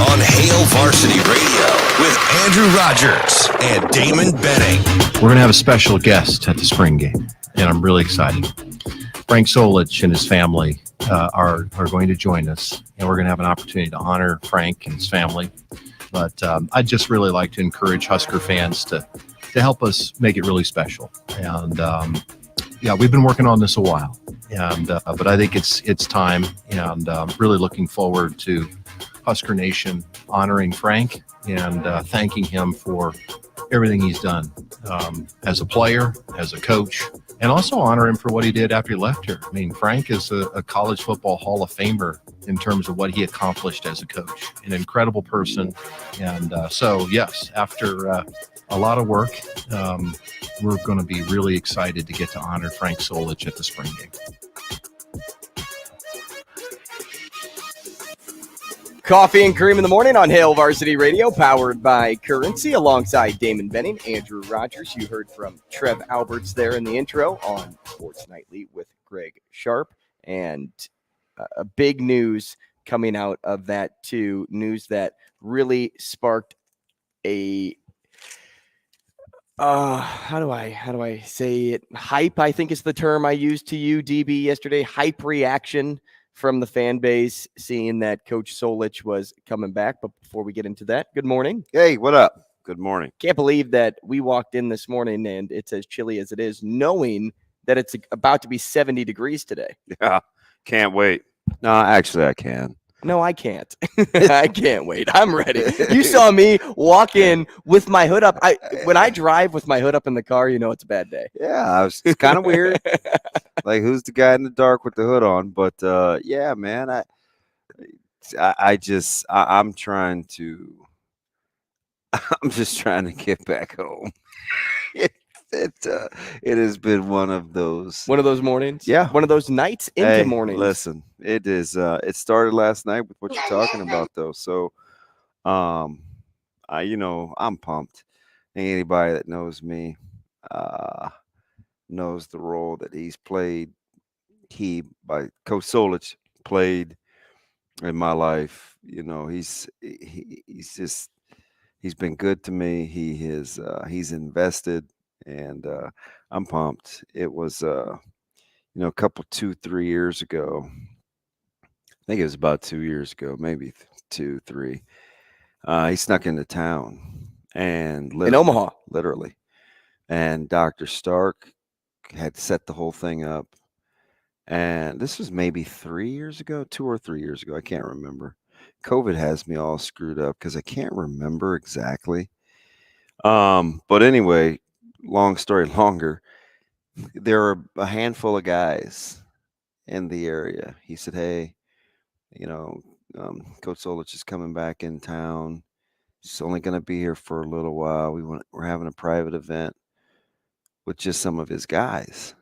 on Hail Varsity Radio with Andrew Rogers and Damon Benning. We're going to have a special guest at the spring game, and I'm really excited. Frank Solich and his family are going to join us, and we're going to have an opportunity to honor Frank and his family. But I'd just really like to encourage Husker fans to help us make it really special. And we've been working on this a while, and but I think it's time, and really looking forward to Husker Nation honoring Frank and thanking him for everything he's done as a player, as a coach, and also honor him for what he did after he left here. I mean, Frank is a college football Hall of Famer in terms of what he accomplished as a coach, an incredible person. And so, yes, after a lot of work, we're going to be really excited to get to honor Frank Solich at the spring game. Coffee and Cream in the morning on Hail Varsity Radio, powered by Currency, alongside Damon Benning, Andrew Rogers. You heard from Trev Alberts there in the intro on Sports Nightly with Greg Sharp. And a big news coming out of that, too. News that really sparked a how do I say it? Hype, I think is the term I used to you, DB, yesterday. Hype reaction from the fan base, seeing that Coach Solich was coming back. But before we get into that, good morning. Hey, what up? Good morning. Can't believe that we walked in this morning and it's as chilly as it is, knowing that it's about to be 70 degrees today. Yeah, can't wait. No, actually, I can. No, I can't. I can't wait. I'm ready. You saw me walk in with my hood up. When I drive with my hood up in the car, you know it's a bad day. Yeah, it's kind of weird. Like, who's the guy in the dark with the hood on? But yeah, man, I'm just trying to get back home. It has been one of those mornings. Yeah, one of those nights into mornings. Listen, it is. It started last night with what you're talking about, though. So, I'm pumped. Anybody that knows me knows the role that he's played. Coach Solich played in my life. You know, he's been good to me. He's invested. And I'm pumped. It was, a couple 2-3 years ago. I think it was about 2 years ago, maybe 2-3. He snuck into town and in Omaha, literally. And Dr. Stark had set the whole thing up. And this was maybe 3 years ago, 2 or 3 years ago. I can't remember. COVID has me all screwed up because I can't remember exactly. But anyway, long story longer, there were a handful of guys in the area. He said, hey, Coach Solich is coming back in town. He's only going to be here for a little while. We're having a private event with just some of his guys.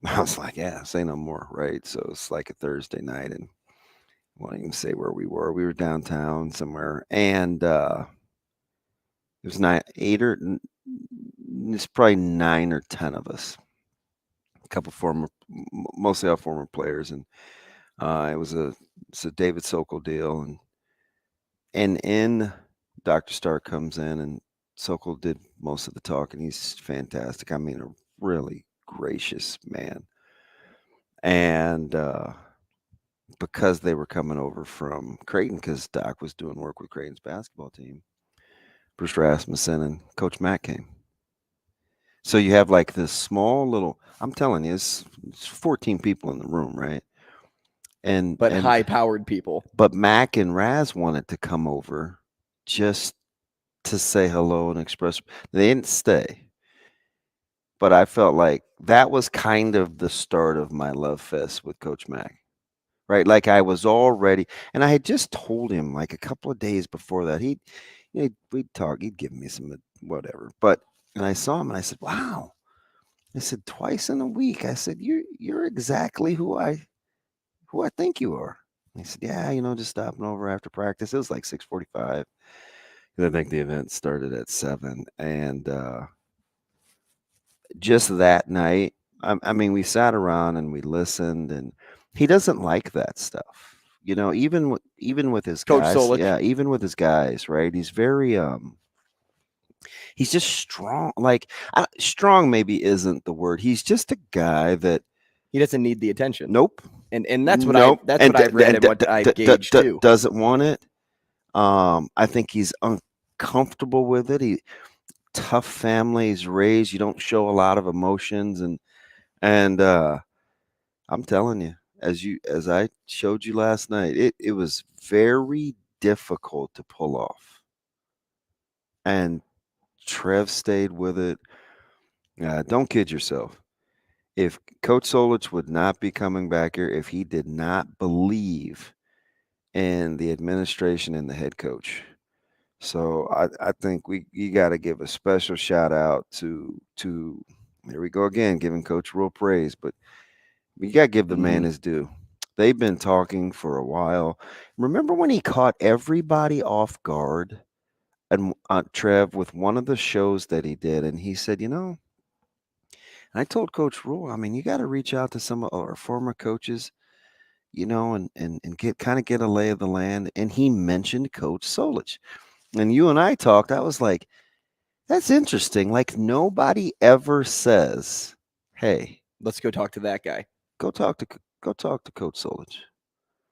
I was like, yeah, say no more, right? So it's like a Thursday night, and I won't even say where we were. We were downtown somewhere, and it was it's probably 9 or 10 of us, a couple mostly all former players. And it's a David Sokol deal. And in Dr. Stark comes in, and Sokol did most of the talking. He's fantastic. I mean, a really gracious man. And because they were coming over from Creighton, because Doc was doing work with Creighton's basketball team, Bruce Rasmussen and Coach Matt came. So you have like this small little, I'm telling you, it's 14 people in the room, right? But high-powered people. But Mac and Raz wanted to come over just to say hello and express. They didn't stay. But I felt like that was kind of the start of my love fest with Coach Mac, right? Like I was already, and I had just told him like a couple of days before that, we'd talk, he'd give me some whatever. And I saw him and I said, wow. I said, twice in a week. I said, you're exactly who I think you are. And he said, yeah, just stopping over after practice. It was like 6:45. I think the event started at 7. And just that night, I mean, we sat around and we listened, and he doesn't like that stuff. even with his Coach guys, Solich. even with his guys, right? He's very he's just strong. Like strong maybe isn't the word. He's just a guy that he doesn't need the attention. Nope. And that's what I've read and what I've gauged too. Doesn't want it. I think he's uncomfortable with it. Tough families raised. You don't show a lot of emotions, and I'm telling you, as I showed you last night, it was very difficult to pull off. And Trev stayed with it. Don't kid yourself. If Coach Solich would not be coming back here, if he did not believe in the administration and the head coach. So I think you got to give a special shout out to here we go again, giving Coach real praise, but you got to give the man his due. They've been talking for a while. Remember when he caught everybody off guard, and Trev, with one of the shows that he did, and he said, I told Coach Rule, you got to reach out to some of our former coaches, and get a lay of the land. And he mentioned Coach Solich. And you and I talked. I was like, that's interesting. Like, nobody ever says, hey, let's go talk to that guy. Go talk to Coach Solich.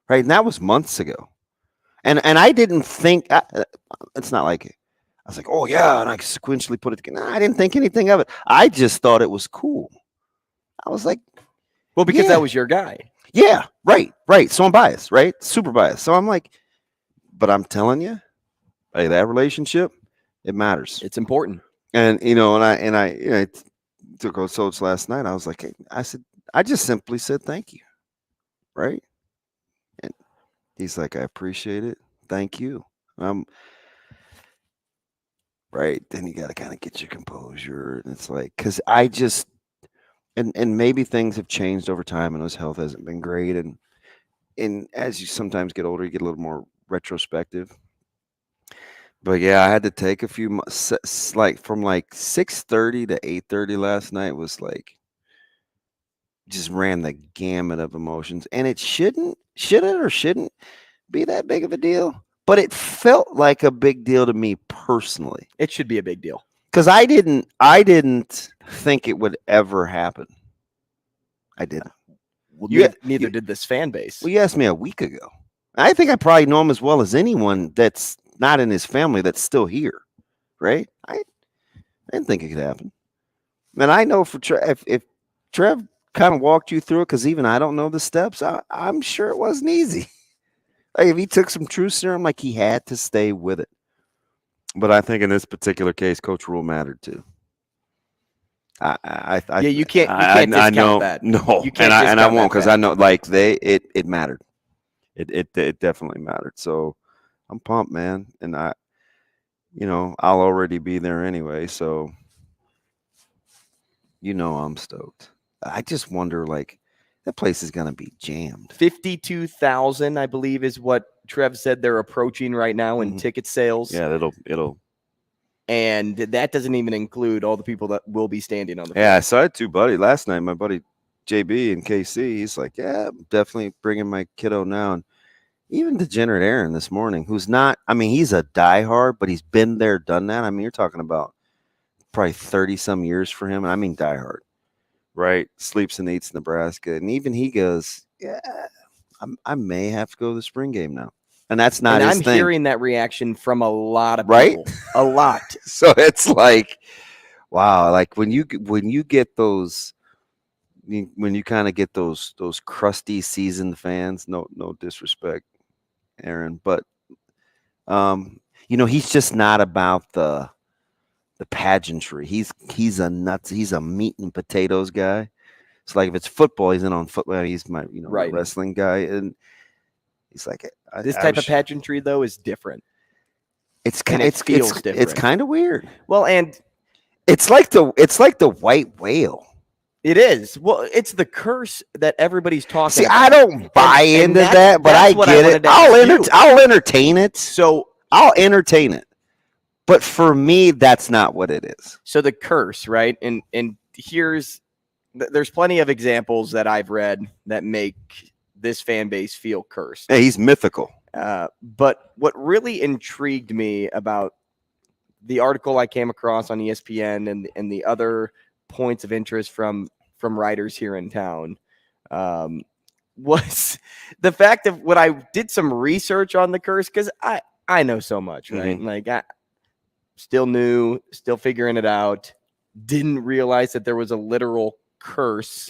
Right? And that was months ago. And I didn't think it's not like I was like, oh yeah, and I sequentially put it together. No, I didn't think anything of it. I just thought it was cool. I was like, well, because that was your guy. Yeah, right. So I'm biased, right? Super biased. So I'm like, but I'm telling you, hey, that relationship, it matters. It's important. And I took Coach Solich last night. I was like, hey, I just simply said thank you, right? And he's like, I appreciate it. Thank you. Right. Then you got to kind of get your composure. And it's like, because I just, and maybe things have changed over time and his health hasn't been great. And as you sometimes get older, you get a little more retrospective. But yeah, I had to take a few, like from 6:30 to 8:30 last night was like, just ran the gamut of emotions. And it shouldn't be that big of a deal. But it felt like a big deal to me personally. It should be a big deal. Because I didn't think it would ever happen. I didn't. Well, neither did this fan base. Well, you asked me a week ago. I think I probably know him as well as anyone that's not in his family that's still here, right? I didn't think it could happen. And I know for Trev, if Trev kind of walked you through it, because even I don't know the steps, I'm sure it wasn't easy. Like if he took some truth serum, like he had to stay with it. But I think in this particular case, Coach Rule mattered too. You can't discount that. No, you can't and I won't, because I know it mattered. It definitely mattered. So I'm pumped, man, and I'll already be there anyway. So I'm stoked. I just wonder, that place is going to be jammed. 52,000, I believe, is what Trev said they're approaching right now in ticket sales. Yeah, it'll. And that doesn't even include all the people that will be standing on the field. Yeah, so I had two buddies last night. My buddy JB in KC, he's like, yeah, I'm definitely bringing my kiddo now. And even Degenerate Aaron this morning, who's not, he's a diehard, but he's been there, done that. You're talking about probably 30-some years for him. And diehard. Right, sleeps and eats Nebraska, and even he goes, "Yeah, I may have to go to the spring game now," and that's not his thing. I'm hearing that reaction from a lot of people, a lot. So it's like, wow, like when you get those, when you kind of get those crusty seasoned fans. No disrespect, Aaron, but he's just not about the pageantry. He's a meat and potatoes guy. It's like if it's football, he's in on football. He's my wrestling guy, and he's like this type of pageantry though is different. It's kind of weird. Well, and it's like the white whale. It is. Well, it's the curse that everybody's talking about. I don't buy into that, but I get it. I'll entertain it. So I'll entertain it. But for me, that's not what it is. So the curse, right? And there's plenty of examples that I've read that make this fan base feel cursed. Hey, he's mythical. But what really intrigued me about the article I came across on ESPN and the other points of interest from writers here in town was the fact of when I did some research on the curse, because I know so much, right? Mm-hmm. Like, I still new, still figuring it out. Didn't realize that there was a literal curse.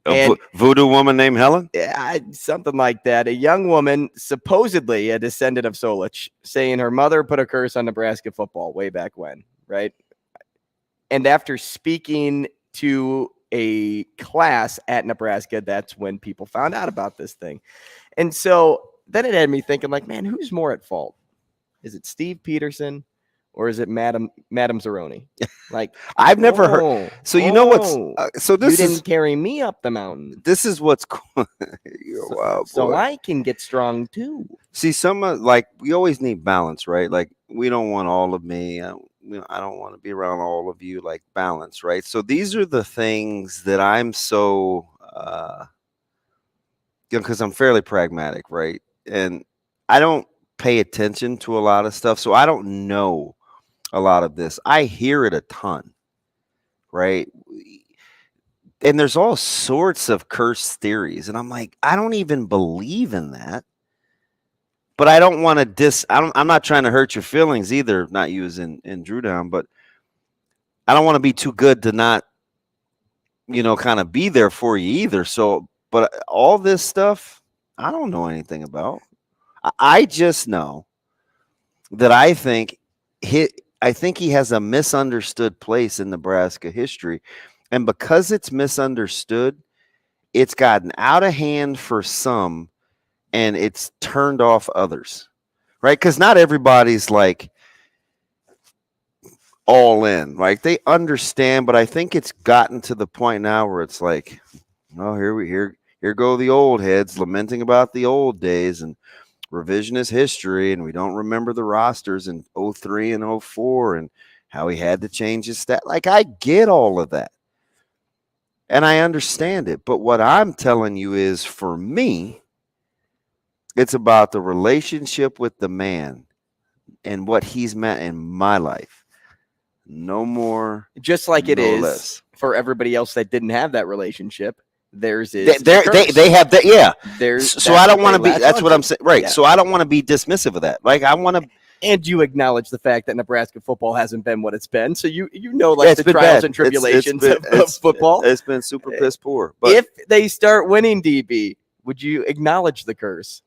A voodoo woman named Helen? Yeah, something like that. A young woman, supposedly a descendant of Solich, saying her mother put a curse on Nebraska football way back when, right? And after speaking to a class at Nebraska, that's when people found out about this thing. And so then it had me thinking, like, man, who's more at fault? Is it Steve Peterson or is it Madam Zeroni? Like, I've never heard. So you know what's so this you didn't carry me up the mountain. This is what's cool. Wow, so I can get strong too. See, like we always need balance, right? Like we don't want all of me. I don't want to be around all of you. Like balance, right? So these are the things that I'm so because I'm fairly pragmatic, right? And I don't pay attention to a lot of stuff, so I don't know a lot of this. I hear it a ton, right? And there's all sorts of curse theories, and I'm like, I don't even believe in that. But I don't want to I'm not trying to hurt your feelings either. Not you as in Drew Down, but I don't want to be too good to not, kind of be there for you either. So, but all this stuff, I don't know anything about. I just know that I think he has a misunderstood place in Nebraska history. And because it's misunderstood, it's gotten out of hand for some and it's turned off others, right? Because not everybody's like all in, like they understand, but I think it's gotten to the point now where it's like, oh, here go the old heads lamenting about the old days and revisionist history, and we don't remember the rosters in 03 and 04 and how he had to change his stat. Like, I get all of that and I understand it, but what I'm telling you is, for me, it's about the relationship with the man and what he's meant in my life. No more, just like it is less. For everybody else that didn't have that relationship. Theirs is they have that, yeah. So I don't want to be. That's what I'm saying, right? Yeah. So I don't want to be dismissive of that. Like, I want to, and you acknowledge the fact that Nebraska football hasn't been what it's been. So you know, like, the trials and tribulations of football. It's been super piss poor. But if they start winning, DB, would you acknowledge the curse?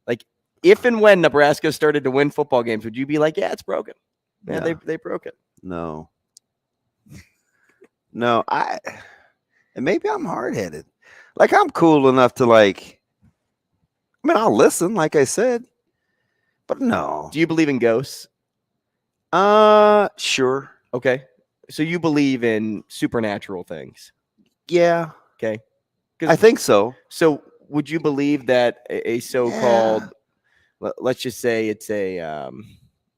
Like, if and when Nebraska started to win football games, would you be like, yeah, it's broken? Yeah, they broke it. No, and maybe I'm hard-headed. Like, I'm cool enough to, like, I mean, I'll listen, like I said, but no. Do you believe in ghosts? Sure. Okay. So you believe in supernatural things? Yeah. Okay. I think so. So would you believe that a so-called, let's just say it's a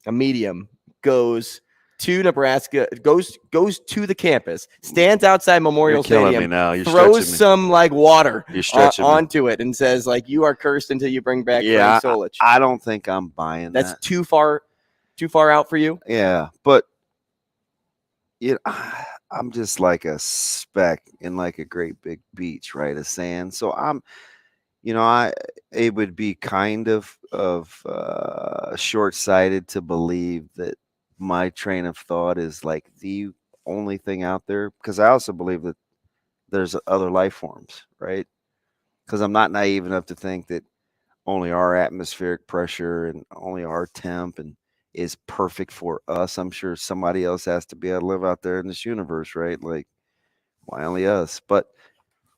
medium, goes to Nebraska, goes to the campus, stands outside Memorial Stadium, throws some like water onto it, and says, like, you are cursed until you bring back Frank Solich? I don't think I'm buying that. That's too far out for you. Yeah, but I'm just like a speck in like a great big beach, right, of sand. So I'm, it would be kind of short-sighted to believe that my train of thought is like the only thing out there, because I also believe that there's other life forms, right? Because I'm not naive enough to think that only our atmospheric pressure and only our temp and is perfect for us. I'm sure somebody else has to be able to live out there in this universe, right? Like, why only us? But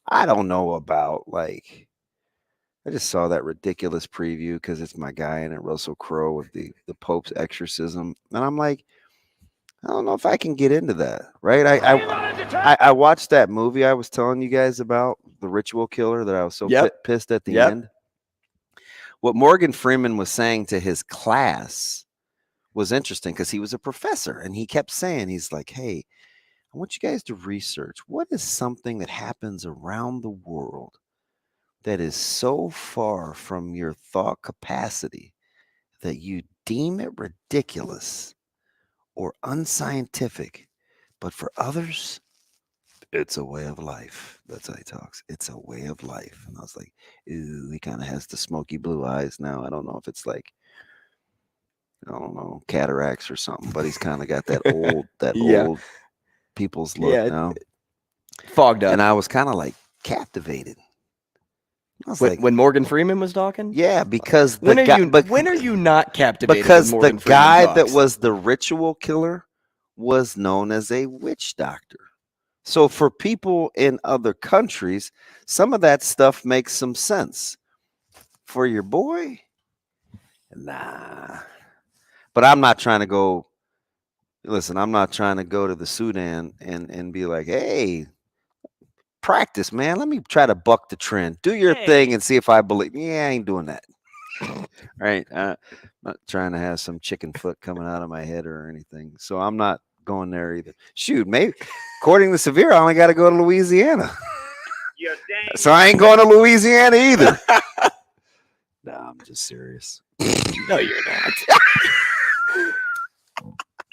I don't know about, like, I just saw that ridiculous preview because it's my guy in it, Russell Crowe, with the Pope's exorcism. And I'm like, I don't know if I can get into that, right? I watched that movie I was telling you guys about, The Ritual Killer, that I was so pissed at the end. What Morgan Freeman was saying to his class was interesting because he was a professor, and he kept saying, he's like, hey, I want you guys to research what is something that happens around the world that is so far from your thought capacity that you deem it ridiculous or unscientific, but for others, it's a way of life. That's how he talks. It's a way of life. And I was like, ooh, he kind of has the smoky blue eyes now. I don't know if it's like, I don't know, cataracts or something, but he's kind of got that old, old people's look now. Fogged up. And I was kind of like captivated. I was when Morgan Freeman was talking? Yeah, because when are you not captivated? Because when the Morgan Freeman guy talks? that was the ritual killer was known as a witch doctor. So for people in other countries, some of that stuff makes some sense. For your boy, nah. But I'm not trying to go. Listen, I'm not trying to go to the Sudan and be like, hey, practice, man. Let me try to buck the trend. Do your thing and see if I believe. Yeah, I ain't doing that. Right? I'm not trying to have some chicken foot coming out of my head or anything. So I'm not going there either. Shoot, maybe according to Severe, I only got to go to Louisiana. So I ain't going to Louisiana either. No, I'm just serious. No, you're not.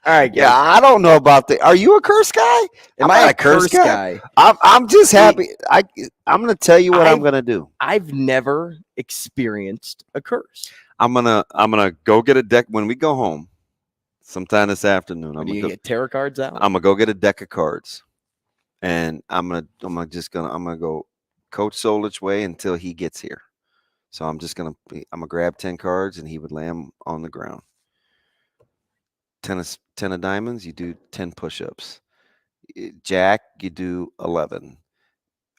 All right, yeah, I don't know about the. Are you a curse guy? Am I a curse guy? I'm just happy. I'm going to tell you what I'm going to do. I've never experienced a curse. I'm gonna go get a deck when we go home. Sometime this afternoon, I'm gonna get tarot cards out. I'm gonna go get a deck of cards, and I'm gonna go Coach Solich way until he gets here. So I'm gonna grab 10 cards, and he would lay them on the ground. 10 of diamonds, you do 10 push-ups. Jack, you do 11,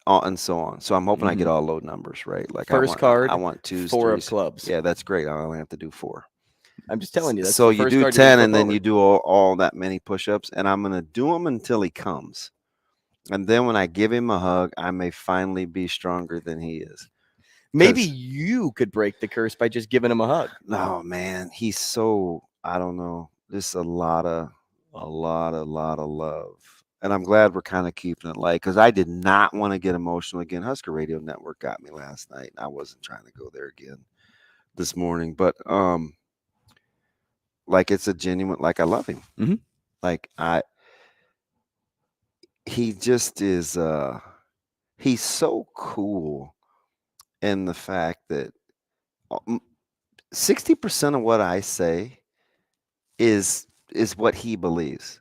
and so on. So I'm hoping I get all low numbers right. Like first card, I want 2s, 4 3s. of clubs. Yeah, that's great. I only have to do 4. I'm just telling you. That's so you do 10 and then over. you do all that many push-ups, and I'm going to do them until he comes. And then when I give him a hug, I may finally be stronger than he is. Maybe you could break the curse by just giving him a hug. No, man, he's so, I don't know. There's a lot of love. And I'm glad we're kind of keeping it light because I did not want to get emotional again. Husker Radio Network got me last night. I wasn't trying to go there again this morning, but like it's a genuine, like I love him. Mm-hmm. Like he just is, he's so cool in the fact that 60% of what I say is what he believes.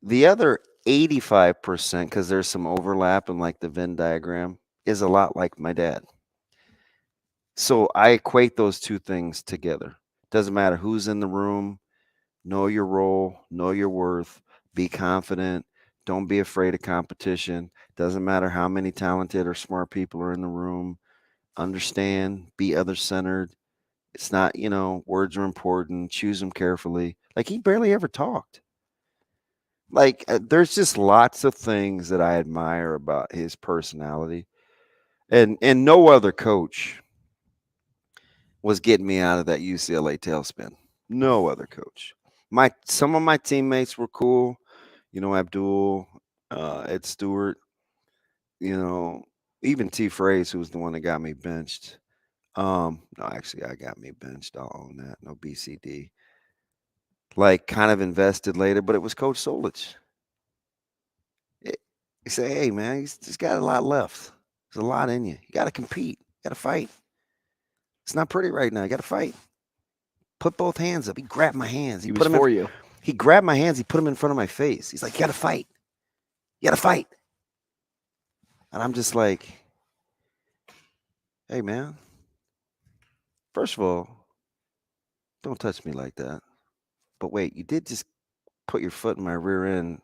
The other 85%, because there's some overlap in like the Venn diagram, is a lot like my dad. So I equate those two things together. Doesn't matter who's in the room. Know your role. Know your worth. Be confident. Don't be afraid of competition. Doesn't matter how many talented or smart people are in the room. Understand. Be other-centered. It's not, words are important. Choose them carefully. Like he barely ever talked. Like there's just lots of things that I admire about his personality. And no other coach was getting me out of that UCLA tailspin. No other coach. Some of my teammates were cool. Abdul, Ed Stewart, even T. Fraze, who was the one that got me benched. No, actually, I got me benched. I'll own that. No BCD. Like, kind of invested later, but it was Coach Solich. He said, hey, man, he's got a lot left. There's a lot in you. You got to compete. You got to fight. It's not pretty right now. You got to fight. Put both hands up. He grabbed my hands. He was for you. He grabbed my hands. He put them in front of my face. He's like, you got to fight. You got to fight. And I'm just like, hey, man. First of all, don't touch me like that. But wait, you did just put your foot in my rear end.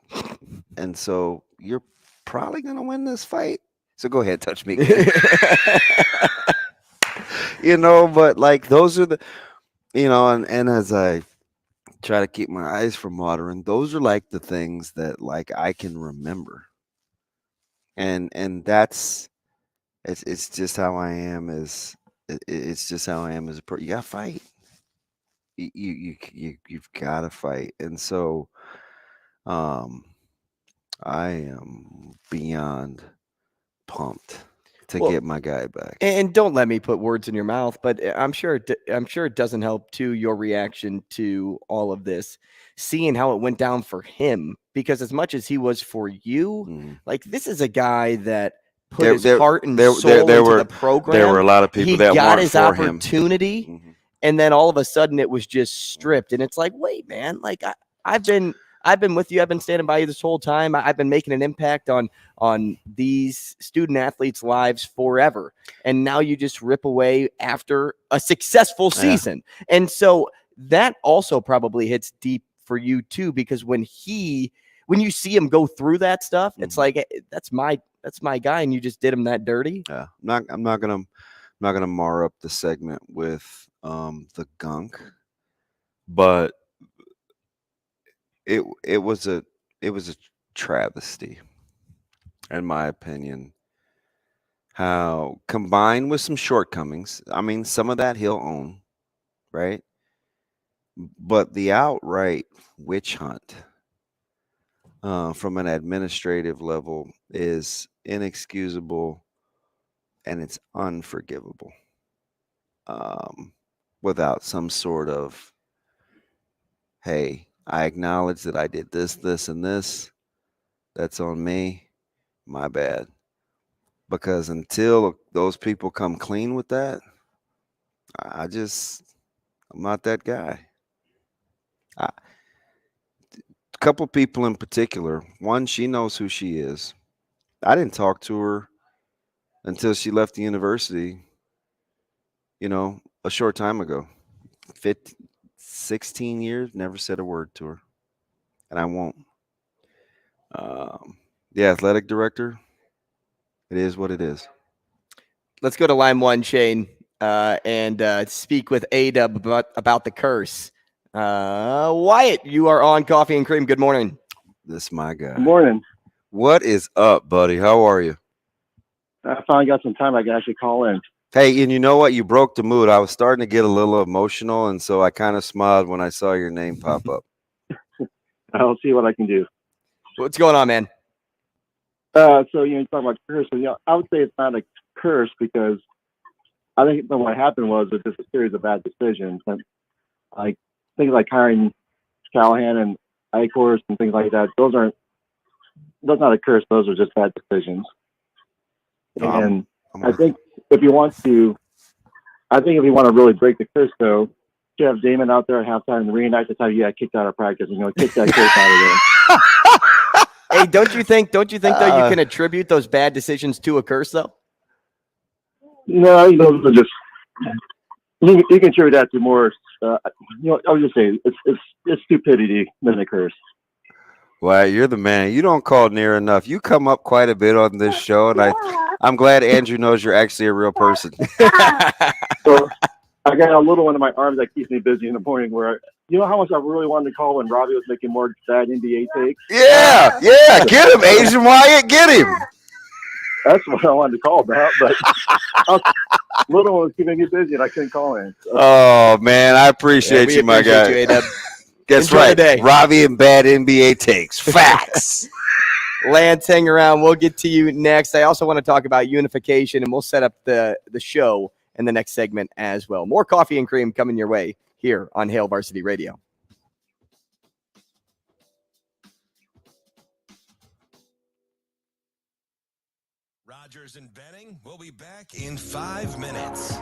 And so you're probably going to win this fight. So go ahead, touch me. But like those are the, and as I try to keep my eyes from watering, those are like the things that like I can remember. And that's, it's just how I am it's just how I am as a person. You got to fight. You've got to fight. And so, I am beyond pumped to Well, get my guy back. And don't let me put words in your mouth, but I'm sure it doesn't help too your reaction to all of this, seeing how it went down for him. Because as much as he was for you, Mm. like this is a guy that put There- his there- heart and there- soul there- there into were- the program. There were a lot of people He that got weren't his for him. opportunity, Mhm. and then all of a sudden it was just stripped. And it's like, wait, man, like I've been with you. I've been standing by you this whole time. I've been making an impact on these student athletes' lives forever. And now you just rip away after a successful season. Yeah. And so that also probably hits deep for you too, because when you see him go through that stuff, it's like, that's my guy, and you just did him that dirty. Yeah, I'm not gonna mar up the segment with the gunk, but it was a travesty, in my opinion. How, combined with some shortcomings, I mean, some of that he'll own, right? But the outright witch hunt from an administrative level is inexcusable, and it's unforgivable. Without some sort of, hey, I acknowledge that I did this, this, and this. That's on me. My bad. Because until those people come clean with that, I'm not that guy. A couple people in particular. One, she knows who she is. I didn't talk to her until she left the university, a short time ago. 16 years, never said a word to her. And I won't. The athletic director, it is what it is. Let's go to line one, Shane, and speak with A-Dub about the curse. Wyatt, you are on Coffee and Cream. Good morning. This is my guy. Good morning. What is up, buddy? How are you? I finally got some time I can actually call in. Hey, and you know what? You broke the mood. I was starting to get a little emotional, and so I kind of smiled when I saw your name pop up. I'll see what I can do. What's going on, man? So, you talk about curse. I would say it's not a curse, because I think that what happened was just a series of bad decisions. And like things like hiring Callahan and Eichhorst and things like that, that's not a curse. Those are just bad decisions. And I think if you want to really break the curse, though, you have Damon out there at halftime and reenact the time you got kicked out of practice, and kick that curse out of there. Hey, don't you think though you can attribute those bad decisions to a curse though? No, those are just, you can attribute that to more. I was just saying it's stupidity than a curse. Well, you're the man. You don't call near enough. You come up quite a bit on this show, and I'm glad Andrew knows you're actually a real person. So I got a little one in my arm that keeps me busy in the morning. Where how much I really wanted to call when Robbie was making more bad NBA takes. Yeah, get him, Asian Wyatt, get him. That's what I wanted to call about, but little one was keeping me busy, and I couldn't call in. So. Oh man, I appreciate you, my guy. You, A-Dub. That's Enjoy right, the day. Robbie and bad NBA takes. Facts. Lance, hang around. We'll get to you next. I also want to talk about unification, and we'll set up the show in the next segment as well. More Coffee and Cream coming your way here on Hail Varsity Radio. Rogers and Benning will be back in 5 minutes.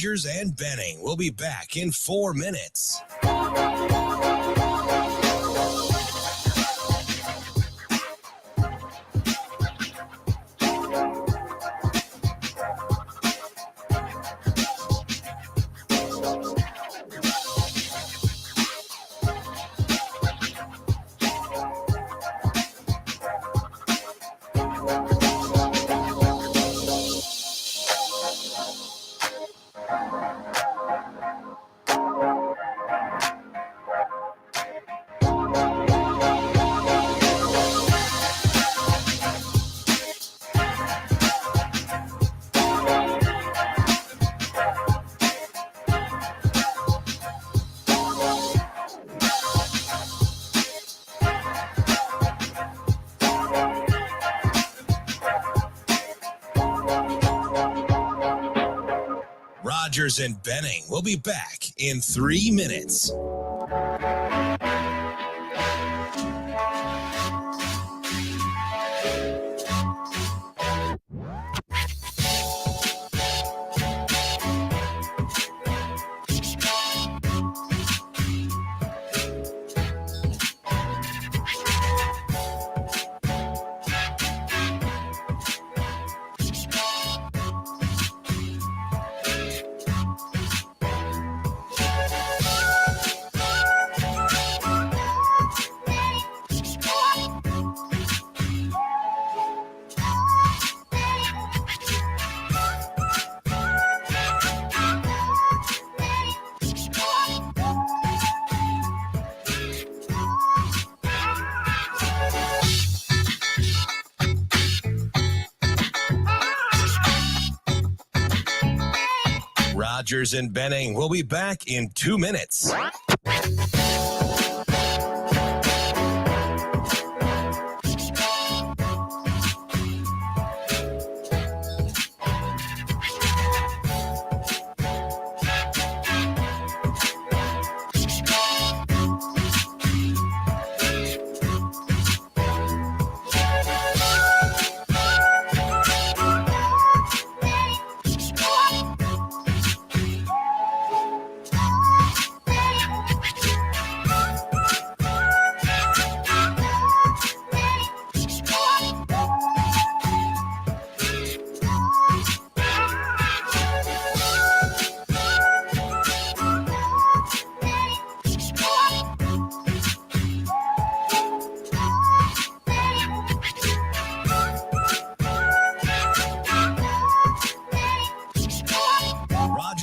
Rogers and Benning will be back in 4 minutes. Rogers and Benning will be back in 3 minutes. Rogers and Benning will be back in 2 minutes.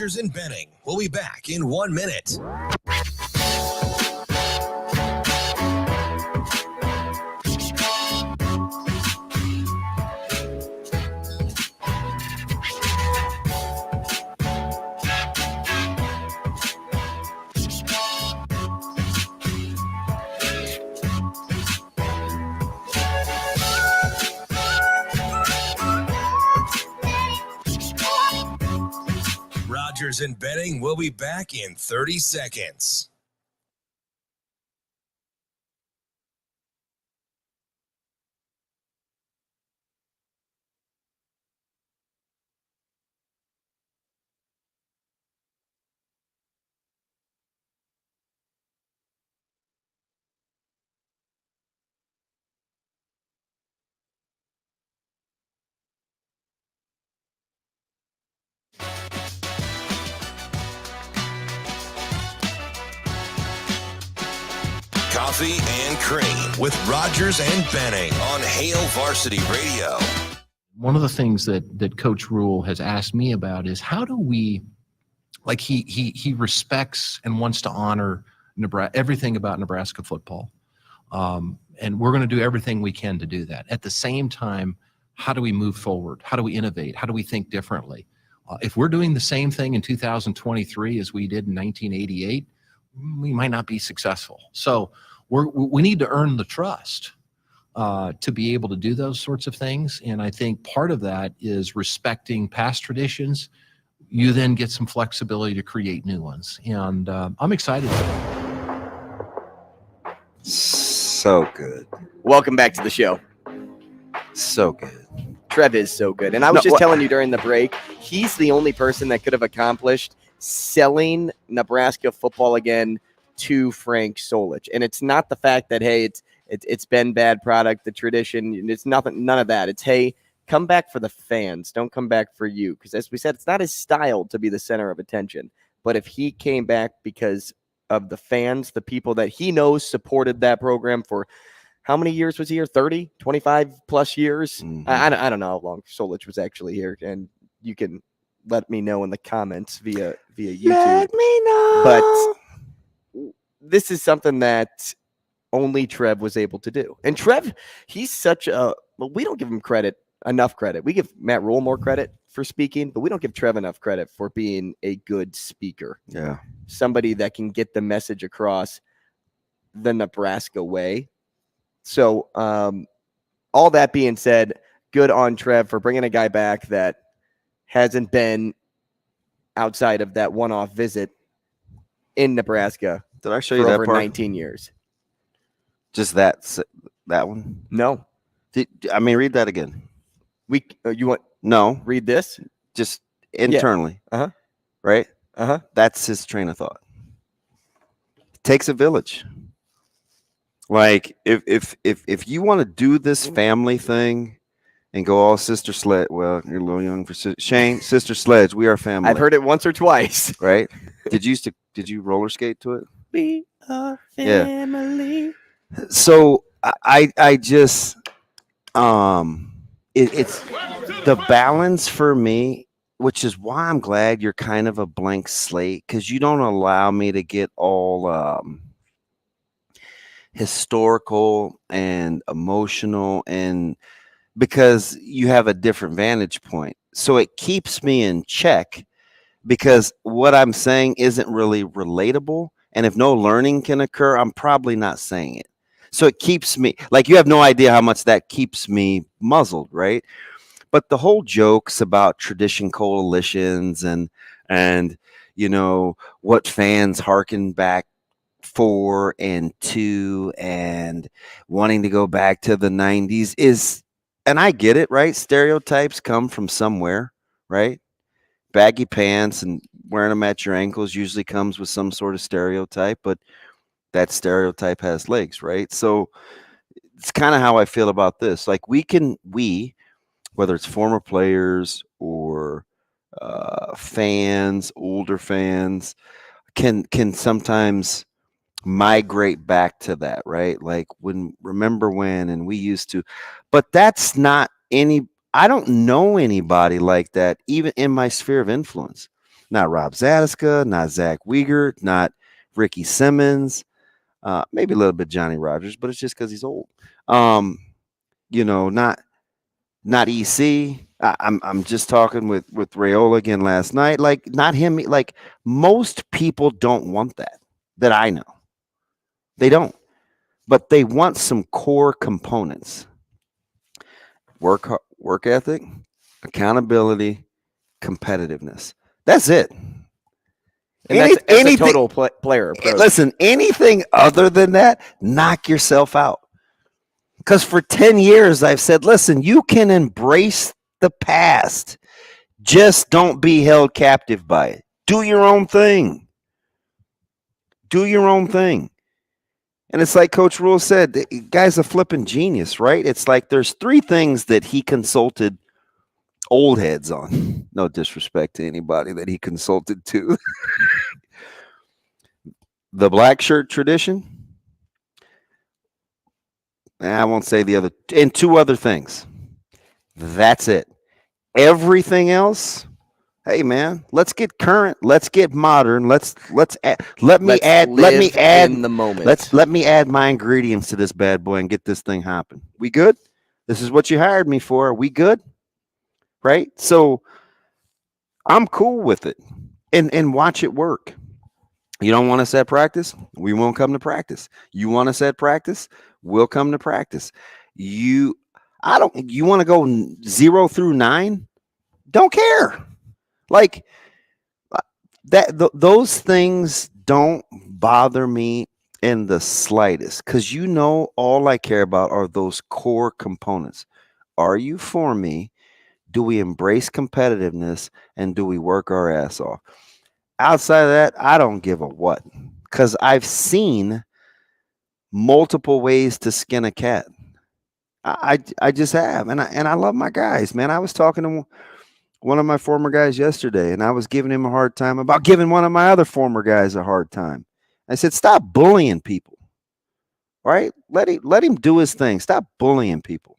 Rogers and Benning will be back in 1 minute. Rogers and Benning will be back in 30 seconds. Coffee and Cream with Rogers and Benning on Hail Varsity Radio. One of the things that Coach Rule has asked me about is how do we, like he respects and wants to honor Nebraska, everything about Nebraska football. And we're going to do everything we can to do that. At the same time, how do we move forward? How do we innovate? How do we think differently? If we're doing the same thing in 2023 as we did in 1988, we might not be successful. So we need to earn the trust to be able to do those sorts of things. And I think part of that is respecting past traditions. You then get some flexibility to create new ones. And I'm excited. So good. Welcome back to the show. So good. Trev is so good. And I was just telling you during the break, he's the only person that could have accomplished selling Nebraska football again to Frank Solich. And it's not the fact that, hey, it's been bad product, the tradition. It's nothing, none of that. It's, hey, come back for the fans. Don't come back for you. Because as we said, it's not his style to be the center of attention. But if he came back because of the fans, the people that he knows supported that program for how many years was he here? 30, 25 plus years? Mm-hmm. I don't know how long Solich was actually here. And you can let me know in the comments via YouTube. Let me know. But this is something that only Trev was able to do. And Trev, he's such a – well, we don't give him enough credit. We give Matt Rule more credit for speaking, but we don't give Trev enough credit for being a good speaker. Yeah. Somebody that can get the message across the Nebraska way. So all that being said, good on Trev for bringing a guy back that hasn't been outside of that one-off visit in Nebraska. Did I show for you that over part? 19 years. Just that one? No. Read that again. You want No, read this? just internally. Yeah. Uh-huh. Right? Uh-huh. That's his train of thought. It takes a village. Like if you want to do this family thing and go all sister sledge, well, you're a little young for Shane, sister sledge. We are family. I've heard it once or twice. Right? Did you roller skate to it? We are family. Yeah. So I just it's the balance for me, which is why I'm glad you're kind of a blank slate, because you don't allow me to get all historical and emotional, and because you have a different vantage point. So it keeps me in check, because what I'm saying isn't really relatable. And if no learning can occur, I'm probably not saying it. So it keeps me, like, you have no idea how much that keeps me muzzled, right? But the whole jokes about tradition coalitions and you know, what fans harken back for and to and wanting to go back to the 90s is, and I get it, right? Stereotypes come from somewhere, right? Baggy pants and wearing them at your ankles usually comes with some sort of stereotype, but that stereotype has legs, right? So it's kind of how I feel about this. Like we, whether it's former players or fans, older fans, can sometimes migrate back to that, right? Like remember when, and we used to, but that's not I don't know anybody like that, even in my sphere of influence. Not Rob Zadiska, not Zach Wiegert, not Ricky Simmons, maybe a little bit Johnny Rogers, but it's just because he's old. You know, not EC. I'm just talking with Rayola again last night. Like, not him. Like, most people don't want that I know. They don't. But they want some core components. Work ethic, accountability, competitiveness. That's it. And that's a total player approach. Listen, anything other than that, knock yourself out. Because for 10 years, I've said, listen, you can embrace the past. Just don't be held captive by it. Do your own thing. Do your own thing. And it's like Coach Rule said, the guy's a flipping genius, right? It's like there's 3 things that he consulted old heads on. No disrespect to anybody that he consulted to. The black shirt tradition. I won't say the other, and 2 other things. That's it. Everything else, hey man, let's get current, let's get modern, let me add in the moment. Let me add my ingredients to this bad boy and get this thing hopping. We good? This is what you hired me for. We good? Right? So I'm cool with it. And watch it work. You don't want us at practice? We won't come to practice. You want us at practice? We'll come to practice. You want to go 0 through 9? Don't care. Like those things don't bother me in the slightest, because all I care about are those core components. Are you for me? Do we embrace competitiveness, and do we work our ass off? Outside of that, I don't give a what, because I've seen multiple ways to skin a cat. I just have, and I love my guys, man. I was talking to one of my former guys yesterday, and I was giving him a hard time about giving one of my other former guys a hard time. I said, stop bullying people, right? Let him do his thing. Stop bullying people.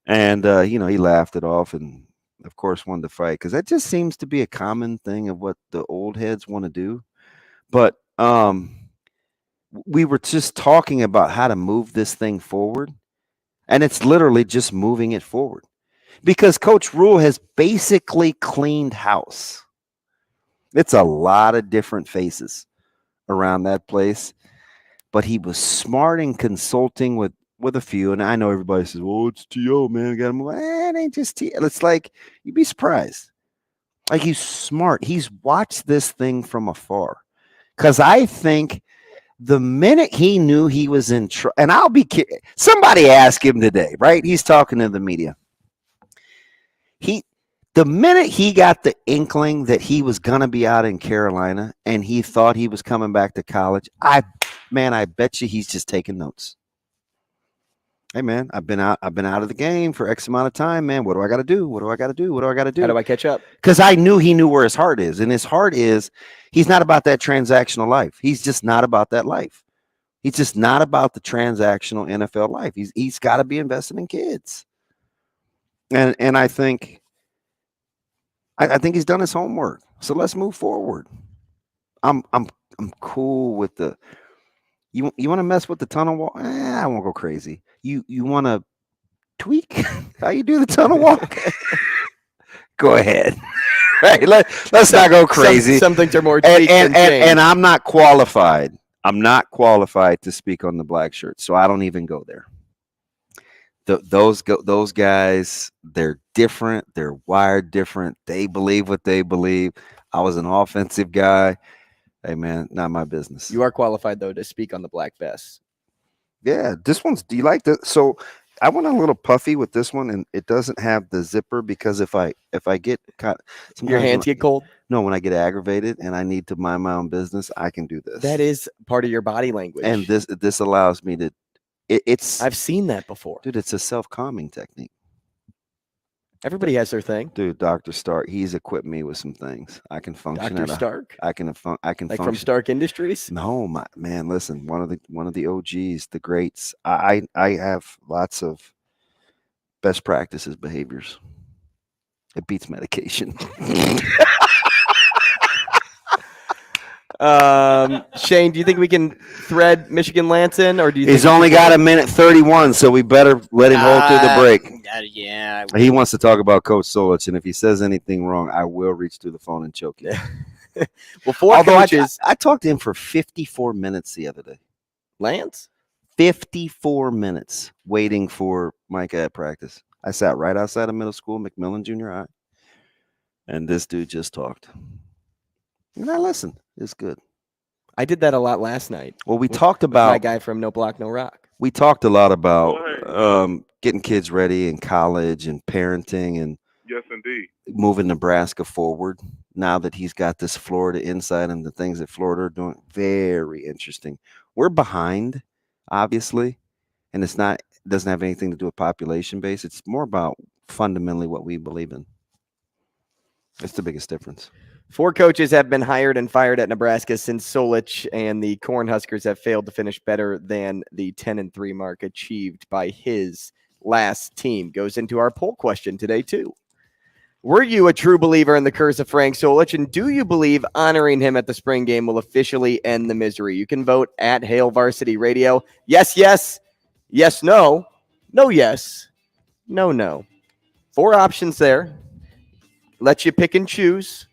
And he laughed it off, and of course wanted to fight, because that just seems to be a common thing of what the old heads want to do. But we were just talking about how to move this thing forward. And it's literally just moving it forward, because Coach Rule has basically cleaned house. It's a lot of different faces around that place, but he was smart in consulting with a few. And I know everybody says, well, it's T.O., man. Got to move. It ain't just T.O. It's like, you'd be surprised. Like, he's smart. He's watched this thing from afar. Because I think the minute he knew he was in trouble, and somebody asked him today, right? He's talking to the media. The minute he got the inkling that he was going to be out in Carolina and he thought he was coming back to college, I bet you he's just taking notes. Hey, man, I've been out of the game for X amount of time, man. What do I got to do? What do I got to do? What do I got to do? How do I catch up? Because I knew he knew where his heart is. And his heart is, he's not about that transactional life. He's just not about that life. He's just not about the transactional NFL life. He's got to be invested in kids. And I think he's done his homework. So let's move forward. I'm cool with the you want to mess with the tunnel walk? I won't go crazy. You want to tweak how you do the tunnel walk? Go ahead. Right? Let's not go crazy. Some things are more tweaked and I'm not qualified. I'm not qualified to speak on the black shirts, so I don't even go there. Those guys, they're different. They're wired different. They believe what they believe. I was an offensive guy. Hey, man, not my business. You are qualified, though, to speak on the black vests. Yeah, this one's. Do you like that? So I went a little puffy with this one, and it doesn't have the zipper, because if I get caught, your hands get cold. No, when I get aggravated and I need to mind my own business, I can do this. That is part of your body language, and this allows me to. It's. I've seen that before, dude. It's a self-calming technique. Everybody has their thing. Dude, Dr. Stark, he's equipped me with some things. I can function. Dr. Stark? I can like function. From Stark Industries? No, man, listen, one of the OGs, the greats. I have lots of best practices behaviors. It beats medication. Shane, do you think we can thread Michigan Lance in, or do you? He's only got a minute 31, so we better let him hold through the break. Yeah. He wants to talk about Coach Solich, and if he says anything wrong, I will reach through the phone and choke you. Well, four coaches. I talked to him for 54 minutes the other day. Lance? 54 minutes waiting for Micah at practice. I sat right outside of middle school, McMillan Junior High, and this dude just talked. And I listened. It's good. I did that a lot last night. Well, we talked about that guy from No Block, No Rock. We talked a lot about getting kids ready in college and parenting and yes, indeed, moving Nebraska forward. Now that he's got this Florida insight and the things that Florida are doing, very interesting. We're behind, obviously, and it doesn't have anything to do with population base. It's more about fundamentally what we believe in. It's the biggest difference. 4 coaches have been hired and fired at Nebraska since Solich and the Cornhuskers have failed to finish better than the 10-3 mark achieved by his last team. Goes into our poll question today, too. Were you a true believer in the curse of Frank Solich, and do you believe honoring him at the spring game will officially end the misery? You can vote at Hail Varsity Radio. Yes, yes. Yes, no. No, yes. No, no. 4 options there. Let you pick and choose.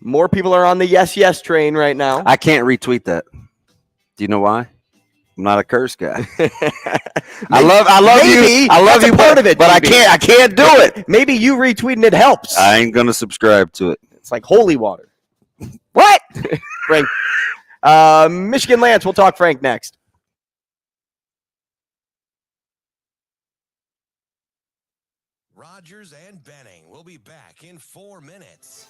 More people are on the yes, yes train right now. I can't retweet that. Do you know why? I'm not a curse guy. I love you. I love you, part of it, but I can't do it. Maybe you retweeting it helps. I ain't gonna subscribe to it. It's like holy water. What? Frank. Michigan Lance. We'll talk Frank next. Rogers and Benning will be back in 4 minutes.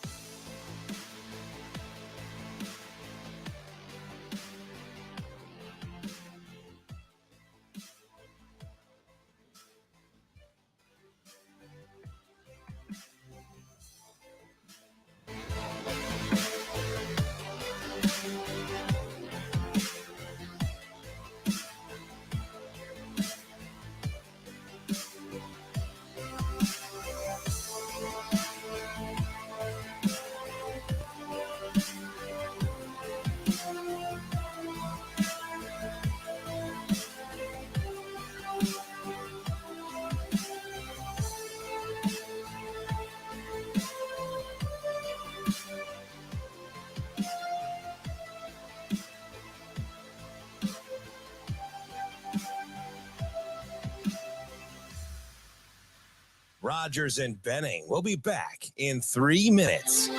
Rogers and Benning will be back in 3 minutes.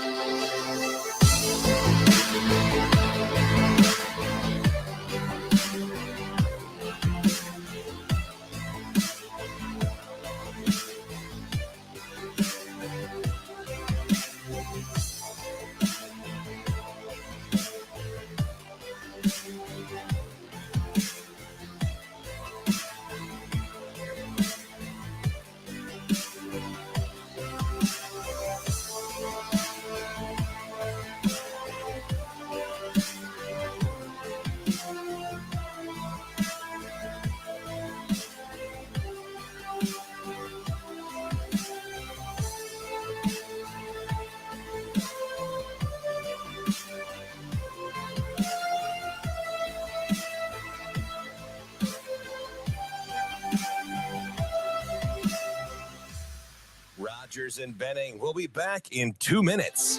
Rogers and Benning will be back in 2 minutes.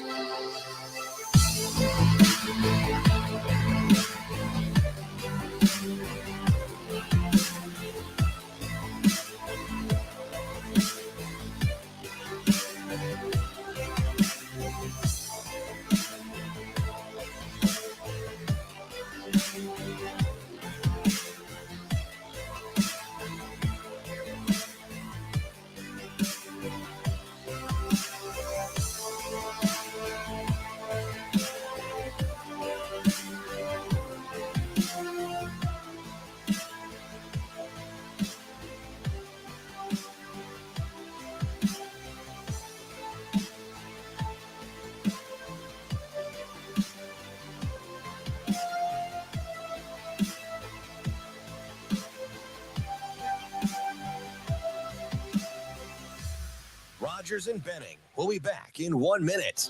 Rogers and Benning will be back in 1 minute.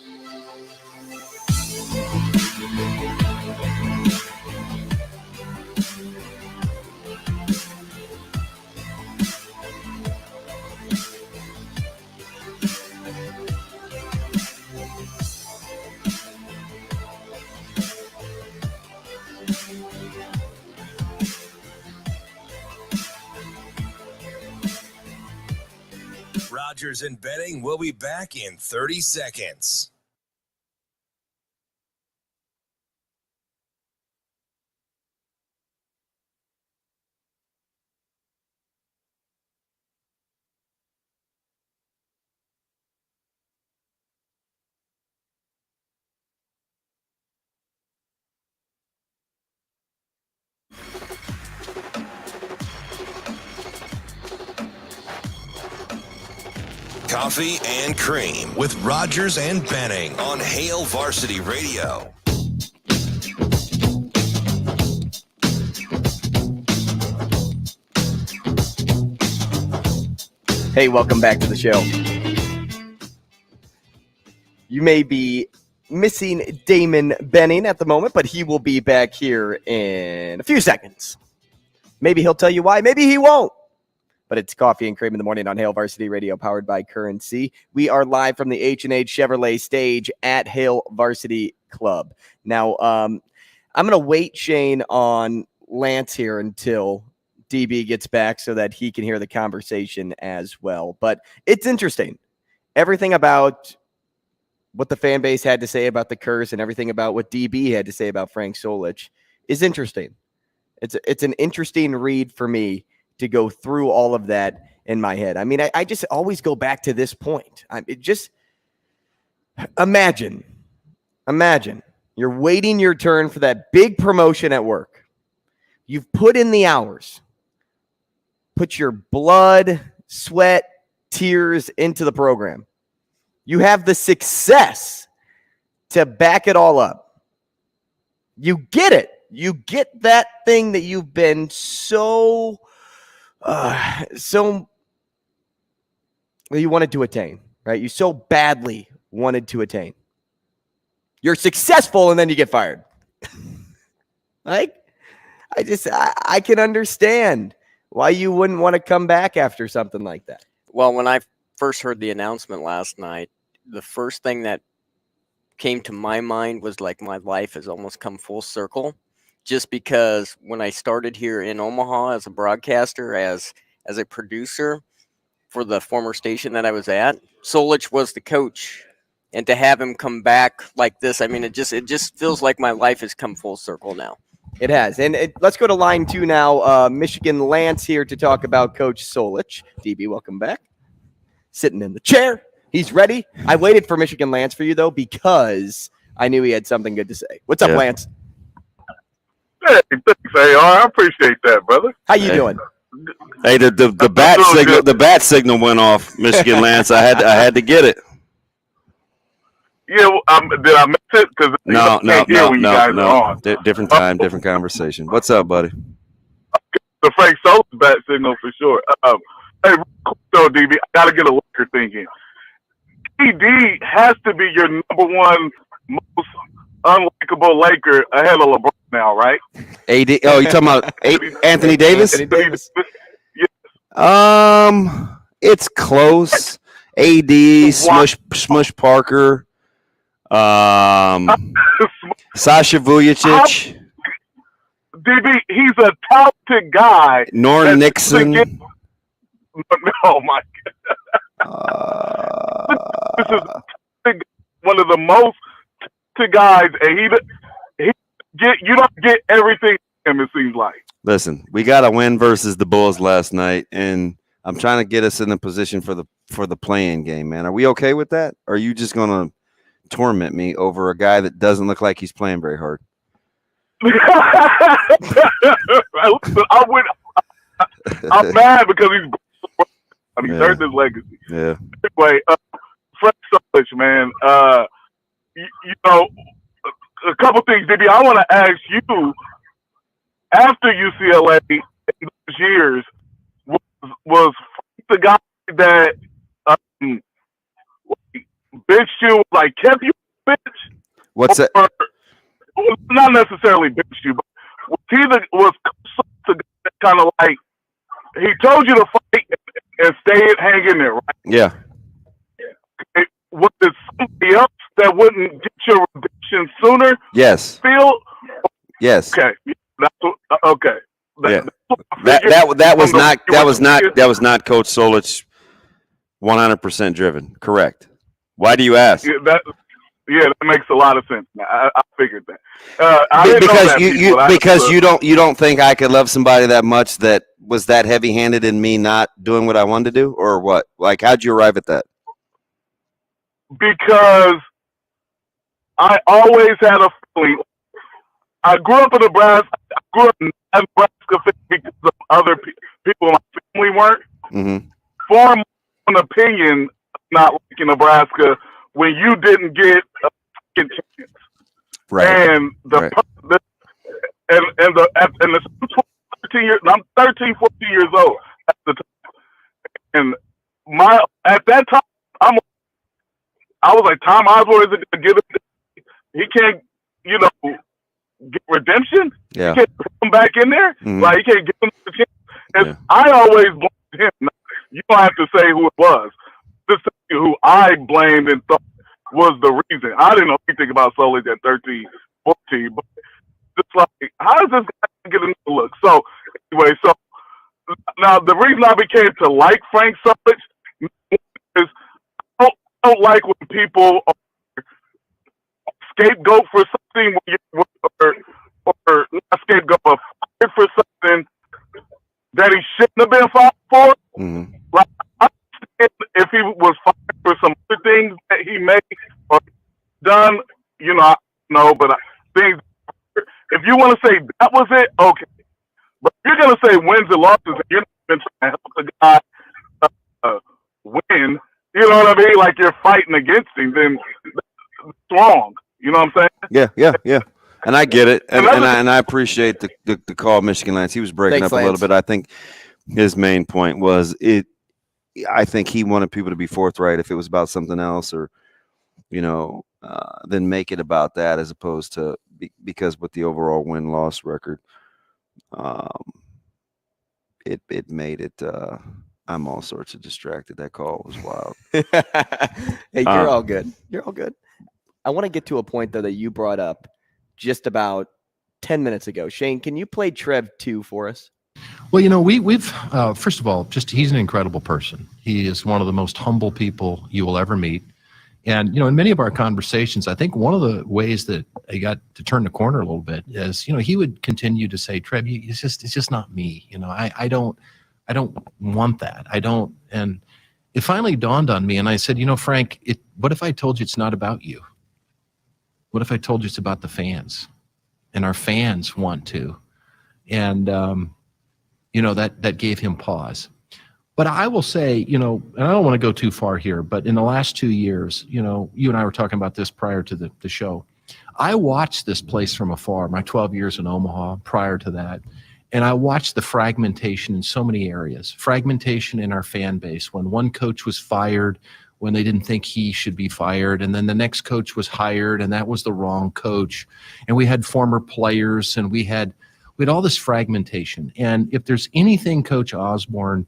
Rogers and Benning will be back in 30 seconds. Coffee and Cream with Rogers and Benning on Hail Varsity Radio. Hey, welcome back to the show. You may be missing Damon Benning at the moment, but he will be back here in a few seconds. Maybe he'll tell you why, maybe he won't. But it's Coffee and Cream in the morning on Hail Varsity Radio, powered by Currency. We are live from the H&H Chevrolet stage at Hail Varsity Club. Now, I'm going to wait, Shane, on Lance here until DB gets back so that he can hear the conversation as well. But it's interesting. Everything about what the fan base had to say about the curse and everything about what DB had to say about Frank Solich is interesting. It's an interesting read for me to go through all of that in my head. I mean, I just always go back to this point. Imagine you're waiting your turn for that big promotion at work. You've put in the hours, put your blood, sweat, tears into the program. You have the success to back it all up. You get it. You get that thing that you've been so you wanted to attain, right? You so badly wanted to attain. You're successful and then you get fired. Like, I can understand why you wouldn't want to come back after something like that. Well, when I first heard the announcement last night, the first thing that came to my mind was like my life has almost come full circle, just because when I started here in Omaha as a broadcaster, as a producer for the former station that I was at, Solich was the coach. And to have him come back like this, I mean, it just feels like my life has come full circle now. It has. And let's go to line 2 now. Michigan Lance here to talk about Coach Solich. DB, welcome back. Sitting in the chair. He's ready. I waited for Michigan Lance for you, though, because I knew he had something good to say. What's up, Lance? Hey, thanks, AR. I appreciate that, brother. How you doing? Hey, the bat signal went off, Michigan Lance. I had to get it. Yeah, did I miss it? Because no. Different time, different conversation. What's up, buddy? The Frank Solich bat signal for sure. Hey, so DB, I got to get a Laker thing in. KD has to be your number one most unlikable Laker ahead of LeBron now, right? AD. Oh, you talking about Anthony Davis? Anthony Davis. Yes. It's close. AD, Smush Parker, Sasha Vujacic. DB, he's a talented guy. Norm Nixon. Oh my God! This is one of the most talented guys, and you don't get everything from him. It seems like. Listen, we got a win versus the Bulls last night, and I'm trying to get us in a position for the play-in game, man. Are we okay with that? Or are you just gonna torment me over a guy that doesn't look like he's playing very hard? I'm mad because he's earned his legacy. Yeah. Anyway, Frank Solich, man. You know, a couple things, DB. I want to ask you. After UCLA in those years, was the guy that benched you, like kept you bench? What's that? Not necessarily benched you, but was the guy that kind of like he told you to fight and stay hanging there, right? Yeah. Okay. Was it somebody else that wouldn't get your redemption sooner? Yes. Phil? Yes. Okay. Okay. That was not Coach Solich 100% driven. Correct. Why do you ask? Yeah, that makes a lot of sense. I figured that. Because you don't think I could love somebody that much that was that heavy-handed in me not doing what I wanted to do, or what? Like, how'd you arrive at that? Because I always had a feeling. I grew up in Nebraska. I grew up in Nebraska because of other people in my family weren't. Mm-hmm. Form an opinion not liking Nebraska when you didn't get a second chance. Right. And the 13 years, I'm 13, 14 years old at the time. And at that time, I was like, Tom Osborne isn't going to get it. He can't, get redemption. Yeah. He can't come back in there. Mm-hmm. Like, he can't give him the chance. And I always blamed him. You don't have to say who it was. Just say who I blamed and thought was the reason. I didn't know anything about Solich at 13, 14, but just like, how does this guy get another look? So, anyway, now the reason I became to like Frank Solich is I don't like when people scapegoat for something or not scapegoat, but fired for something that he shouldn't have been fired for. Mm-hmm. you want to say that was it, okay. But if you're going to say wins and losses, and you're not even trying to help the guy win, you know what I mean? Like you're fighting against him, then that's wrong. You know what I'm saying? Yeah. And I get it, and I appreciate the call, Michigan Lance. He was breaking Thanks, up a little Lance. bit. I think his main point was I think he wanted people to be forthright if it was about something else, or then make it about that as opposed to because with the overall win-loss record, it made it. I'm all sorts of distracted. That call was wild. Hey, you're all good. You're all good. I want to get to a point though that you brought up just about 10 minutes ago. Shane, can you play Trev 2 for us? Well, we've first of all, he's an incredible person. He is one of the most humble people you will ever meet. And, in many of our conversations, I think one of the ways that I got to turn the corner a little bit is, he would continue to say, Trev, it's just not me. I don't want that. I don't. And it finally dawned on me. And I said, Frank, what if I told you it's not about you? What if I told you it's about the fans, and our fans want to? And, that gave him pause. But I will say, and I don't want to go too far here, but in the last 2 years, you and I were talking about this prior to the show. I watched this place from afar, my 12 years in Omaha prior to that. And I watched the fragmentation in so many areas, fragmentation in our fan base. When one coach was fired, when they didn't think he should be fired, and then the next coach was hired, and that was the wrong coach. And we had former players, and we had all this fragmentation. And if there's anything Coach Osborne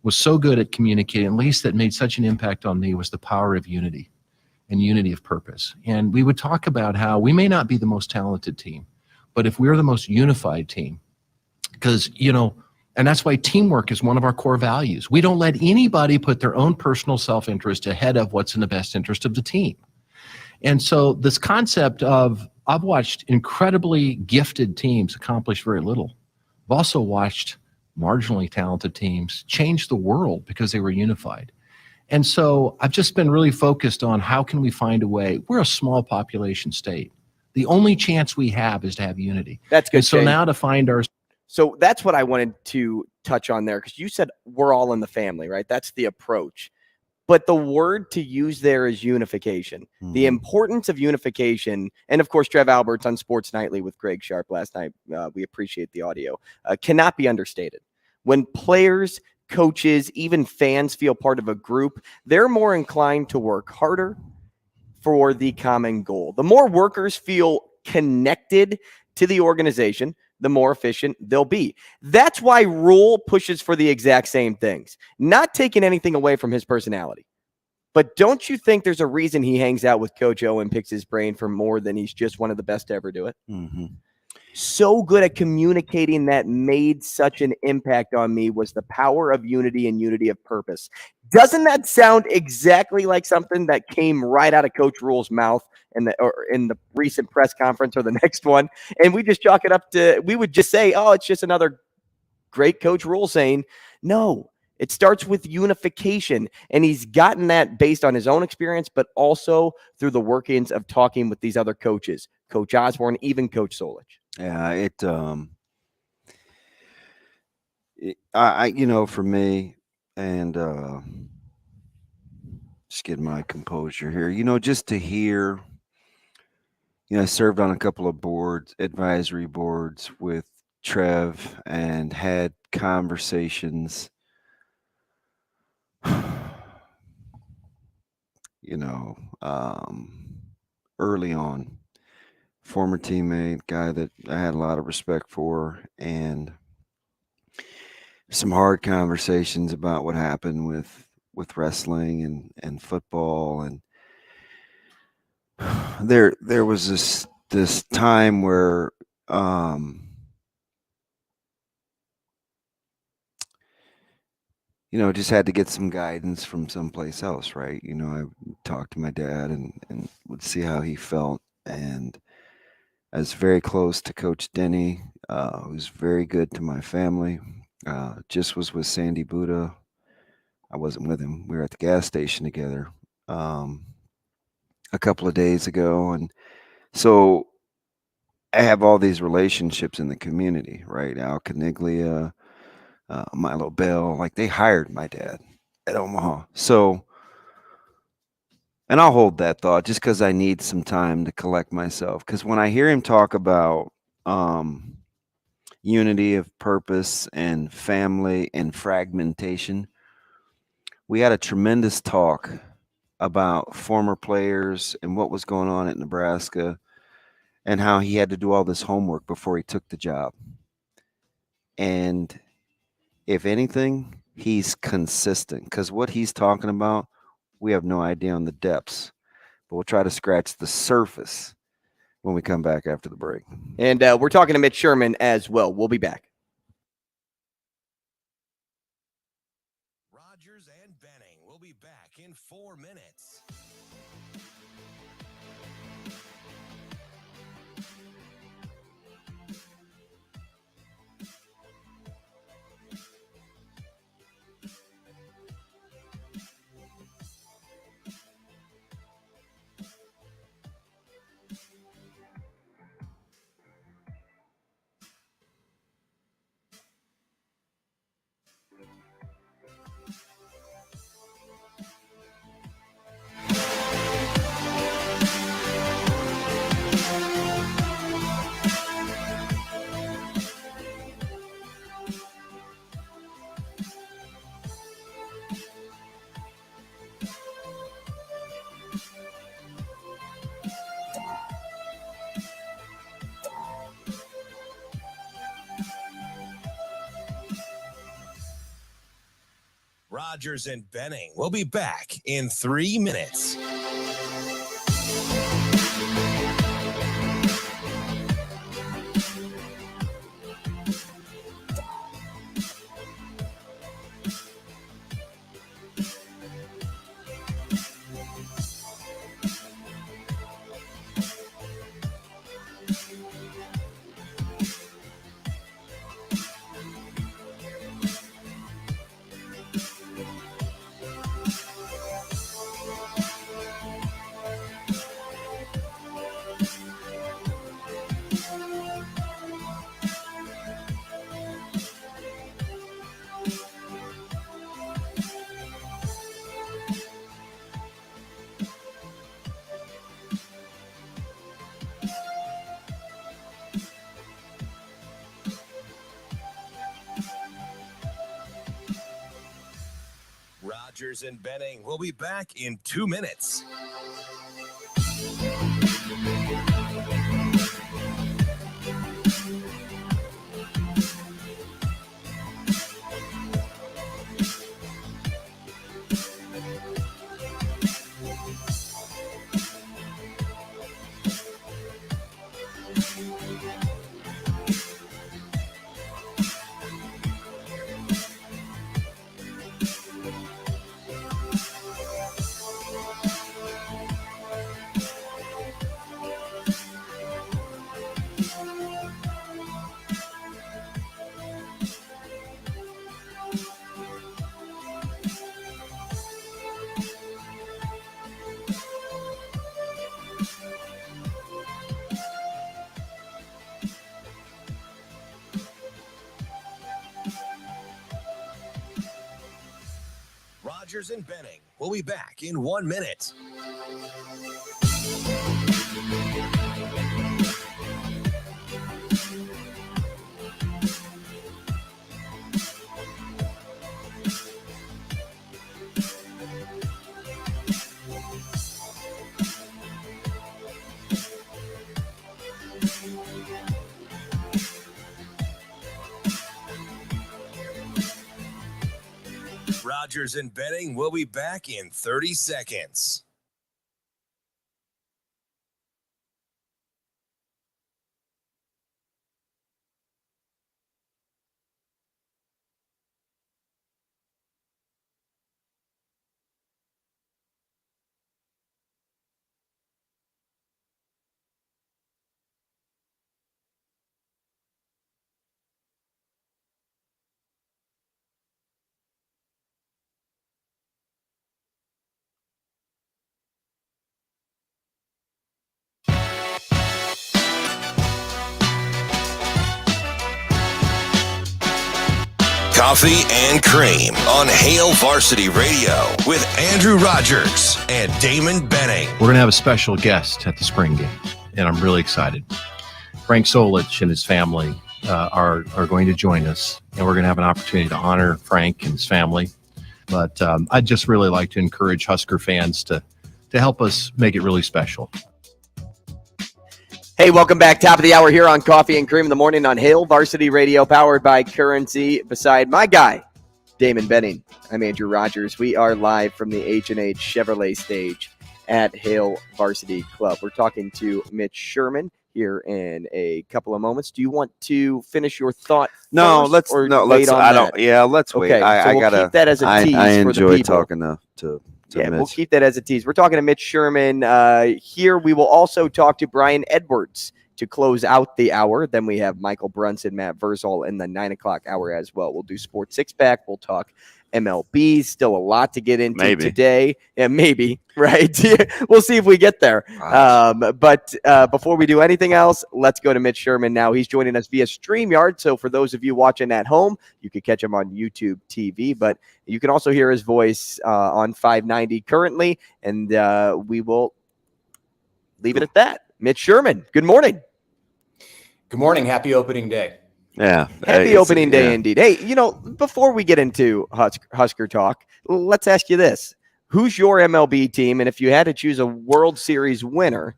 was so good at communicating, at least that made such an impact on me, was the power of unity and unity of purpose. And we would talk about how we may not be the most talented team, but if we're the most unified team, because, and that's why teamwork is one of our core values. We don't let anybody put their own personal self-interest ahead of what's in the best interest of the team. And so this concept of, I've watched incredibly gifted teams accomplish very little. I've also watched marginally talented teams change the world because they were unified. And so I've just been really focused on how can we find a way. We're a small population state. The only chance we have is to have unity. That's good. And so Shane. now to find our... So that's what I wanted to touch on there, because you said we're all in the family, right? That's the approach. But the word to use there is unification. Mm-hmm. The importance of unification, and of course, Trev Alberts on Sports Nightly with Greg Sharp last night, we appreciate the audio, cannot be understated. When players, coaches, even fans feel part of a group, they're more inclined to work harder for the common goal. The more workers feel connected to the organization, the more efficient they'll be. That's why Rule pushes for the exact same things, not taking anything away from his personality. But don't you think there's a reason he hangs out with Coach O and picks his brain for more than he's just one of the best to ever do it? Mm-hmm. So good at communicating that made such an impact on me was the power of unity and unity of purpose. Doesn't that sound exactly like something that came right out of Coach Rule's mouth in the recent press conference or the next one? And we just chalk it up to, we would just say, oh, it's just another great Coach Rule saying, no, it starts with unification. And he's gotten that based on his own experience, but also through the workings of talking with these other coaches, Coach Osborne, even Coach Solich. Yeah, for me, and just get my composure here, just to hear, I served on a couple of advisory boards with Trev and had conversations, early on. Former teammate, guy that I had a lot of respect for, and some hard conversations about what happened with wrestling and football. And there was this time where just had to get some guidance from someplace else, right? I talked to my dad and would see how he felt. And I was very close to Coach Denny, who's very good to my family. Just was with Sandy Buddha. I wasn't with him. We were at the gas station together a couple of days ago. And so I have all these relationships in the community, right? Al Caniglia, Milo Bell, like they hired my dad at Omaha. So, and I'll hold that thought just because I need some time to collect myself. Because when I hear him talk about unity of purpose and family and fragmentation, we had a tremendous talk about former players and what was going on at Nebraska and how he had to do all this homework before he took the job. And if anything, he's consistent because what he's talking about, we have no idea on the depths, but we'll try to scratch the surface when we come back after the break. And we're talking to Mitch Sherman as well. We'll be back. Rogers and Benning will be back in 4 minutes. Rogers and Benning will be back in 3 minutes. Rogers and Benning will be back in 2 minutes. Rogers and Benning will be back in 1 minute. Rogers and Benning will be back in 30 seconds. Coffee and Cream on Hail Varsity Radio with Andrew Rogers and Damon Benning. We're going to have a special guest at the spring game, and I'm really excited. Frank Solich and his family are going to join us, and we're going to have an opportunity to honor Frank and his family. But I'd just really like to encourage Husker fans to help us make it really special. Hey, welcome back. Top of the hour here on Coffee and Cream in the morning on Hail Varsity Radio, powered by Currency. Beside my guy, Damon Benning, I'm Andrew Rogers. We are live from the H&H Chevrolet stage at Hail Varsity Club. We're talking to Mitch Sherman here in a couple of moments. Do you want to finish your thought? No, let's wait. Let's wait. I gotta keep that as a tease. I for the enjoy people. talking to Yeah, Mitch. we'll keep that as a tease. We're talking to Mitch Sherman here. We will also talk to Brian Edwards to close out the hour. Then we have Michael Bruntz and Matt Vrzal in the 9 o'clock hour as well. We'll do Sports Six-Pack. We'll talk MLB. Still a lot to get into today. Yeah, maybe, right? We'll see if we get there. But before we do anything else, let's go to Mitch Sherman now. He's joining us via StreamYard. So for those of you watching at home, you can catch him on YouTube TV. But you can also hear his voice on 590 currently. And we will leave it at that. Mitch Sherman, good morning. Good morning. Happy opening day. Yeah. Happy opening day indeed. Hey, before we get into Husker talk, let's ask you this. Who's your MLB team? And if you had to choose a World Series winner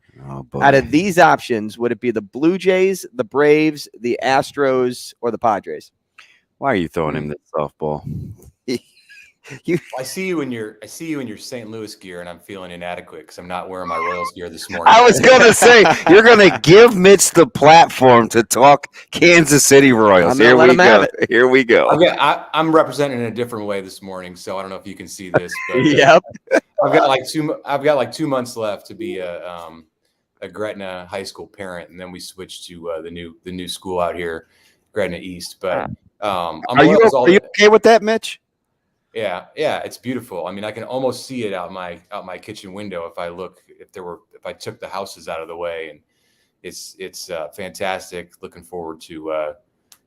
out of these options, would it be the Blue Jays, the Braves, the Astros, or the Padres? Why are you throwing him this softball? I see you in your St. Louis gear, and I'm feeling inadequate because I'm not wearing my Royals gear this morning. I was going to say, you're going to give Mitch the platform to talk Kansas City Royals. Here we go. I'm representing in a different way this morning, so I don't know if you can see this. But, yep. I've got like 2 months left to be a Gretna high school parent, and then we switch to the new school out here, Gretna East. But are you okay with that, Mitch? Yeah, it's beautiful. I mean, I can almost see it out my kitchen window if I took the houses out of the way, and it's fantastic. Looking forward to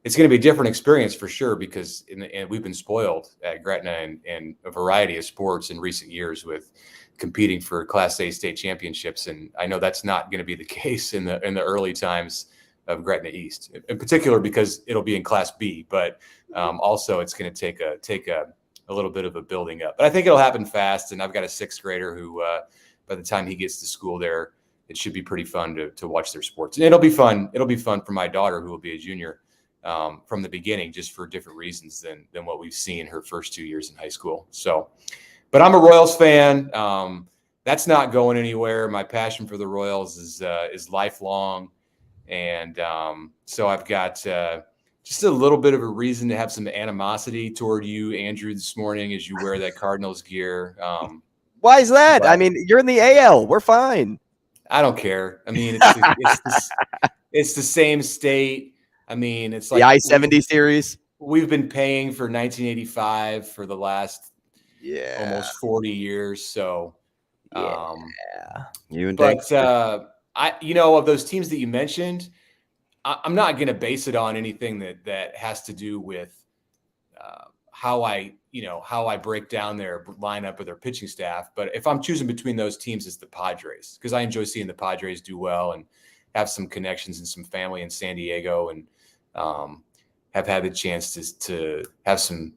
it's going to be a different experience for sure because and we've been spoiled at Gretna in a variety of sports in recent years with competing for Class A state championships, and I know that's not going to be the case in the early times of Gretna East, in particular because it'll be in Class B, but also it's going to take a little bit of a building up, but I think it'll happen fast. And I've got a sixth grader who, by the time he gets to school there, it should be pretty fun to watch their sports. And it'll be fun. It'll be fun for my daughter, who will be a junior from the beginning, just for different reasons than what we've seen her first 2 years in high school. So, but I'm a Royals fan. That's not going anywhere. My passion for the Royals is lifelong. And so I've got, just a little bit of a reason to have some animosity toward you, Andrew, this morning as you wear that Cardinals gear. Why is that? I mean, you're in the AL. We're fine. I don't care. I mean, it's the same state. I mean, it's like the I-70 series. We've been paying for 1985 for the last almost 40 years. So, you and but of those teams that you mentioned, I'm not going to base it on anything that has to do with how I break down their lineup or their pitching staff. But if I'm choosing between those teams, it's the Padres, because I enjoy seeing the Padres do well and have some connections and some family in San Diego, and have had the chance to have some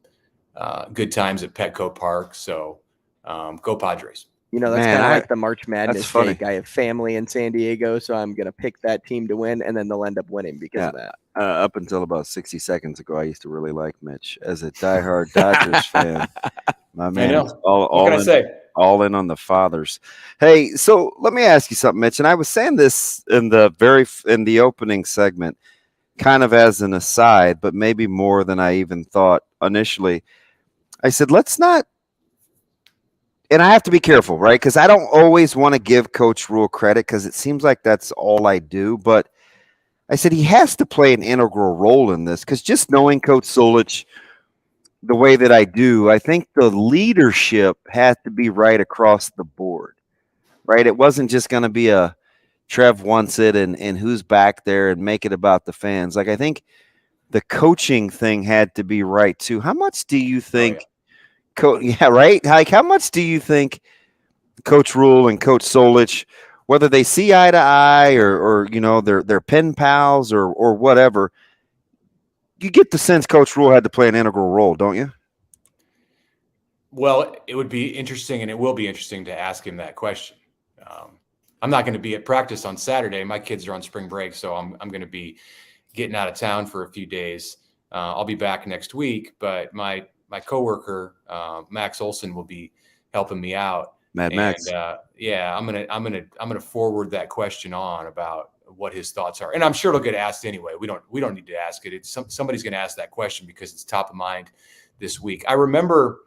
good times at Petco Park. So go Padres. That's kind of like the March Madness take. I have family in San Diego, so I'm going to pick that team to win, and then they'll end up winning because of that. Up until about 60 seconds ago, I used to really like Mitch as a diehard Dodgers fan. My man, all in on the fathers. Hey, so let me ask you something, Mitch. And I was saying this in the opening segment, kind of as an aside, but maybe more than I even thought initially. I said, let's not. And I have to be careful, right? Because I don't always want to give Coach Rule credit because it seems like that's all I do. But I said he has to play an integral role in this, because just knowing Coach Solich the way that I do, I think the leadership has to be right across the board, right? It wasn't just going to be a Trev wants it and who's back there and make it about the fans. Like, I think the coaching thing had to be right too. How much do you think? yeah. Right. Like, how much do you think Coach Rule and Coach Solich, whether they see eye to eye or they're pen pals or whatever, you get the sense Coach Rule had to play an integral role, don't you? Well, it would be interesting, and it will be interesting to ask him that question. I'm not going to be at practice on Saturday. My kids are on spring break, so I'm going to be getting out of town for a few days. I'll be back next week, but my coworker Max Olson will be helping me out. Max. Yeah, I'm gonna forward that question on about what his thoughts are, and I'm sure it'll get asked anyway. We don't need to ask it. It's somebody's going to ask that question because it's top of mind this week. I remember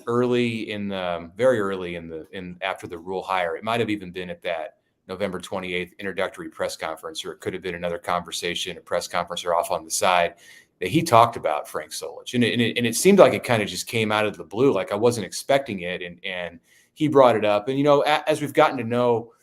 very early in after the Rule hire, it might have even been at that November 28th introductory press conference, or it could have been another conversation, a press conference, or off on the side, that he talked about Frank Solich, and it seemed like it kind of just came out of the blue, like I wasn't expecting it, and he brought it up. And as we've gotten to know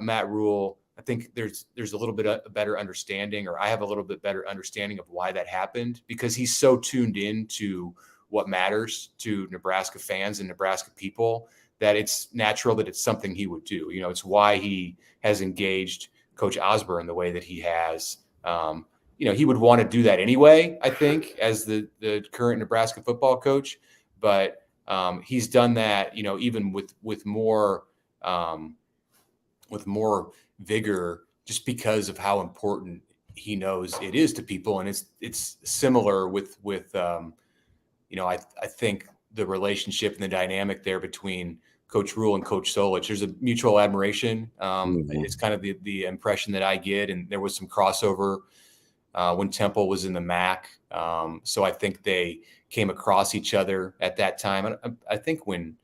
Matt Rule, I think there's a little bit of a better understanding, or I have a little bit better understanding of why that happened, because he's so tuned in to what matters to Nebraska fans and Nebraska people that it's natural that it's something he would do. It's why he has engaged Coach Osborne the way that he has. He would want to do that anyway, I think, as the current Nebraska football coach, but he's done that, even with more vigor, just because of how important he knows it is to people. And it's similar with I think the relationship and the dynamic there between Coach Rule and Coach Solich, there's a mutual admiration. It's kind of the impression that I get. And there was some crossover when Temple was in the MAC. So I think they came across each other at that time. And I think when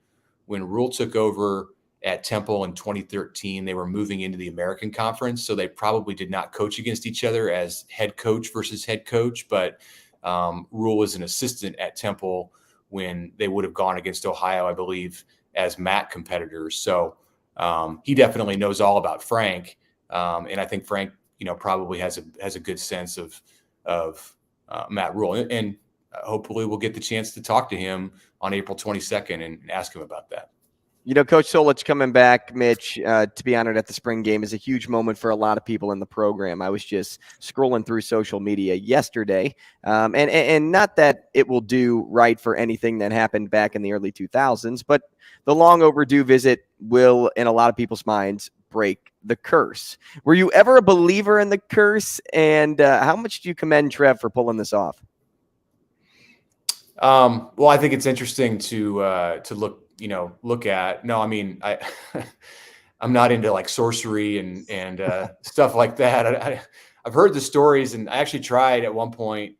Rule took over at Temple in 2013, they were moving into the American Conference. So they probably did not coach against each other as head coach versus head coach, but Rule was an assistant at Temple when they would have gone against Ohio, I believe, as MAC competitors. So he definitely knows all about Frank. And I think Frank, probably has a good sense of Matt Rule, and hopefully we'll get the chance to talk to him on April 22nd and ask him about that. Coach Solich coming back, Mitch, to be honored at the spring game is a huge moment for a lot of people in the program. I was just scrolling through social media yesterday, and not that it will do right for anything that happened back in the early 2000s, but the long overdue visit will, in a lot of people's minds, break the curse. Were you ever a believer in the curse, and how much do you commend Trev for pulling this off? Well, I think it's interesting to look at. No, I mean, I'm not into like sorcery and stuff like that. I've heard the stories, and I actually tried at one point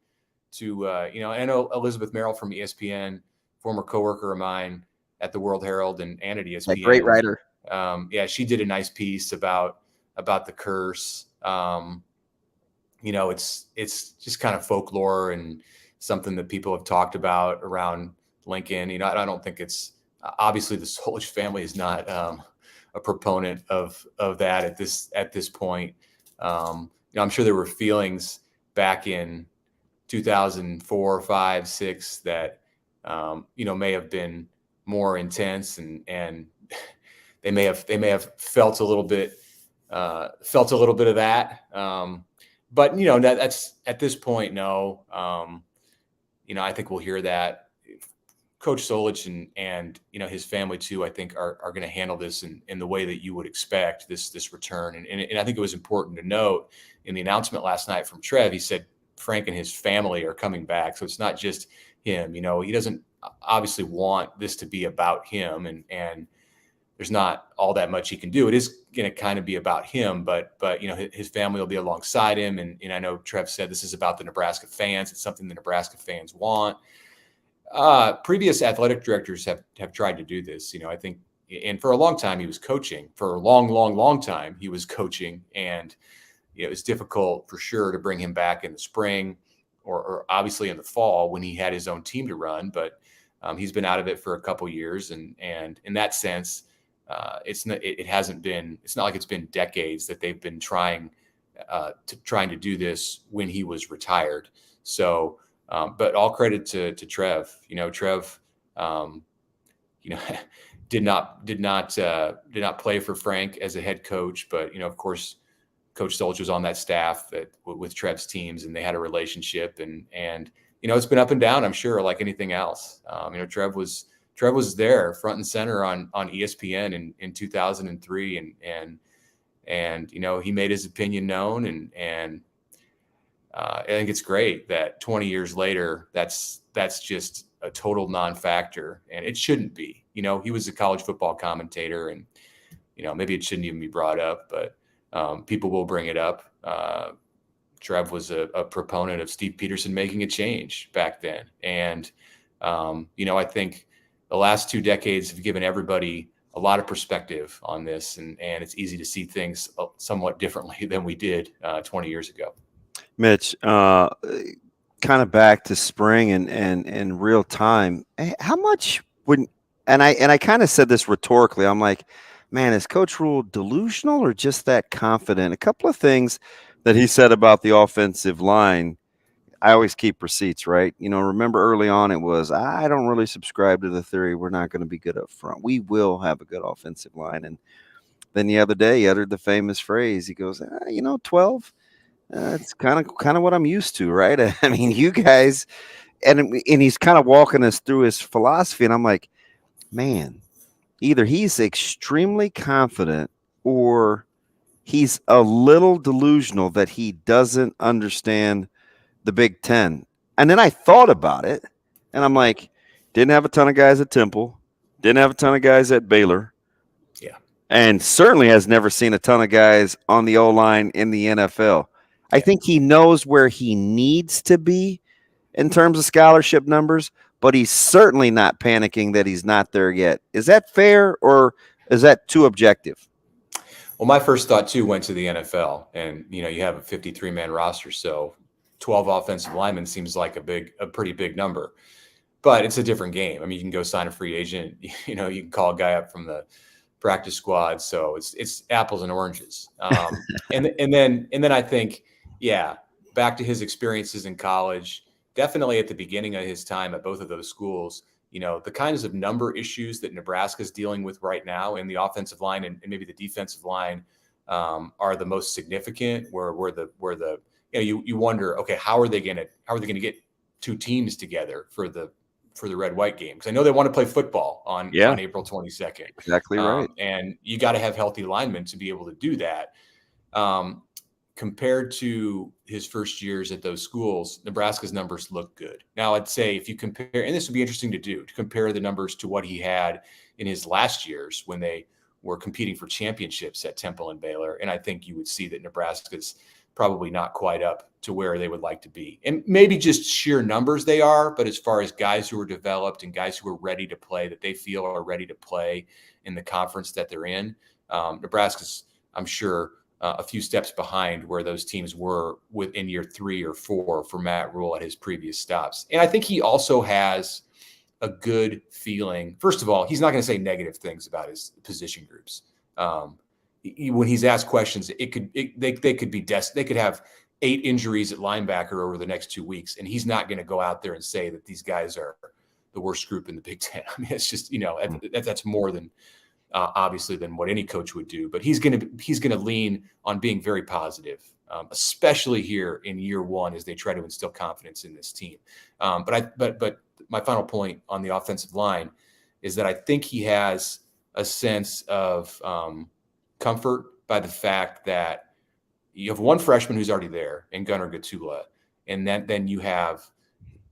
to, I know Elizabeth Merrill from ESPN, former coworker of mine at the World Herald and at ESPN. A great writer. She did a nice piece about the curse. It's just kind of folklore and something that people have talked about around Lincoln. I don't think it's obviously the Solich family is not a proponent of that at this point. I'm sure there were feelings back in 2004, 5, 6 that may have been more intense, and they may have felt a little bit of that. But that's at this point, no. I think we'll hear that. Coach Solich and his family too, I think are going to handle this in the way that you would expect this return. And I think it was important to note in the announcement last night from Trev, he said Frank and his family are coming back. So it's not just him. He doesn't obviously want this to be about him, and there's not all that much he can do. It is going to kind of be about him, but his family will be alongside him. And I know Trev said this is about the Nebraska fans. It's something the Nebraska fans want. Previous athletic directors have tried to do this, I think, and for a long time he was coaching. For a long time he was coaching, and it was difficult for sure to bring him back in the spring or obviously in the fall when he had his own team to run. But he's been out of it for a couple years, and in that sense, it's not like it's been decades that they've been trying to trying to do this when he was retired. So, but all credit to Trev. Trev, did not play for Frank as a head coach, but of course, Coach Solch was on that staff with Trev's teams, and they had a relationship. And it's been up and down, I'm sure, like anything else. Trev was there front and center on ESPN in 2003, and he made his opinion known, and I think it's great that 20 years later, that's just a total non-factor, and it shouldn't be. He was a college football commentator, and maybe it shouldn't even be brought up, but people will bring it up. Trev was a proponent of Steve Peterson making a change back then, and I think the last 2 decades have given everybody a lot of perspective on this, and it's easy to see things somewhat differently than we did 20 years ago. Mitch, kind of back to spring and real time. How much would, and I kind of said this rhetorically, I'm like, man, is Coach Rule delusional or just that confident? A couple of things that he said about the offensive line. I always keep receipts, right? Remember early on it was, I don't really subscribe to the theory we're not going to be good up front. We will have a good offensive line. And then the other day he uttered the famous phrase. He goes, 12, it's kind of what I'm used to, right? I mean, you guys, and he's kind of walking us through his philosophy. And I'm like, man, either he's extremely confident or he's a little delusional that he doesn't understand the Big Ten. And then I thought about it, and I'm like, didn't have a ton of guys at Temple, didn't have a ton of guys at Baylor. Yeah. And certainly has never seen a ton of guys on the O-line in the NFL. I think he knows where he needs to be in terms of scholarship numbers, but he's certainly not panicking that he's not there yet. Is that fair, or is that too objective? Well, my first thought too went to the NFL, and you have a 53-man roster, so 12 offensive linemen seems like a pretty big number, but it's a different game. I mean, you can go sign a free agent, you can call a guy up from the practice squad. So it's apples and oranges. And then I think, back to his experiences in college, definitely at the beginning of his time at both of those schools, the kinds of number issues that Nebraska is dealing with right now in the offensive line and maybe the defensive line are the most significant, where the you wonder, okay, how are they going to get 2 teams together for the red-white game? Because I know they want to play football on April 22nd. Exactly right. And you got to have healthy linemen to be able to do that. Compared to his first years at those schools, Nebraska's numbers look good. Now, I'd say if you compare, and this would be interesting to compare the numbers to what he had in his last years when they were competing for championships at Temple and Baylor. And I think you would see that Nebraska's probably not quite up to where they would like to be. And maybe just sheer numbers they are, but as far as guys who are developed and guys who are ready to play, that they feel are ready to play in the conference that they're in, Nebraska's, I'm sure, a few steps behind where those teams were within year 3 or 4 for Matt Rule at his previous stops. And I think he also has a good feeling. First of all, he's not going to say negative things about his position groups. When he's asked questions, they could have 8 injuries at linebacker over the next 2 weeks, and he's not going to go out there and say that these guys are the worst group in the Big Ten. I mean, it's just that's more than obviously than what any coach would do. But he's going to lean on being very positive, especially here in year 1 as they try to instill confidence in this team. But my final point on the offensive line is that I think he has a sense of comfort by the fact that you have one freshman who's already there in Gunnar Gatula, and then you have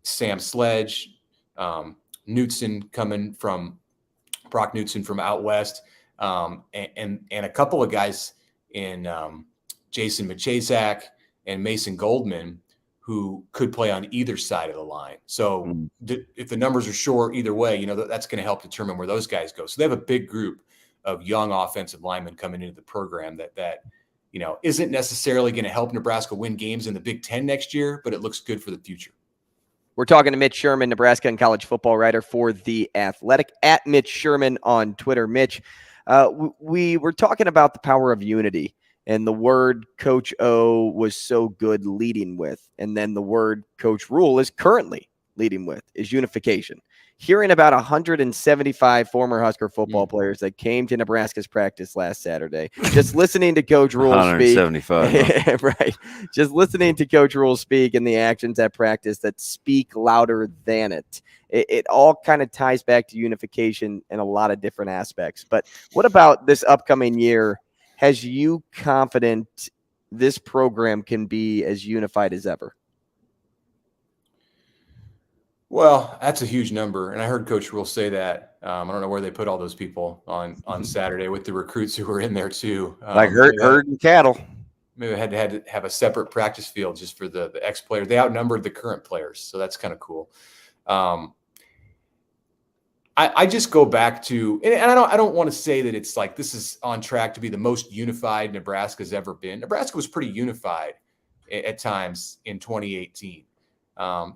Sam Sledge, Knutson coming from Brock Knutson from out west, and a couple of guys in Jason Machazak and Mason Goldman who could play on either side of the line. So if the numbers are short either way, that's going to help determine where those guys go. So they have a big group of young offensive linemen coming into the program that isn't necessarily going to help Nebraska win games in the Big Ten next year, but it looks good for the future. We're talking to Mitch Sherman, Nebraska and college football writer for The Athletic, at Mitch Sherman on Twitter. Mitch, we were talking about the power of unity and the word Coach O was so good leading with, and then the word Coach Rule is currently leading with, is unification. Hearing about 175 former Husker football players that came to Nebraska's practice last Saturday, just listening to Coach Rule speak. 175. Right. Just listening to Coach Rule speak and the actions at practice that speak louder than it. It all kind of ties back to unification in a lot of different aspects. But what about this upcoming year? Has you confident this program can be as unified as ever? Well, that's a huge number, and I heard Coach Rule say that. I don't know where they put all those people on Saturday with the recruits who were in there too. Like herding cattle. Maybe I had to have a separate practice field just for the ex-players. They outnumbered the current players, so that's kind of cool. I just go back to, and I don't want to say that it's like this is on track to be the most unified Nebraska's ever been. Nebraska was pretty unified at times in 2018.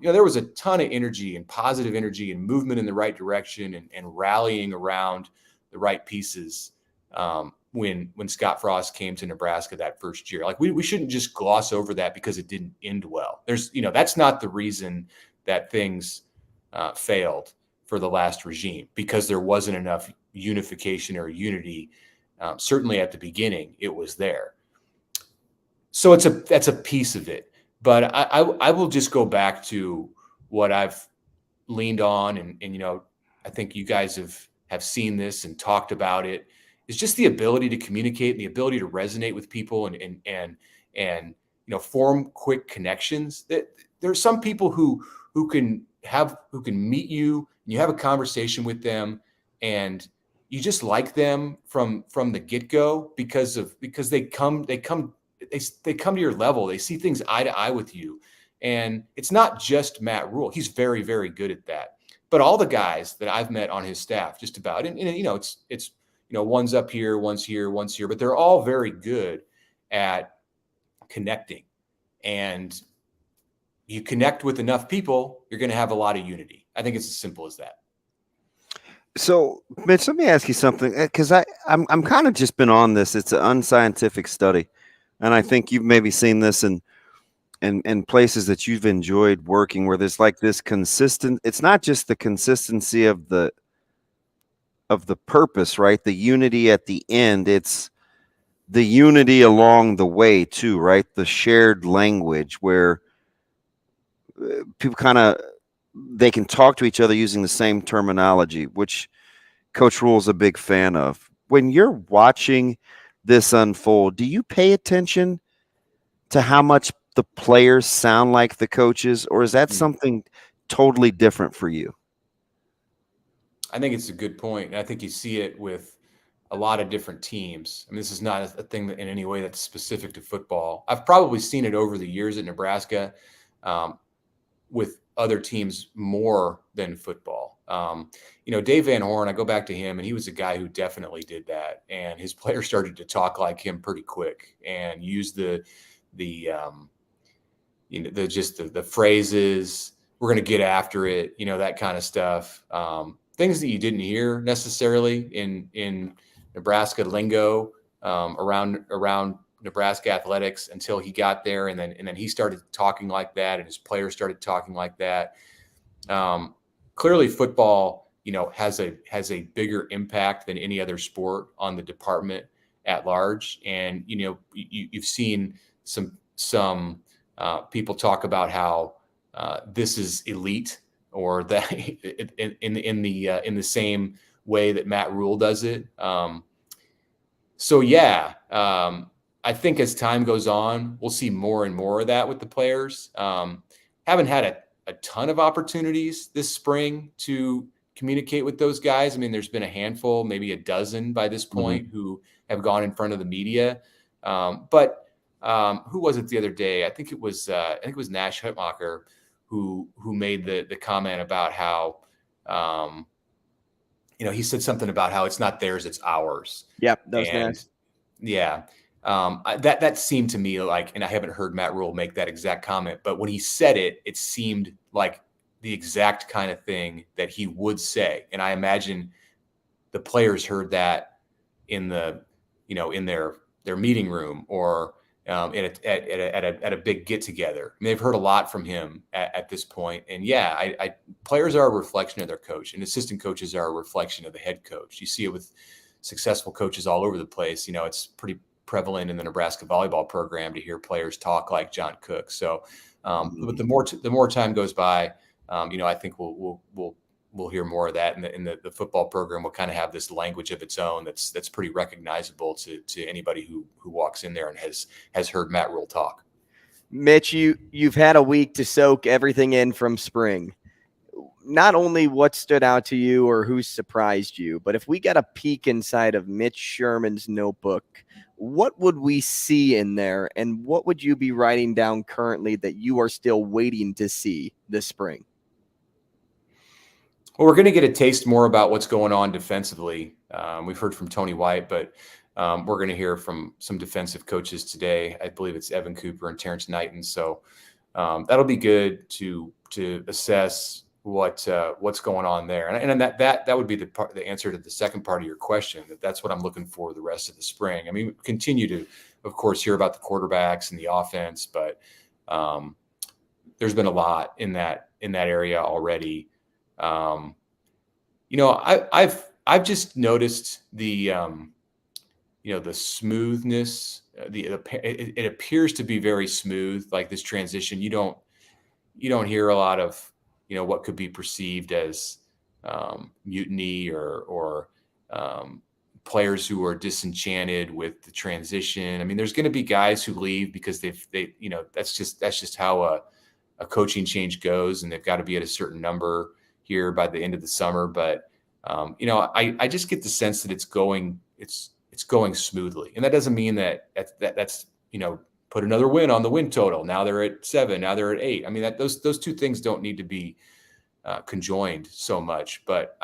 There was a ton of energy and positive energy and movement in the right direction and rallying around the right pieces when Scott Frost came to Nebraska that first year. Like we shouldn't just gloss over that because it didn't end well. That's not the reason that things failed for the last regime, because there wasn't enough unification or unity. Certainly at the beginning, it was there. So that's a piece of it. But I will just go back to what I've leaned on, and I think you guys have seen this and talked about it. It's just the ability to communicate and the ability to resonate with people and form quick connections. That there are some people who can meet you and you have a conversation with them and you just like them from the get-go because they come to your level. They see things eye to eye with you. And it's not just Matt Rule. He's very, very good at that. But all the guys that I've met on his staff, just about, and it's one's up here, one's here, but they're all very good at connecting. And you connect with enough people, you're going to have a lot of unity. I think it's as simple as that. So, Mitch, let me ask you something, because I'm kind of just been on this. It's an unscientific study. And I think you've maybe seen this in places that you've enjoyed working, where there's like this consistent. It's not just the consistency of the purpose, right? The unity at the end. It's the unity along the way too, right? The shared language where people they can talk to each other using the same terminology, which Coach Rule is a big fan of. When you're watching this unfold, do you pay attention to how much the players sound like the coaches, or is that something totally different for you? I think it's a good point. And I think you see it with a lot of different teams. I mean, this is not a thing that in any way that's specific to football. I've probably seen it over the years at Nebraska with other teams more than football. Dave Van Horn, I go back to him, and he was a guy who definitely did that. And his players started to talk like him pretty quick and use the phrases, we're going to get after it, that kind of stuff. Things that you didn't hear necessarily in Nebraska lingo around Nebraska athletics until he got there, and then he started talking like that, and his players started talking like that. Clearly, football, has a bigger impact than any other sport on the department at large. And you've seen some people talk about how this is elite, or that in the same way that Matt Rule does it. I think as time goes on, we'll see more and more of that with the players. Haven't had a ton of opportunities this spring to communicate with those guys. I mean, there's been a handful, maybe a dozen by this point, who have gone in front of the media. But who was it the other day? I think it was Nash Hutmacher who made the comment about how he said something about how it's not theirs, it's ours. Yep, that was Nash. Yeah. That seemed to me like, and I haven't heard Matt Rule make that exact comment, but when he said it, it seemed like the exact kind of thing that he would say. And I imagine the players heard that in their their meeting room or at a big get together. I mean, they've heard a lot from him at this point. And yeah, players are a reflection of their coach, and assistant coaches are a reflection of the head coach. You see it with successful coaches all over the place. It's pretty prevalent in the Nebraska volleyball program to hear players talk like John Cook. So, but the more time goes by, I think we'll hear more of that, and the football program will kind of have this language of its own that's pretty recognizable to anybody who walks in there and has heard Matt Vrzal talk. Mitch, you've had a week to soak everything in from spring. Not only what stood out to you or who surprised you, but if we got a peek inside of Mitch Sherman's notebook, what would we see in there, and what would you be writing down currently that you are still waiting to see this spring? Well, we're going to get a taste more about what's going on defensively. We've heard from Tony White, but we're going to hear from some defensive coaches today. I believe it's Evan Cooper and Terrence Knighton. So that'll be good to assess what's going on there. And that would be the answer to the second part of your question. That's what I'm looking for the rest of the spring. I mean, continue to, of course, hear about the quarterbacks and the offense, but there's been a lot in that area already. I've just noticed the smoothness. It appears to be very smooth, like this transition. You don't hear a lot of what could be perceived as mutiny or players who are disenchanted with the transition. I mean, there's going to be guys who leave because that's just how a coaching change goes, and they've got to be at a certain number here by the end of the summer. But I just get the sense that it's going smoothly, and that doesn't mean that's put another win on the win total. Now they're at 7. Now they're at 8. I mean, those two things don't need to be conjoined so much. But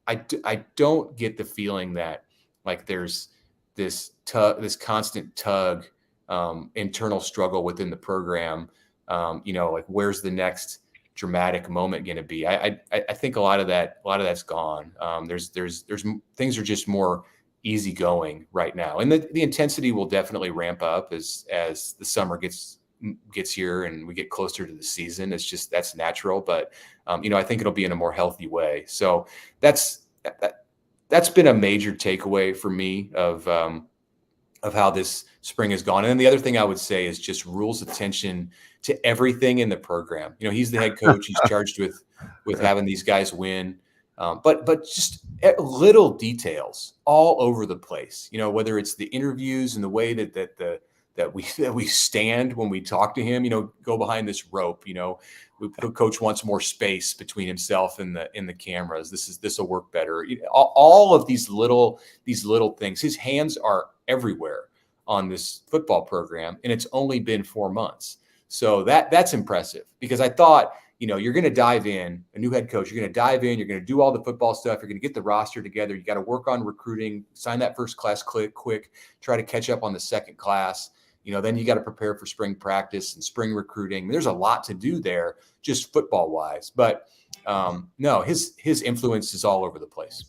I don't get the feeling that like there's this constant tug, internal struggle within the program. Like where's the next dramatic moment going to be? I think a lot of that's gone. There's things are just more easygoing right now, and the intensity will definitely ramp up as the summer gets here and we get closer to the season. That's natural, but I think it'll be in a more healthy way. So that's been a major takeaway for me of how this spring has gone. And then the other thing I would say is just Rhule's attention to everything in the program. He's the head coach. He's charged with having these guys win. But just little details all over the place, whether it's the interviews and the way that we stand when we talk to him, go behind this rope, coach wants more space between himself and the cameras. This will work better. All of these little things. His hands are everywhere on this football program, and it's only been 4 months. So that's impressive, because I thought, you're going to dive in, a new head coach, you're going to dive in, you're going to do all the football stuff, you're going to get the roster together, you got to work on recruiting, sign that first class quick, try to catch up on the second class. Then you got to prepare for spring practice and spring recruiting. There's a lot to do there, just football wise. But no, his influence is all over the place.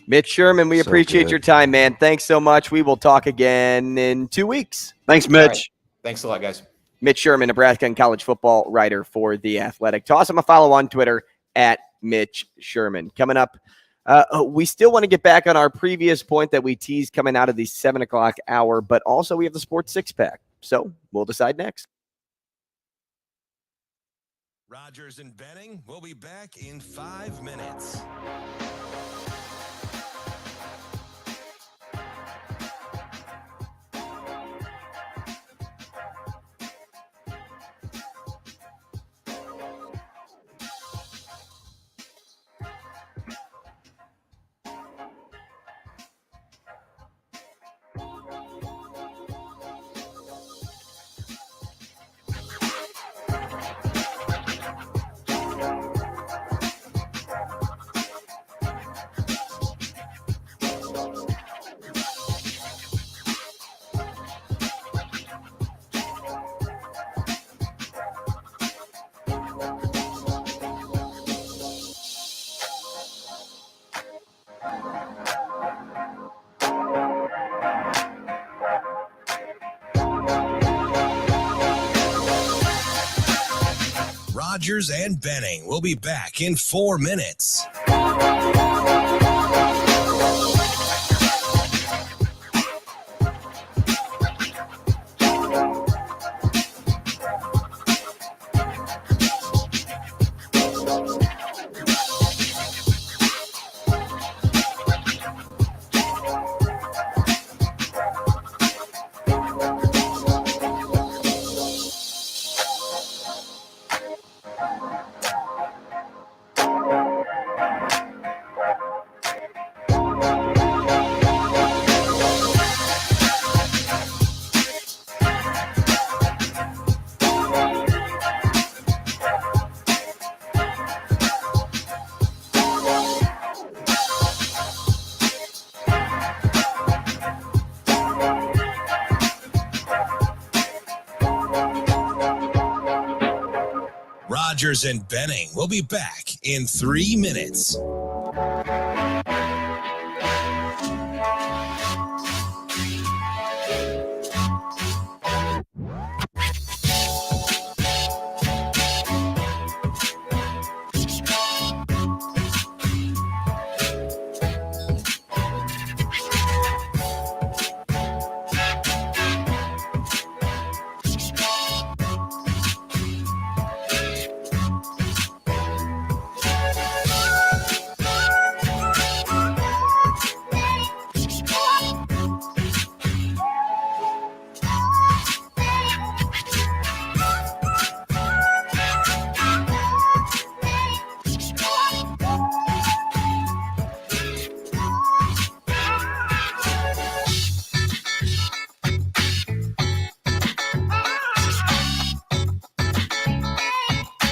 Mitch Sherman, we appreciate your time, man. Thanks so much. We will talk again in 2 weeks. Thanks, Mitch. Right. Thanks a lot, guys. Mitch Sherman, Nebraska and college football writer for The Athletic. Toss him a follow on Twitter at Mitch Sherman. Coming up, we still want to get back on our previous point that we teased coming out of the 7 o'clock hour, but also we have the Sports Six Pack. So we'll decide next. Rogers and Benning will be back in 5 minutes. Rogers and Benning will be back in 4 minutes. Rogers and Benning will be back in 3 minutes.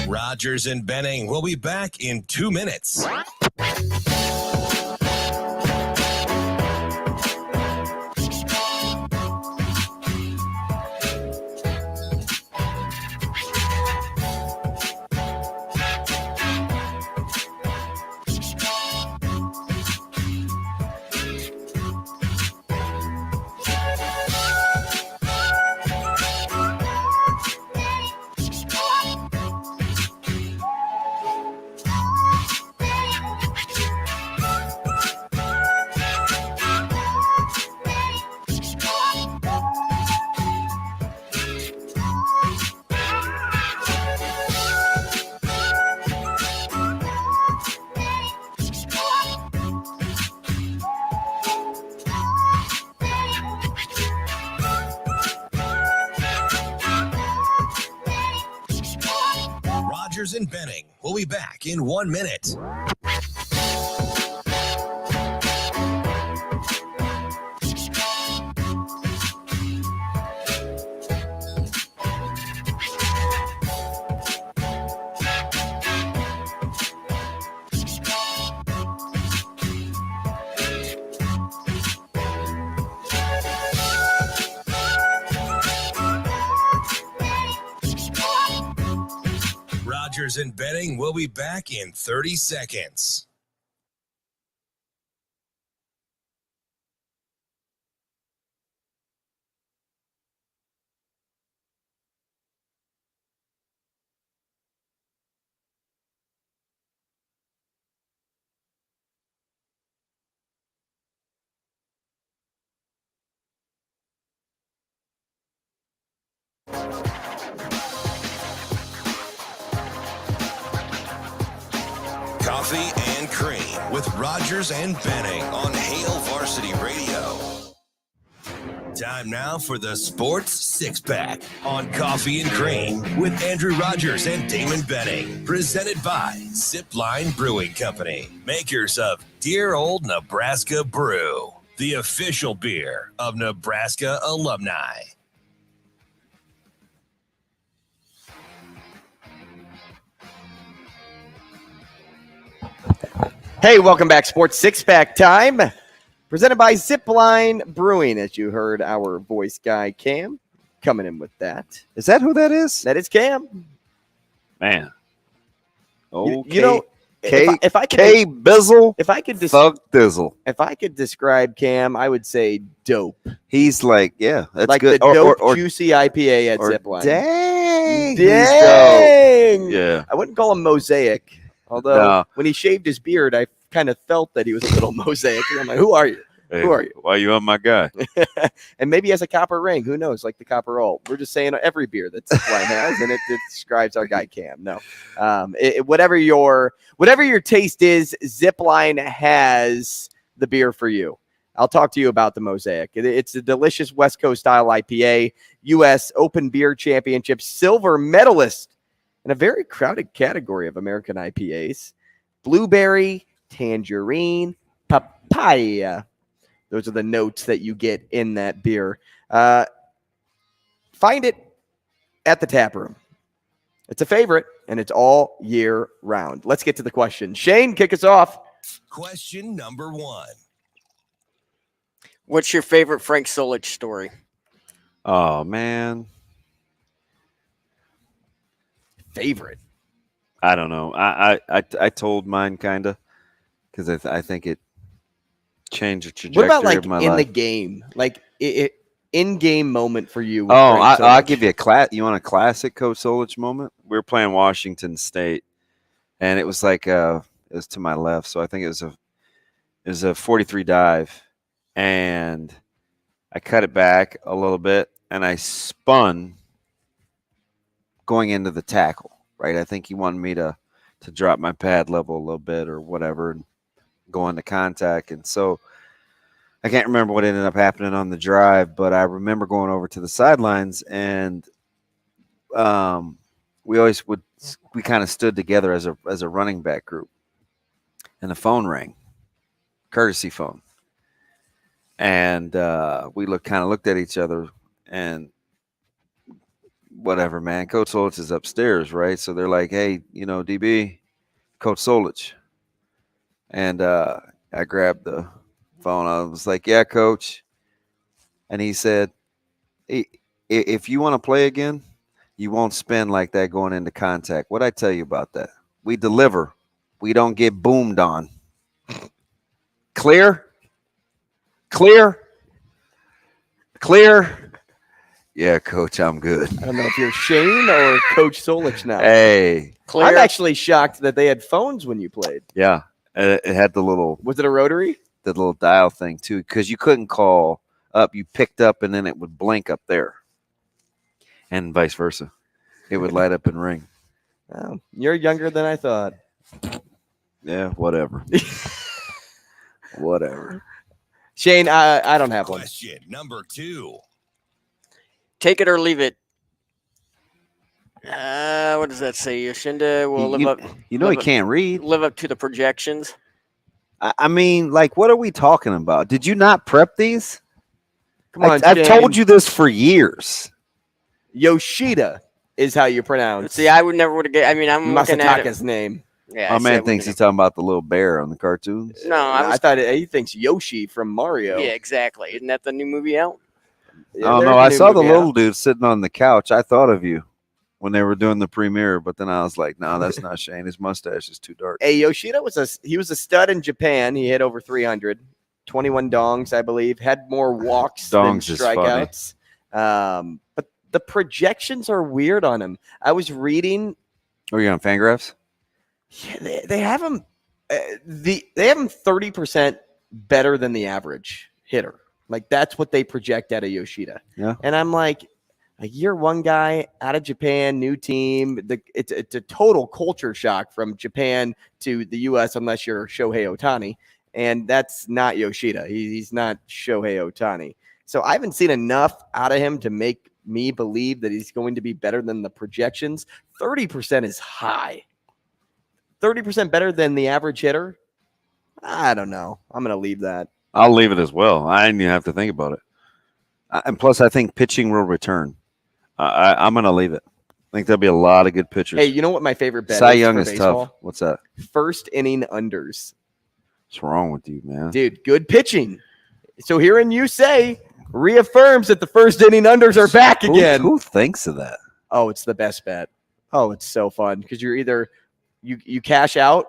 Rogers and Benning will be back in 2 minutes. Rogers and Benning will be back in 1 minute. Rogers and Benning will be back in 30 seconds. Coffee and Cream with Rogers and Benning on Hail Varsity Radio. Time now for the Sports Six-Pack on Coffee and Cream with Andrew Rogers and Damon Benning. Presented by Zipline Brewing Company, makers of Dear Old Nebraska Brew, the official beer of Nebraska alumni. Hey, welcome back. Sports Six-Pack time. Presented by Zipline Brewing, as you heard our voice guy, Cam, coming in with that. Is that who that is? That is Cam. Man. Okay. You know, if I could, K Bizzle, if I could Thug Dizzle. if I could describe Cam, I would say dope. He's like, yeah, that's Like good. the dope juicy IPA at Zipline. Dang. Dang. Yeah. I wouldn't call him mosaic, although No. when he shaved his beard, I kind of felt that he was a little mosaic. And I'm like, who are you? Hey, Who are you? Why you on my guy? And maybe he has a copper ring. Who knows? Like the copper alt. We're just saying every beer that Zipline has, and it describes our guy Cam. No, whatever your taste is, Zipline has the beer for you. I'll talk to you about the Mosaic. It's a delicious West Coast style IPA, U.S. Open Beer Championship silver medalist in a very crowded category of American IPAs. Blueberry, tangerine, papaya. Those are the notes that you get in that beer. Find it at the tap room. It's a favorite, and it's all year round. Let's get to the question. Shane, kick us off. Question number 1. What's your favorite Frank Solich story? Oh man, Favorite. I don't know. I told mine kind of because I think it changed the trajectory What about like of my in life. the game? Like in-game moment for you? with Oh, Frank I'll Solich? give you a class. You want a classic Coach Solich moment? We were playing Washington State, and it was like it was to my left, so I think it was a 43 dive, and I cut it back a little bit, and I spun going into the tackle. Right, I think he wanted me to drop my pad level a little bit or whatever, and go into contact, and so. I can't remember what ended up happening on the drive, but I remember going over to the sidelines, and we kind of stood together as a running back group, and the phone rang, courtesy phone, and we looked at each other, and whatever, man. Coach Solich is upstairs, right? So they're like, "Hey, DB, Coach Solich," and I grabbed the phone. I was like, "Yeah, coach." And he said, "Hey, if you want to play again, you won't spin like that going into contact. What'd I tell you about that? We deliver. We don't get boomed on. Clear? Clear? Clear?" Yeah, coach, I'm good. I don't know if you're Shane or Coach Solich now. Hey. Clear. I'm actually shocked that they had phones when you played. Yeah. It had the little rotary? The little dial thing too, because you couldn't call up. You picked up, and then it would blink up there, and vice versa. It would light up and ring. Oh, you're younger than I thought. Yeah, whatever. Whatever. Shane, I don't have one. Question number 2. Take it or leave it. What does that say? Yoshinda will live up. You know he can't read. Live up to the projections. I mean, like, what are we talking about? Did you not prep these? Come on, I've Shane. told you this for years. Yoshida is how you pronounce. See, I would never would have get. I mean, I'm looking at it. Masataka's name. Yeah, My I see, I man wouldn't thinks get he's talking about the little bear on the cartoons. it. No, I thought he thinks Yoshi from Mario. Yeah, exactly. Isn't that the new movie out? Yeah, Oh there's no, a I new saw the movie little out. dude sitting on the couch. I thought of you when they were doing the premiere, but then I was like, no, that's not Shane. His mustache is too dark. Hey, Yoshida was a stud in Japan. He hit over 300, 21 dongs, I believe. Had more walks Dongs than is funny. strikeouts. But the projections are weird on him. I was reading. Oh, you're on Fangraphs? Yeah, they have him. They have him 30% better than the average hitter. Like that's what they project out of Yoshida. Yeah. And I'm like, a year one guy out of Japan, new team. It's a total culture shock from Japan to the U.S. unless you're Shohei Ohtani, and that's not Yoshida. He's not Shohei Ohtani. So I haven't seen enough out of him to make me believe that he's going to be better than the projections. 30% is high. 30% better than the average hitter? I don't know. I'm going to leave that. I'll leave it as well. I didn't even have to think about it. And plus, I think pitching will return. I'm going to leave it. I think there'll be a lot of good pitchers. Hey, you know what my favorite bet Cy is Young for is baseball? tough. What's that? First inning unders. What's wrong with you, man? Dude, good pitching. So hearing you say reaffirms that the first inning unders are back again. Who thinks of that? Oh, it's the best bet. Oh, it's so fun because you're either you cash out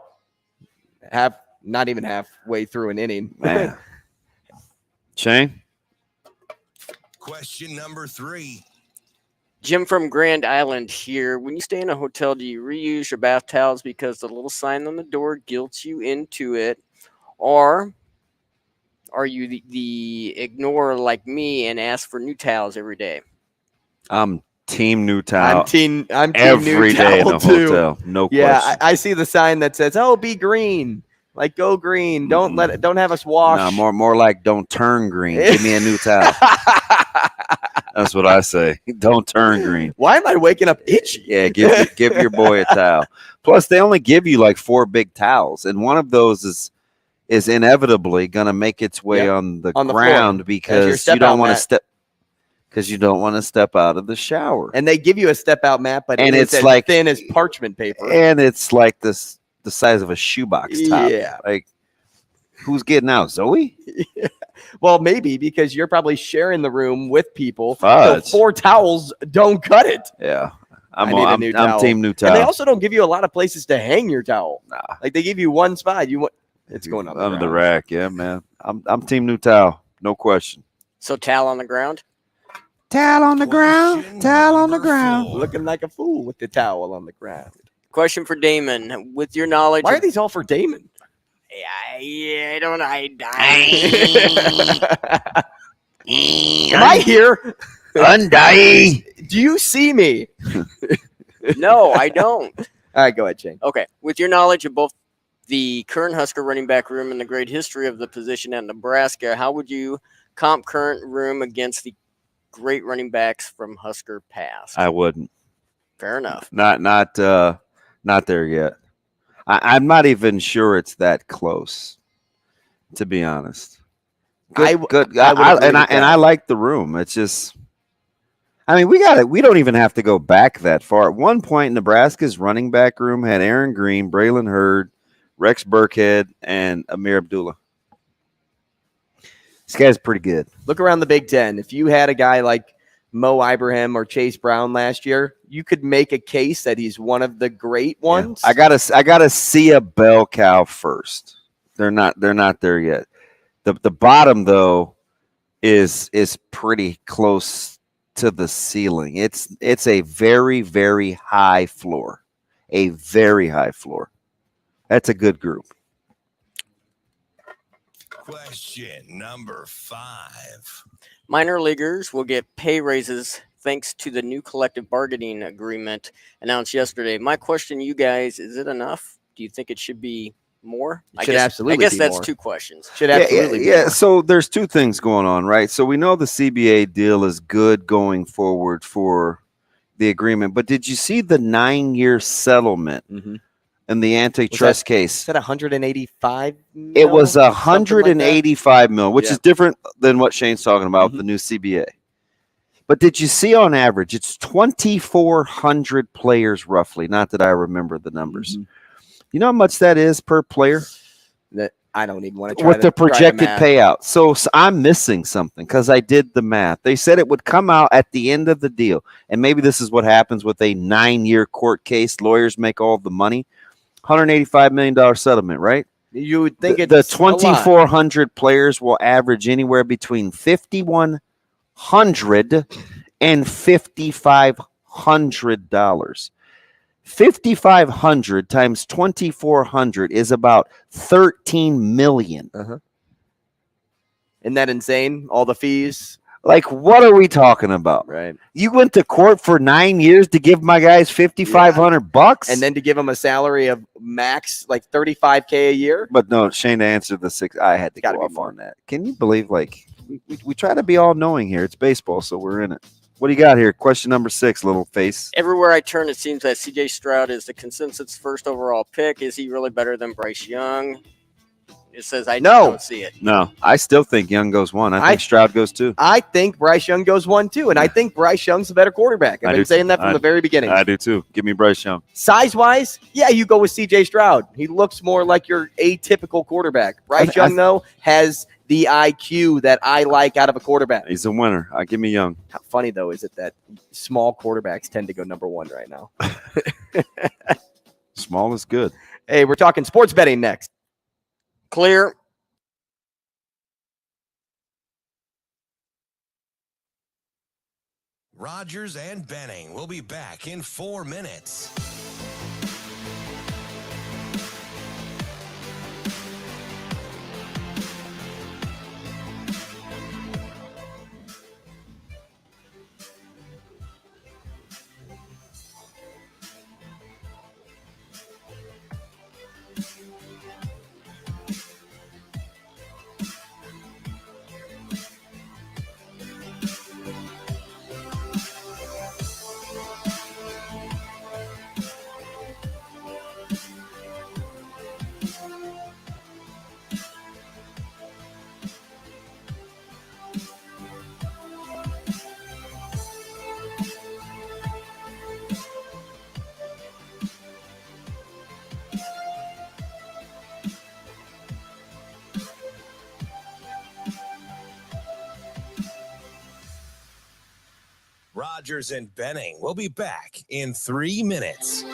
not even halfway through an inning. Man. Shane? Question number 3. Jim from Grand Island here. When you stay in a hotel, do you reuse your bath towels because the little sign on the door guilts you into it? Or are you the ignorer like me and ask for new towels every day? I'm team new towel. I'm team every new day in towel the too. hotel. No Yeah, question. I see the sign that says, "Oh, be green." Like, go green. Don't have us wash. No, more like don't turn green. Give me a new towel. That's what I say. Don't turn green. Why am I waking up itchy? Yeah, give your boy a towel. Plus, they only give you like 4 big towels, and one of those is inevitably going to make its way on the ground floor. because you don't want to step. Because you don't want to step out of the shower, And they give you a step out mat, but it's as like thin as parchment paper. and it's like the size of a shoebox top. Yeah. Like, who's getting out? Zoe? Well, maybe because you're probably sharing the room with people. Fudge. So 4 towels don't cut it. Yeah. I need a new towel. I'm team new towel. And they also don't give you a lot of places to hang your towel. Nah. Like, they give you one spot. It's going on under the rack. Yeah, man. I'm team new towel. No question. So towel on the ground? Towel on the ground. Question Towel on the number ground. 4. Looking like a fool with the towel on the ground. Question for Damon. With your knowledge Why of- are these all for Damon? I don't know. Am I here? Undying. Do you see me? No, I don't. All right, go ahead, Shane. Okay. With your knowledge of both the current Husker running back room and the great history of the position at Nebraska, how would you comp current room against the great running backs from Husker past? I wouldn't. Fair enough. Not there yet. I'm not even sure it's that close, to be honest. I Good. would agree with And that. I like the room. It's just, I mean, we don't even have to go back that far. At one point, Nebraska's running back room had Aaron Green, Braylon Hurd, Rex Burkhead, and Amir Abdullah. This guy's pretty good. Look around the Big Ten. If you had a guy like Mo Ibrahim or Chase Brown last year, you could make a case that he's one of the great ones. I gotta see a bell cow first. They're not there yet. The bottom though is pretty close to the ceiling. It's a very, very high floor. A very high floor. That's a good group. Question number 5. Minor leaguers will get pay raises thanks to the new collective bargaining agreement announced yesterday. My question to you guys, is it enough? Do you think it should be more? It should absolutely I guess be that's more. 2 questions. Should absolutely be Yeah. more. So there's 2 things going on, right? So we know the CBA deal is good going forward for the agreement, but did you see the 9-year settlement Mhm. in the antitrust Is case? that 185? It was mil? Something like that? 185 mil, which Yeah. is different than what Shane's talking about with Mhm. the new CBA. But did you see on average, it's 2,400 players roughly. Not that I remember the numbers. Mhm. You know how much that is per player That I don't even want to try with to the projected math. payout? So I'm missing something because I did the math. They said it would come out at the end of the deal. And maybe this is what happens with a 9-year court case. Lawyers make all the money. $185 million settlement, right? You would think the it's a lot. 2,400 players will average anywhere between 5,100 and $5,500. 5,500 times 2,400 is about 13 million. Isn't that insane? All the fees, Like, what are we talking about? right? You went to court for 9 years to give my guys $5,500, And then to give them a salary of max like $35K a year. But no, Shane, to answer the 6, I had to Gotta go be off more. on that. Can you believe, like, we try to be all knowing here. It's baseball, so we're in it. What do you got here? Question number 6, little face. Everywhere I turn, it seems that C.J. Stroud is the consensus first overall pick. Is he really better than Bryce Young? It says I No. don't see it. No, I still think Young goes 1. I think Stroud goes 2. I think Bryce Young goes 1 too, and I think Bryce Young's the better quarterback. I I've do been saying that from I- the very beginning. I do too. Give me Bryce Young. Size wise, yeah, you go with CJ Stroud. He looks more like your atypical quarterback. Bryce Young, though, has the IQ that I like out of a quarterback. He's a winner. Give me Young. How funny, though, is it that small quarterbacks tend to go number 1 right now? Small is good. Hey, we're talking sports betting next. Clear. Rogers and Benning will be back in 4 minutes. Rogers and Benning will be back in 3 minutes.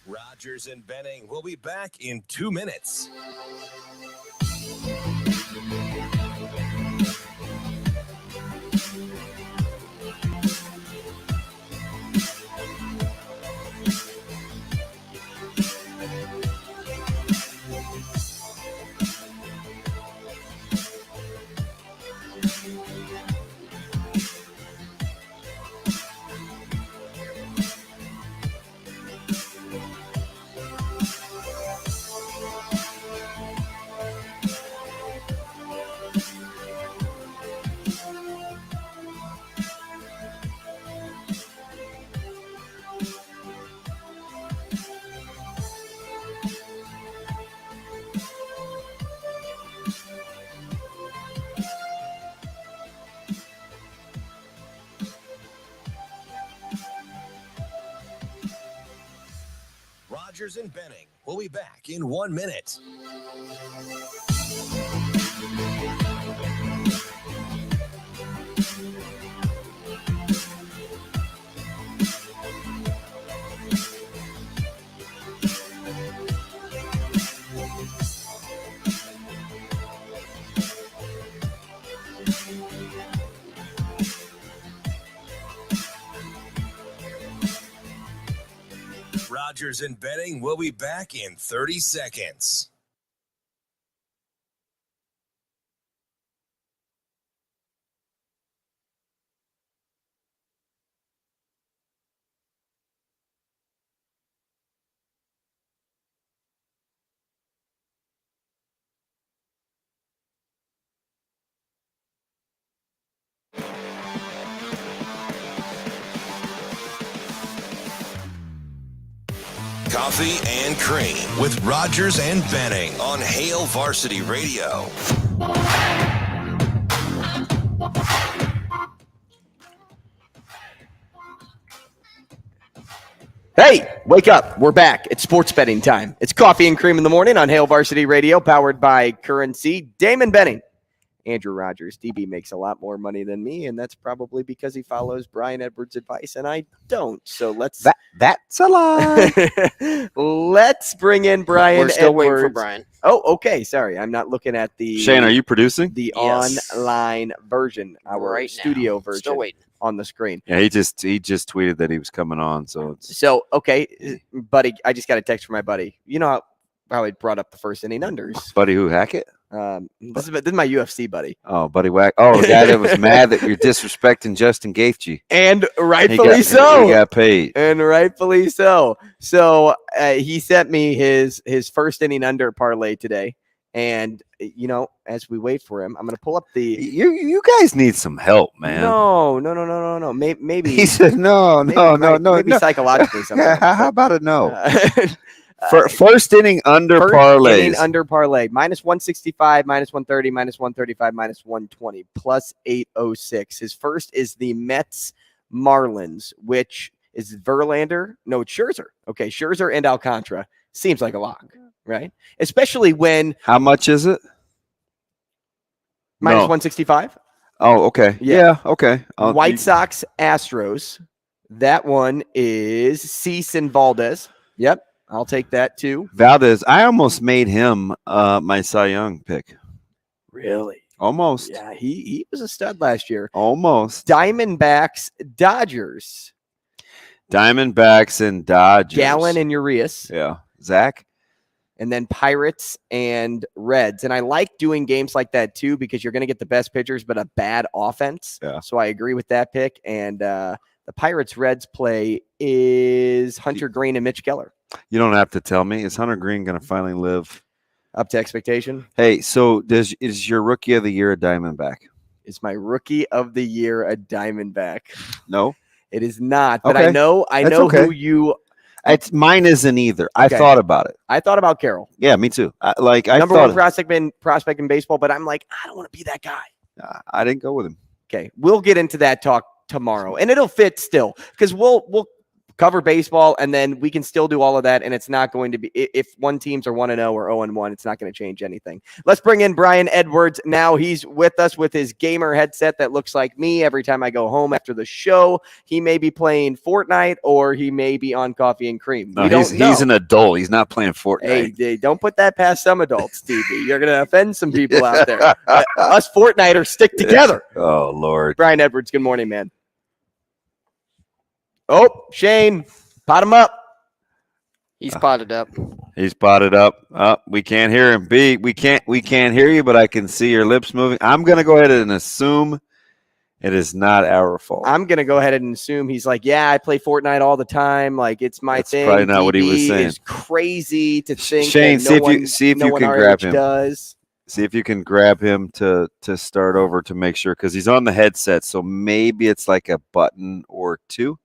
Rogers and Benning will be back in 2 minutes. Rogers and Benning will be back in 1 minute. Rogers and Benning will be back in 30 seconds. Coffee and Cream with Rogers and Benning on Hail Varsity Radio. Hey, wake up. We're back. It's sports betting time. It's Coffee and Cream in the morning on Hail Varsity Radio, powered by Currency. Damon Benning, Andrew Rogers. DB makes a lot more money than me, and that's probably because he follows Brian Edwards' advice, and I don't. So let's... That's a lie. Let's bring in Brian We're still Edwards. waiting for Brian. Oh, okay. Sorry. I'm not looking at the... Shane, are you producing? The Yes. online version, our Right now. studio version Still waiting. on the screen. Yeah, he just tweeted that he was coming on. So it's So, okay, buddy, I just got a text from my buddy. You know how I brought up the first inning unders? Buddy who Hackett? This is my UFC buddy. Oh, Buddy Wack. Oh, the guy that was mad that you're disrespecting Justin Gaethje. And rightfully so. He got paid. And rightfully so. So he sent me his first inning under parlay today. And, as we wait for him, I'm going to pull up the. You guys need some help, man. No. Maybe. He said, no. Maybe psychologically something. How about a no? First inning under parlays. Inning under parlay. Minus 165, minus 130, minus 135, minus 120, plus 806. His first is the Mets Marlins, which is Verlander. No, it's Scherzer. Okay, Scherzer and Alcantara. Seems like a lock, right? Especially when. How much is it? Minus 165. Oh, okay. Yeah, okay. White Sox, Astros. That one is Cease and Valdez. Yep. I'll take that too. Valdez, I almost made him my Cy Young pick. Really? Almost. Yeah, he was a stud last year. Almost. Diamondbacks, Dodgers. Diamondbacks and Dodgers. Gallen and Urias. Yeah. Zach. And then Pirates and Reds. And I like doing games like that too because you're going to get the best pitchers but a bad offense. Yeah. So I agree with that pick. And the Pirates-Reds play is Hunter Green and Mitch Keller. You don't have to tell me. Is Hunter Green going to finally live up to expectation? Hey, so is your rookie of the year a Diamondback? Is my rookie of the year a Diamondback? No, it is not. But okay. I know okay. who you. Mine isn't either. Okay. I thought about it. I thought about Carroll. Yeah, me too. Number one prospect in baseball, but I'm like, I don't want to be that guy. I didn't go with him. Okay, we'll get into that talk tomorrow, and it'll fit still because we'll cover baseball, and then we can still do all of that, and it's not going to be if one teams are 1-0 or 0-1, it's not going to change anything. Let's bring in Brian Edwards now. He's with us with his gamer headset that looks like me every time I go home after the show. He may be playing Fortnite or he may be on Coffee and Cream. No, he's an adult. He's not playing Fortnite. Hey, don't put that past some adults, Stevie. You're going to offend some people out there. Us Fortniters stick together. Oh, Lord. Brian Edwards, good morning, man. Oh, Shane, pot him up. He's potted up. He's potted up. We can't hear him. We can't hear you, but I can see your lips moving. I'm gonna go ahead and assume it is not our fault. I'm gonna go ahead and assume he's like, yeah, I play Fortnite all the time. Like it's my thing. Probably not what he was saying. It's crazy to think. Shane, that see if you can grab him. See if you can grab him to start over to make sure because he's on the headset, so maybe it's like a button or two.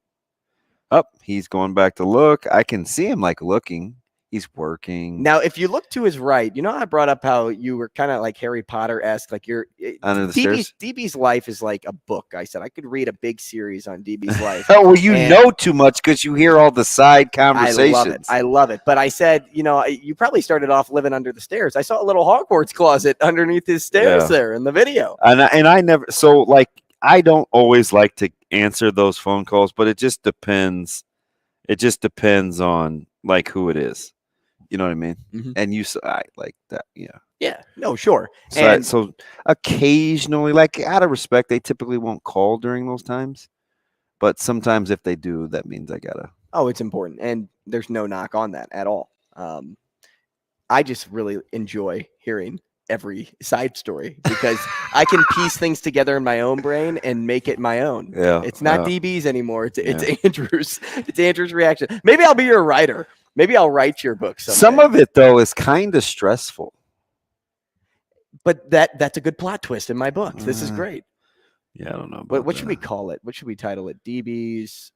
He's going back to look. I can see him like looking. He's working. Now, if you look to his right, I brought up how you were kind of like Harry Potter-esque. Like you're under the stairs. DB's life is like a book. I said I could read a big series on DB's life. Oh, well, you know too much because you hear all the side conversations. I love it. But I said, you probably started off living under the stairs. I saw a little Hogwarts closet underneath his stairs there in the video. And I never. So like I don't always like to answer those phone calls, but it just depends. It just depends on like who it is. You know what I mean? Mm-hmm. And I like that. Yeah. Yeah. No, sure. So occasionally, like out of respect, they typically won't call during those times. But sometimes if they do, that means I gotta. Oh, it's important. And there's no knock on that at all. I just really enjoy hearing every side story because I can piece things together in my own brain and make it my own. Yeah, it's not DB's anymore. It's Andrew's. It's Andrew's reaction. Maybe I'll be your writer. Maybe I'll write your book someday. Some of it though is kind of stressful. But that's a good plot twist in my book. This is great. Yeah, I don't know. What should we call it? What should we title it? DB's.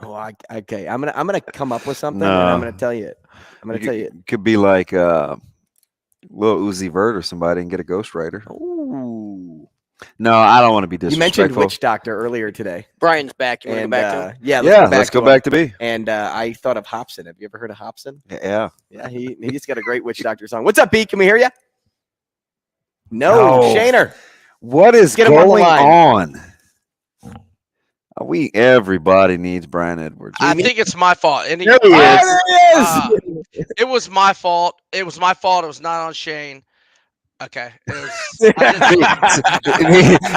Okay. I'm gonna come up with something and I'm gonna tell you it. It could be like Lil Uzi Vert or somebody and get a ghostwriter. Ooh. No, I don't want to be disrespectful. You mentioned Witch Doctor earlier today. Brian's back. You want to go back to him? Yeah, let's go back to B. And I thought of Hobson. Have you ever heard of Hobson? Yeah. Yeah, he's got a great Witch Doctor song. What's up, B? Can we hear you? No, Shaner. What is going on? Everybody needs Brian Edwards. I think it's my fault. There he is. It was my fault. It was my fault. It was not on Shane. Okay.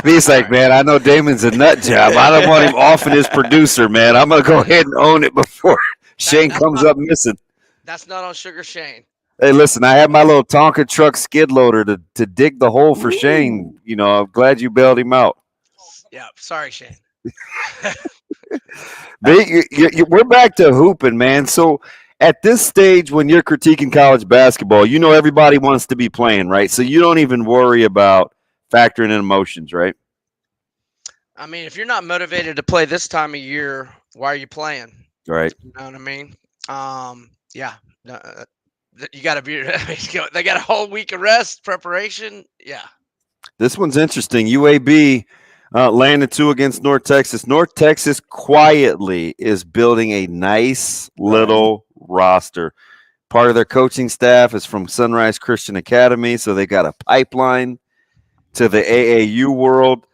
He's like, man, I know Damon's a nut job. I don't want him offing his producer, man. I'm going to go ahead and own it before Shane comes up missing. That's not on Sugar Shane. Hey, listen, I have my little Tonka truck skid loader to dig the hole for Shane. You know, I'm glad you bailed him out. Yeah, sorry, Shane. We're back to hooping, man. So at this stage, when you're critiquing college basketball, you know everybody wants to be playing, right? So you don't even worry about factoring in emotions, right? I mean, if you're not motivated to play this time of year, why are you playing? Right. You know what I mean? Yeah. You got to be. They got a whole week of rest preparation. Yeah. This one's interesting. UAB landed 2 against North Texas. North Texas quietly is building a nice little roster. Part of their coaching staff is from Sunrise Christian Academy, so they got a pipeline to the AAU world.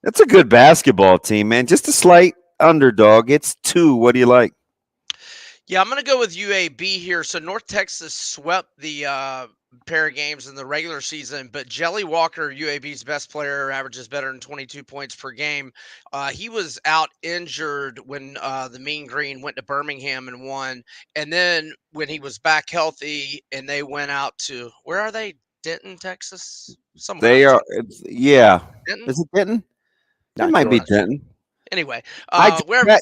That's a good basketball team, man. Just a slight underdog. It's 2. What do you like? Yeah, I'm going to go with UAB here. So North Texas swept the pair of games in the regular season, but Jelly Walker, UAB's best player, averages better than 22 points per game. He was out injured when the Mean Green went to Birmingham and won. And then when he was back healthy and they went out to, where are they? Denton, Texas? Somewhere. They are, yeah. Denton? Is it Denton? Not It might be sure. Denton. Anyway,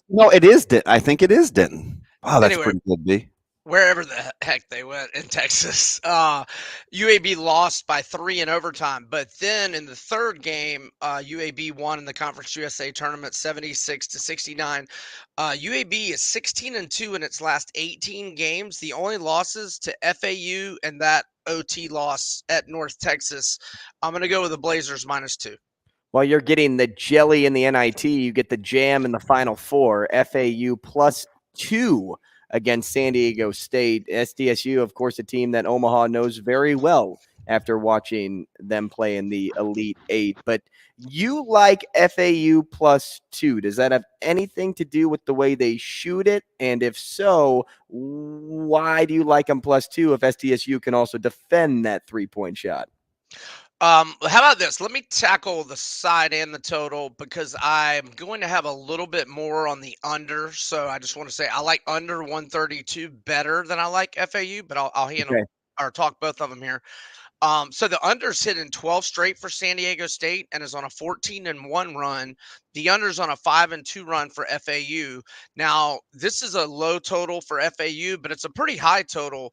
No, it is Denton. I think it is Denton. Wow, that's Anyway, pretty good, B. wherever the heck they went in Texas. UAB lost by 3 in overtime, but then in the third game, UAB won in the Conference USA tournament 76-69. UAB is 16-2 in its last 18 games. The only losses to FAU and that OT loss at North Texas. I'm going to go with the Blazers -2. While you're getting the jelly in the NIT, you get the jam in the Final Four. FAU +2 against San Diego State. SDSU, of course, a team that Omaha knows very well after watching them play in the Elite Eight. But you like FAU +2. Does that have anything to do with the way they shoot it? And if so, why do you like them +2 if SDSU can also defend that 3-point shot? How about this? Let me tackle the side and the total because I'm going to have a little bit more on the under. So I just want to say I like under 132 better than I like FAU, but I'll handle or talk both of them here. So the under's hitting 12 straight for San Diego State and is on a 14-1 run. The under's on a 5-2 run for FAU. Now, this is a low total for FAU, but it's a pretty high total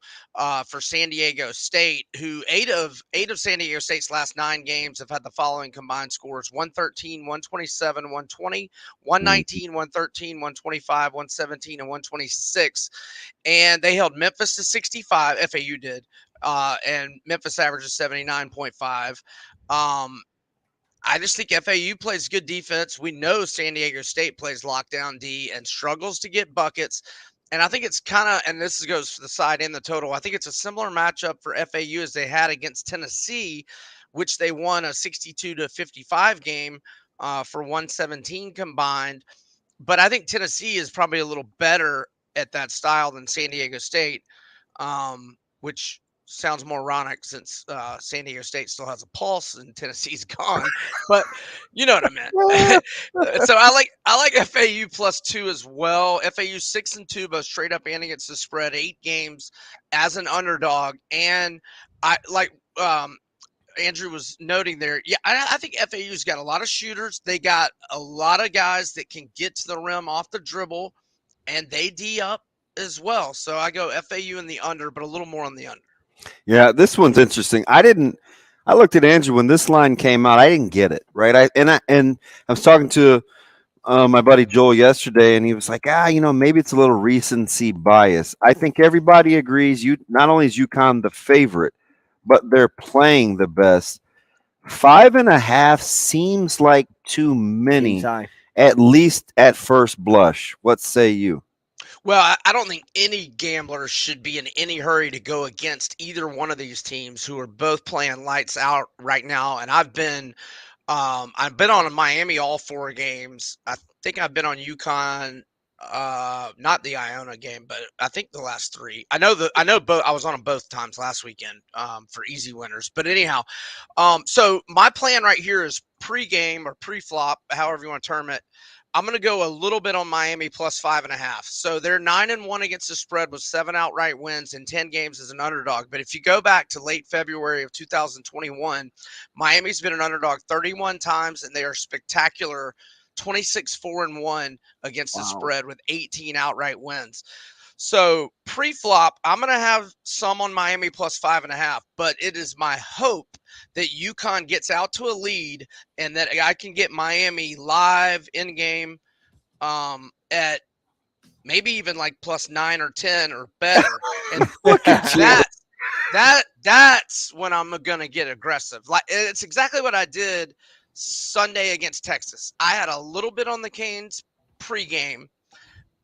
for San Diego State, who eight of San Diego State's last 9 games have had the following combined scores: 113, 127, 120, 119, 113, 125, 117, and 126. And they held Memphis to 65. FAU did. And Memphis averages 79.5. I just think FAU plays good defense. We know San Diego State plays lockdown D and struggles to get buckets. And I think it's kind of, and this goes for the side and the total, I think it's a similar matchup for FAU as they had against Tennessee, which they won a 62-55 game for 117 combined. But I think Tennessee is probably a little better at that style than San Diego State, which sounds more ironic since San Diego State still has a pulse and Tennessee's gone, but you know what I meant. So I like FAU +2 as well. FAU 6-2 both straight up and against the spread, 8 games as an underdog, and I like Andrew was noting there. Yeah, I think FAU's got a lot of shooters. They got a lot of guys that can get to the rim off the dribble, and they D up as well. So I go FAU in the under, but a little more on the under. Yeah, this one's interesting. I looked at Andrew when this line came out. I didn't get it, right? I was talking to my buddy Joel yesterday, and he was like, maybe it's a little recency bias. I think everybody agrees. Not only is UConn the favorite, but they're playing the best. 5.5 seems like too many, at least at first blush. What say you? Well, I don't think any gambler should be in any hurry to go against either one of these teams who are both playing lights out right now. And I've been on Miami all 4 games. I think I've been on UConn, not the Iona game, but I think the last 3. I know both. I was on them both times last weekend for easy winners. But anyhow, so my plan right here is pre-game or pre-flop, however you want to term it. I'm going to go a little bit on Miami plus 5.5. So they're 9-1 against the spread with 7 outright wins in 10 games as an underdog. But if you go back to late February of 2021, Miami's been an underdog 31 times, and they are spectacular 26-4-1 against the spread with 18 outright wins. So pre-flop, I'm going to have some on Miami plus 5.5, but it is my hope that UConn gets out to a lead and that I can get Miami live in game at maybe even like plus 9 or 10 or better. And that's when I'm going to get aggressive. Like, it's exactly what I did Sunday against Texas. I had a little bit on the Canes pregame,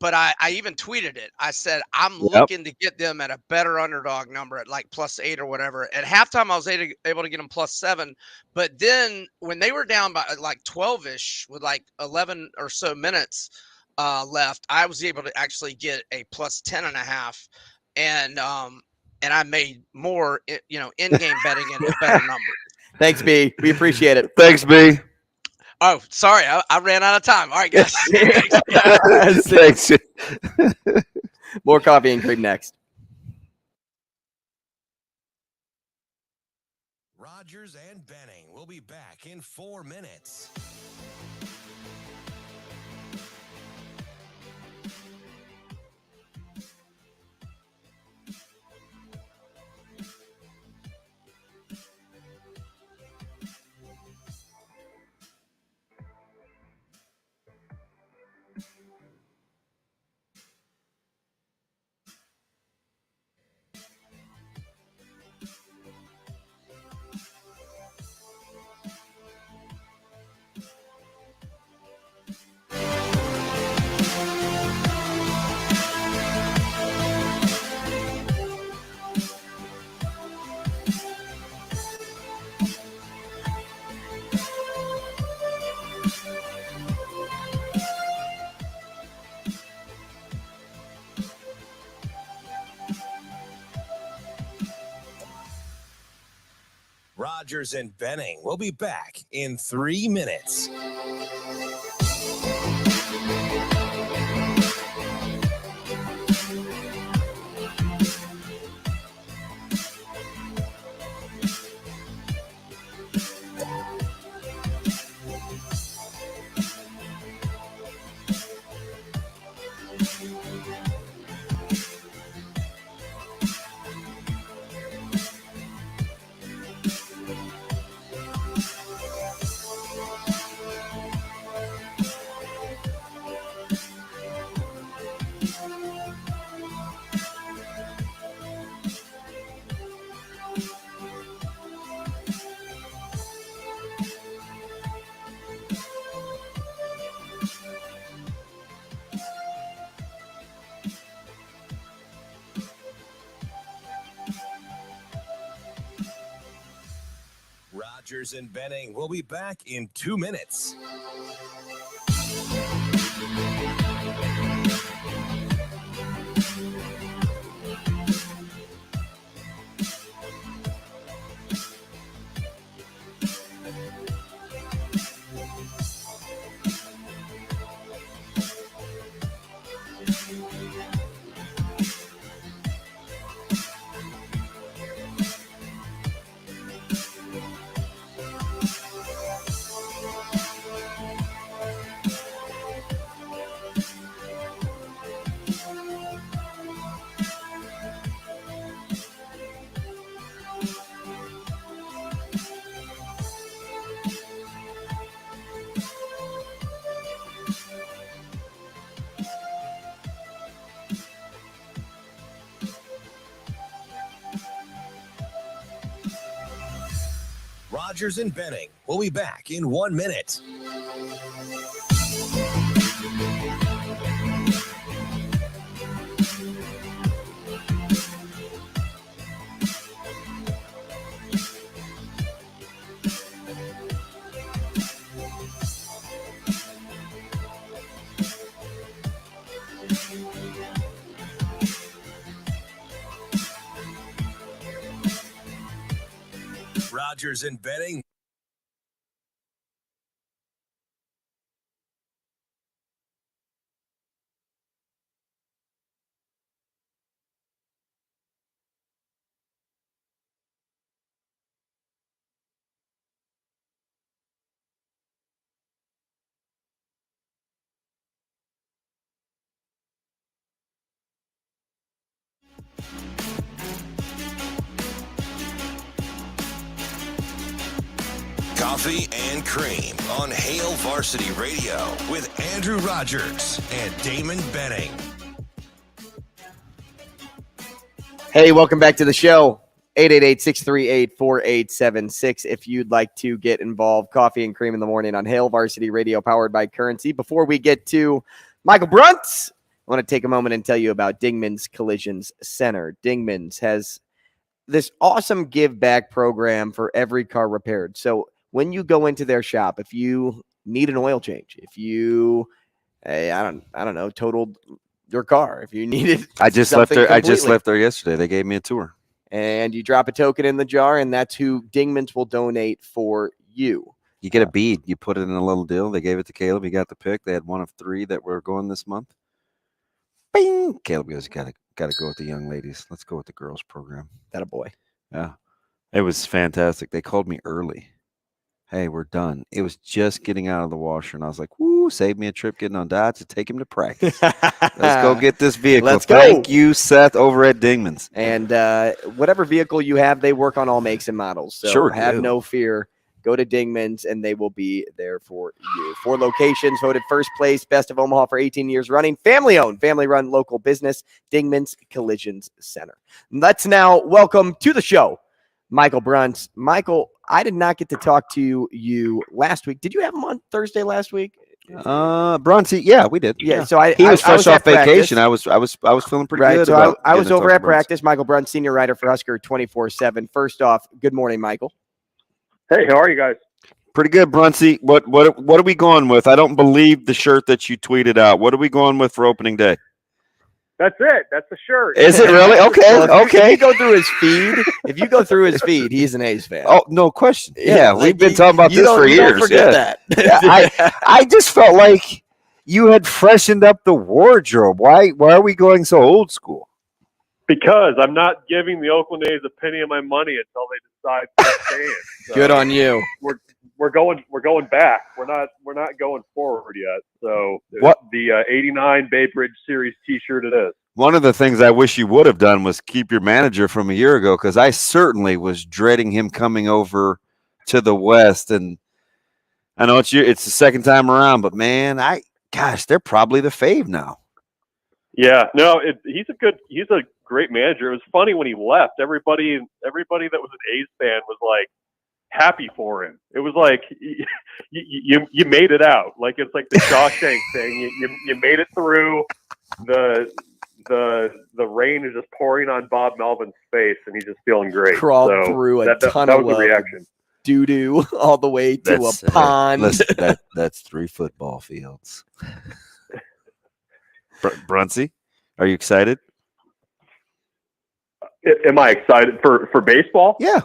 but I even tweeted it. I said, I'm looking to get them at a better underdog number at like plus 8 or whatever. At halftime, I was able to get them plus 7. But then when they were down by like 12-ish with like 11 or so minutes left, I was able to actually get a plus 10.5. And I made more, in-game betting and better numbers. Thanks, B. We appreciate it. Thanks, B. Oh, sorry. I ran out of time. All right, guys. Thanks. More coffee and cream next. Rogers and Benning will be back in 4 minutes. Rogers and Benning will be back in 3 minutes. Rogers and Benning will be back in 2 minutes. Rogers and Benning will be back in 1 minute. Rogers and Benning. Coffee and Cream on Hail Varsity Radio with Andrew Rogers and Damon Benning. Hey, welcome back to the show. 888-638-4876 if you'd like to get involved. Coffee and Cream in the morning on Hail Varsity Radio, powered by Currency. Before we get to Michael Bruntz, I want to take a moment and tell you about Dingman's Collisions Center. Dingman's has this awesome give back program for every car repaired. So when you go into their shop, if you need an oil change, if you, I don't know, totaled your car, if you needed, I just left there yesterday. They gave me a tour, and you drop a token in the jar, and that's who Dingman's will donate for you. you get a bead. You put it in a little deal. They gave it to Caleb. He got the pick. They had one of 3 that were going this month. Bing! Caleb goes, gotta go with the young ladies. Let's go with the girls program. That a boy. Yeah, it was fantastic. They called me early. Hey, we're done. It was just getting out of the washer, and I was like, woo, save me a trip getting on Dodge to take him to practice. Let's go get this vehicle. Let's go. Thank you, Seth, over at Dingman's. And whatever vehicle you have, they work on all makes and models. So Sure have do. no fear. Go to Dingman's, and they will be there for you. 4 locations, voted first place, best of Omaha for 18 years running. Family-owned, family-run local business, Dingman's Collisions Center. Let's now welcome to the show Michael Bruntz. Michael, I did not get to talk to you last week. Did you have him on Thursday last week? Bruntz, yeah, we did. Yeah. So he was fresh off vacation. I was feeling pretty good. So I was over at practice. Michael Bruntz, senior writer for Husker 24/7. First off, good morning, Michael. Hey, how are you guys? Pretty good, Bruntz. What are we going with? I don't believe the shirt that you tweeted out. What are we going with for opening day? That's it. That's the shirt. Is it really? Okay. Well, okay. If you go through his feed, he's an A's fan. Oh, no question. Yeah, like we've been talking about this for years. Don't forget that. I just felt like you had freshened up the wardrobe. Why are we going so old school? Because I'm not giving the Oakland A's a penny of my money until they decide to stand. So Good on you. We're going back. We're not going forward yet. So What? The 89 Bay Bridge Series T-shirt it is. One of the things I wish you would have done was keep your manager from a year ago, because I certainly was dreading him coming over to the West. And I know it's the second time around, but man, they're probably the fave now. Yeah, no, he's a great manager. It was funny when he left. Everybody that was an A's fan was like happy for him. It was like you made it out. Like it's like the Shawshank thing. You made it through. The rain is just pouring on Bob Melvin's face, and he's just feeling great. Crawled through a ton that of was the reaction. Doo-doo all the way to a pond. Listen, that's 3 football fields. Bruntz, are you excited? Am I excited for baseball? Yeah.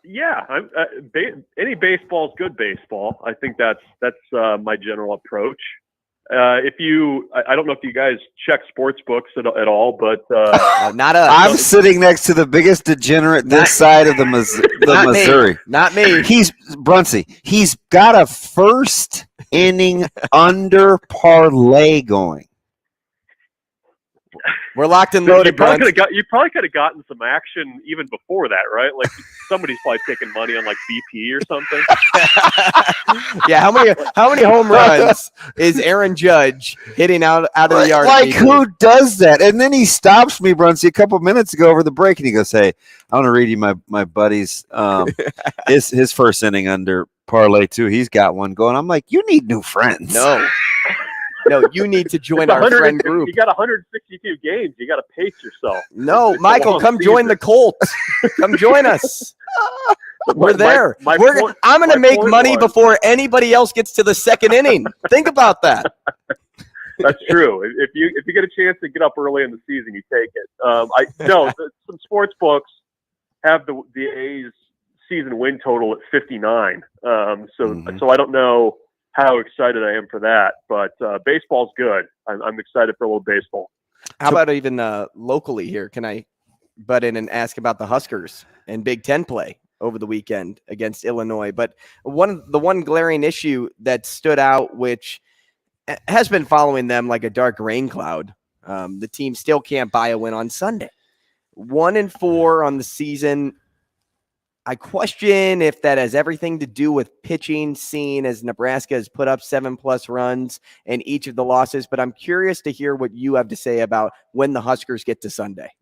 Yeah. Any baseball is good baseball. I think that's my general approach. I don't know if you guys check sports books at all, but not us. I'm sitting next to the biggest degenerate this side of the Missouri. Not me. Bruntz. He's got a first inning under parlay going. We're locked and loaded. You probably could have gotten some action even before that, right? Like somebody's probably taking money on like BP or something. Yeah, how many home runs is Aaron Judge hitting out of the yard? Like who does that? And then he stops me, Bruntz, a couple minutes ago over the break, and he goes, "Hey, I want to read you my buddy's his first inning under parlay too. He's got one going." I'm like, "You need new friends." No, you need to join our friend group. You got 162 games. You got to pace yourself. No, Michael, come join the Colts. Come join us. We're there. I'm going to make money before anybody else gets to the second inning. Think about that. That's true. If you get a chance to get up early in the season, you take it. Some sports books have the A's season win total at 59. So I don't know how excited I am for that, but baseball's good. I'm excited for a little baseball. How about even locally here? Can I butt in and ask about the Huskers and Big Ten play over the weekend against Illinois? But the one glaring issue that stood out, which has been following them like a dark rain cloud, the team still can't buy a win on Sunday. 1-4 on the season. I question if that has everything to do with pitching, seeing as Nebraska has put up 7+ runs in each of the losses, but I'm curious to hear what you have to say about when the Huskers get to Sunday.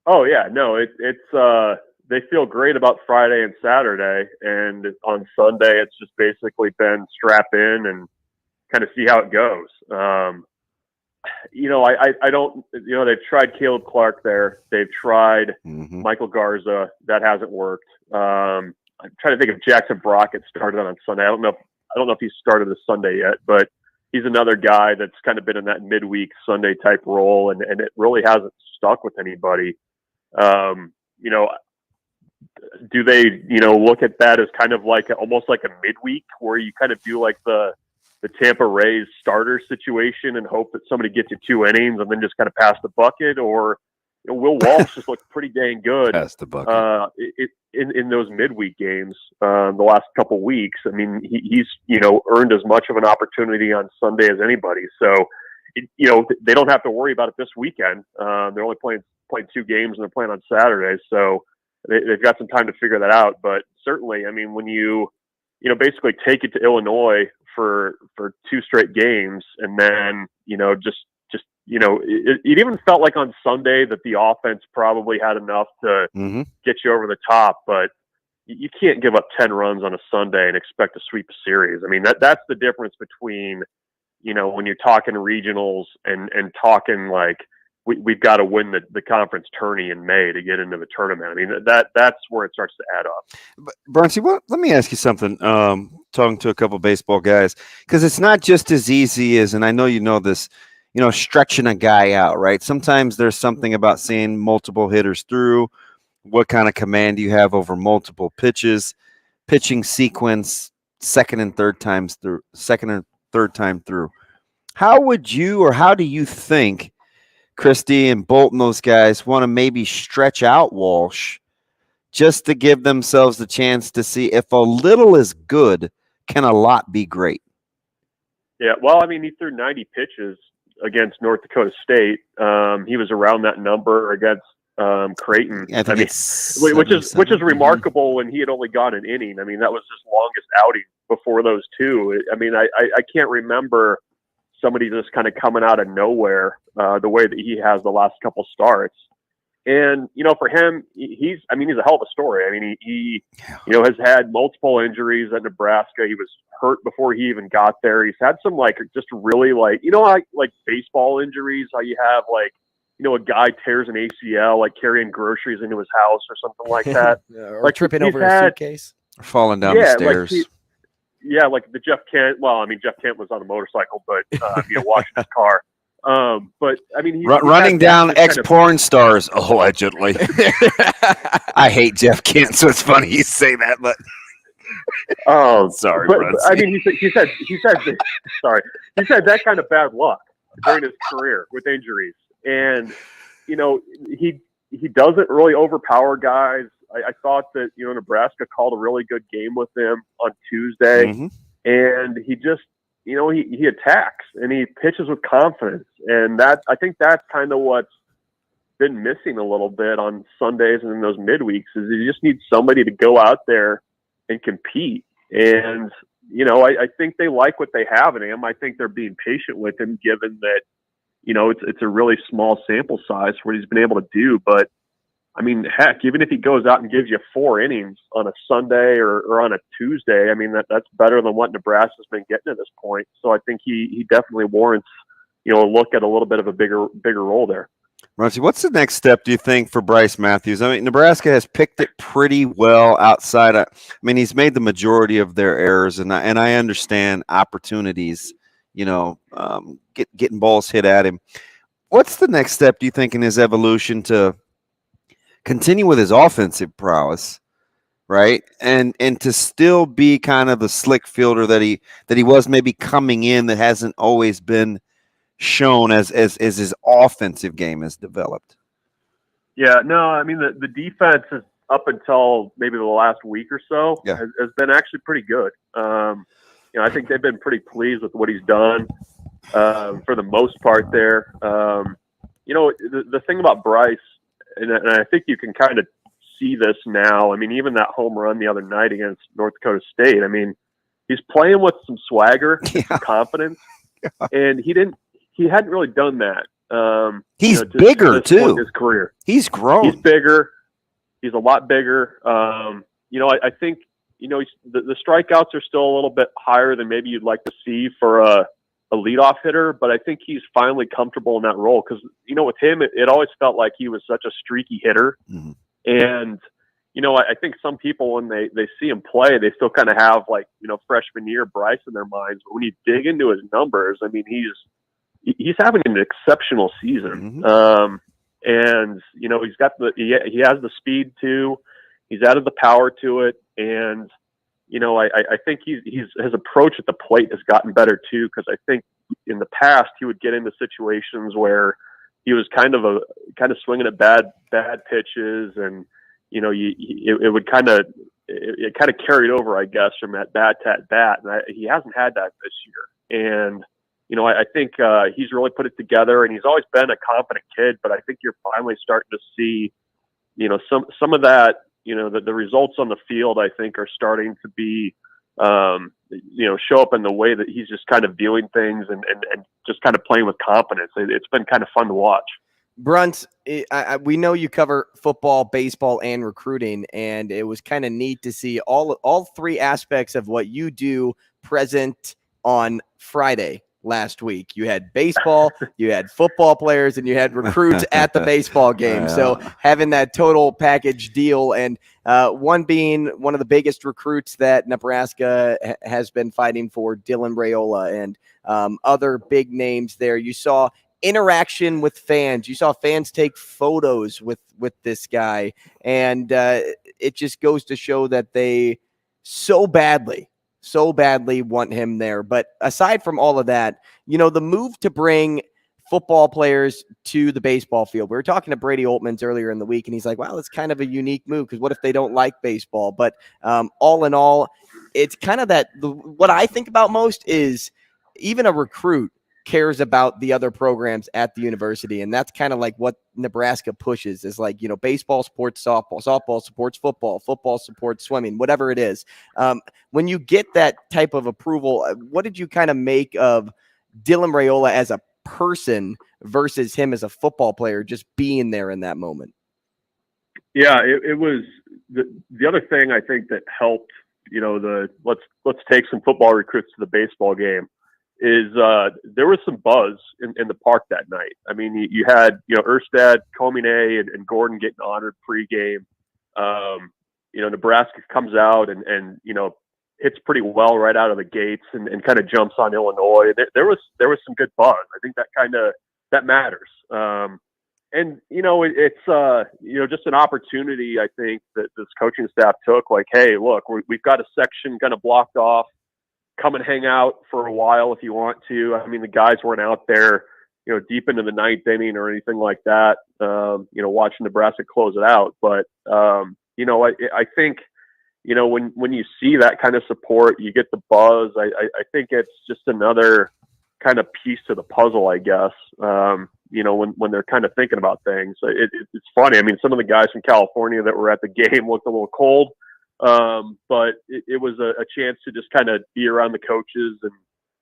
Oh yeah, no, it's they feel great about Friday and Saturday, and on Sunday it's just basically been strap in and kind of see how it goes. I don't, they've tried Caleb Clark there. They've tried Michael Garza. That hasn't worked. I'm trying to think if Jackson Brockett started on Sunday. I don't know if he's started this Sunday yet, but he's another guy that's kind of been in that midweek Sunday type role, and it really hasn't stuck with anybody. Do they, look at that as kind of like almost like a midweek where you kind of do like the Tampa Rays starter situation and hope that somebody gets you 2 innings and then just kind of pass the bucket? Or Will Walsh just looked pretty dang good Pass the bucket. in those midweek games the last couple weeks. I mean, he's earned as much of an opportunity on Sunday as anybody. So they don't have to worry about it this weekend. They're only playing 2 games and they're playing on Saturday, so they've got some time to figure that out. But certainly, I mean, when you basically take it to Illinois for 2 straight games, and then it even felt like on Sunday that the offense probably had enough to get you over the top, but you can't give up 10 runs on a Sunday and expect to sweep a series. I mean, that's the difference between when you're talking regionals and talking like we've got to win the conference tourney in May to get into the tournament. I mean, that's where it starts to add up. But Bruntz, let me ask you something. Talking to a couple of baseball guys, because it's not just as easy as, and I know this, stretching a guy out, right? Sometimes there's something about seeing multiple hitters through. What kind of command do you have over multiple pitches, pitching sequence, second and third time through? How would you, or how do you think Christie and Bolton, those guys, want to maybe stretch out Walsh just to give themselves the chance to see if a little is good, can a lot be great? Yeah, well, I mean, he threw 90 pitches against North Dakota State. He was around that number against Creighton. I think which is remarkable when he had only got an inning. I mean, that was his longest outing before those 2. I mean, I can't remember somebody just kind of coming out of nowhere the way that he has the last couple starts. And, for him, he's a hell of a story. I mean, he has had multiple injuries at Nebraska. He was hurt before he even got there. He's had some just really like baseball injuries, how you have a guy tears an ACL, like carrying groceries into his house or something like that. Or tripping over a suitcase. Or falling down the stairs. Like the Jeff Kent. Well, I mean, Jeff Kent was on a motorcycle, but washing his car. But I mean, running down ex-porn stars allegedly. I hate Jeff Kent, so it's funny you say that, but sorry, but I mean, he said sorry. He said that kind of bad luck during his career with injuries, and he doesn't really overpower guys. I thought that Nebraska called a really good game with him on Tuesday, and he just he attacks and he pitches with confidence, and I think that's kind of what's been missing a little bit on Sundays and in those midweeks is you just need somebody to go out there and compete. And I think they like what they have in him. I think they're being patient with him, given that it's a really small sample size for what he's been able to do, but. I mean, heck, even if he goes out and gives you 4 innings on a Sunday or on a Tuesday, I mean, that's better than what Nebraska's been getting at this point. So I think he definitely warrants, a look at a little bit of a bigger role there. Bruntz, what's the next step, do you think, for Bryce Matthews? I mean, Nebraska has picked it pretty well outside. I mean, he's made the majority of their errors, and I understand opportunities, getting balls hit at him. What's the next step, do you think, in his evolution to continue with his offensive prowess, right? And to still be kind of the slick fielder that he was maybe coming in, that hasn't always been shown as his offensive game has developed. Yeah, no, I mean the defense is up until maybe the last week or so has been actually pretty good. I think they've been pretty pleased with what he's done for the most part there. The thing about Bryce, and I think you can kind of see this now. I mean, even that home run the other night against North Dakota State. I mean, he's playing with some swagger, some confidence, and he hadn't really done that. He's bigger too. In his career, he's grown. He's bigger. He's a lot bigger. I think the strikeouts are still a little bit higher than maybe you'd like to see for a leadoff hitter, but I think he's finally comfortable in that role because with him, it always felt like he was such a streaky hitter, and I think some people when they see him play, they still kind of have like freshman year Bryce in their minds, but when you dig into his numbers, I mean he's having an exceptional season. And he's got he has the speed too. He's added the power to it, and I think his approach at the plate has gotten better too. Because I think in the past he would get into situations where he was kind of swinging at bad pitches, and it would kind of carried over, I guess, from at bat to at bat, and he hasn't had that this year. And I think he's really put it together, and he's always been a confident kid. But I think you're finally starting to see, some of that. The results on the field, I think, are starting to be, show up in the way that he's just kind of viewing things and just kind of playing with confidence. It's been kind of fun to watch. Bruntz, we know you cover football, baseball, and recruiting, and it was kind of neat to see all three aspects of what you do present on Friday last week. You had baseball, you had football players, and you had recruits at the baseball game. So having that total package deal, and one being one of the biggest recruits that Nebraska has been fighting for, Dylan Raiola, and other big names there. You saw interaction with fans. You saw fans take photos with this guy, and it just goes to show that they so badly want him there. But aside from all of that, the move to bring football players to the baseball field. We were talking to Brady Oltmans earlier in the week, and he's like, well, it's kind of a unique move because what if they don't like baseball? But all in all, it's kind of what I think about most is even a recruit cares about the other programs at the university. And that's kind of like what Nebraska pushes is like, baseball supports softball, softball supports football, football supports swimming, whatever it is. When you get that type of approval, what did you kind of make of Dylan Raiola as a person versus him as a football player, just being there in that moment? Yeah, it was the other thing I think that helped, let's take some football recruits to the baseball game. Is there was some buzz in the park that night. I mean, you had Hurrdat, Comine, and Gordon getting honored pregame. Nebraska comes out and hits pretty well right out of the gates and kind of jumps on Illinois. There was some good buzz. I think that matters. It's just an opportunity. I think that this coaching staff took. Like, hey, look, we've got a section kind of blocked off. Come and hang out for a while if you want to. I mean, the guys weren't out there, deep into the ninth inning or anything like that, watching Nebraska close it out. But, I think, when you see that kind of support, you get the buzz. I think it's just another kind of piece to the puzzle, I guess, when they're kind of thinking about things. It's funny. I mean, some of the guys from California that were at the game looked a little cold. But it was a chance to just kind of be around the coaches and,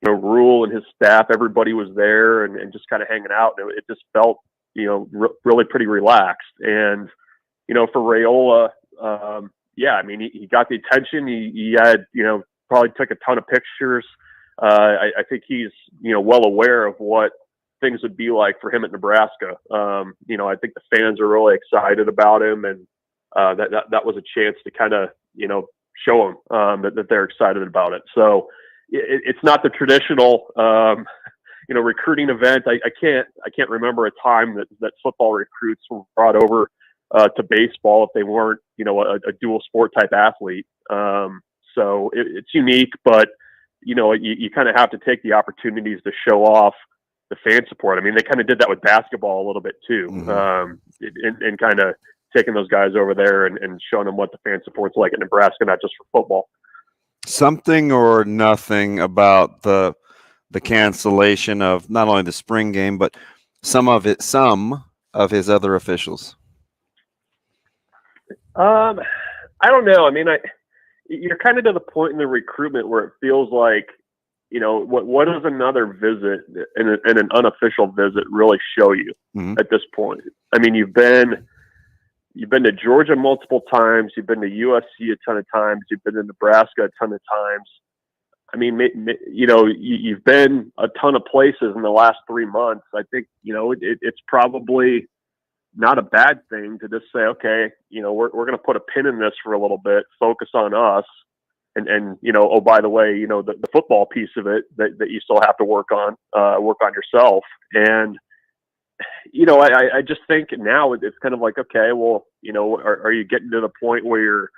Rule and his staff. Everybody was there and just kind of hanging out. And it just felt, really pretty relaxed. And, for Raiola, I mean, he got the attention. He had, probably took a ton of pictures. I think he's, well aware of what things would be like for him at Nebraska. I think the fans are really excited about him, and that was a chance to kind of, show them that they're excited about it. So it's not the traditional, recruiting event. I can't remember a time that football recruits were brought over to baseball if they weren't, a dual sport type athlete. So it's unique, but you kind of have to take the opportunities to show off the fan support. I mean, they kind of did that with basketball a little bit too, and kind of taking those guys over there and showing them what the fan support's like in Nebraska, not just for football. Something or nothing about the cancellation of not only the spring game, but some of his other officials. I don't know. I mean, you're kind of to the point in the recruitment where it feels like, what does another visit and an unofficial visit really show you at this point? I mean, you've been to Georgia multiple times. You've been to USC a ton of times. You've been to Nebraska a ton of times. I mean, you've been a ton of places in the last 3 months. I think, it's probably not a bad thing to just say, okay, we're going to put a pin in this for a little bit, focus on us. And oh, by the way, the football piece of it that you still have to work on yourself. And, I just think now it's kind of like, okay, well, are you getting to the point where you're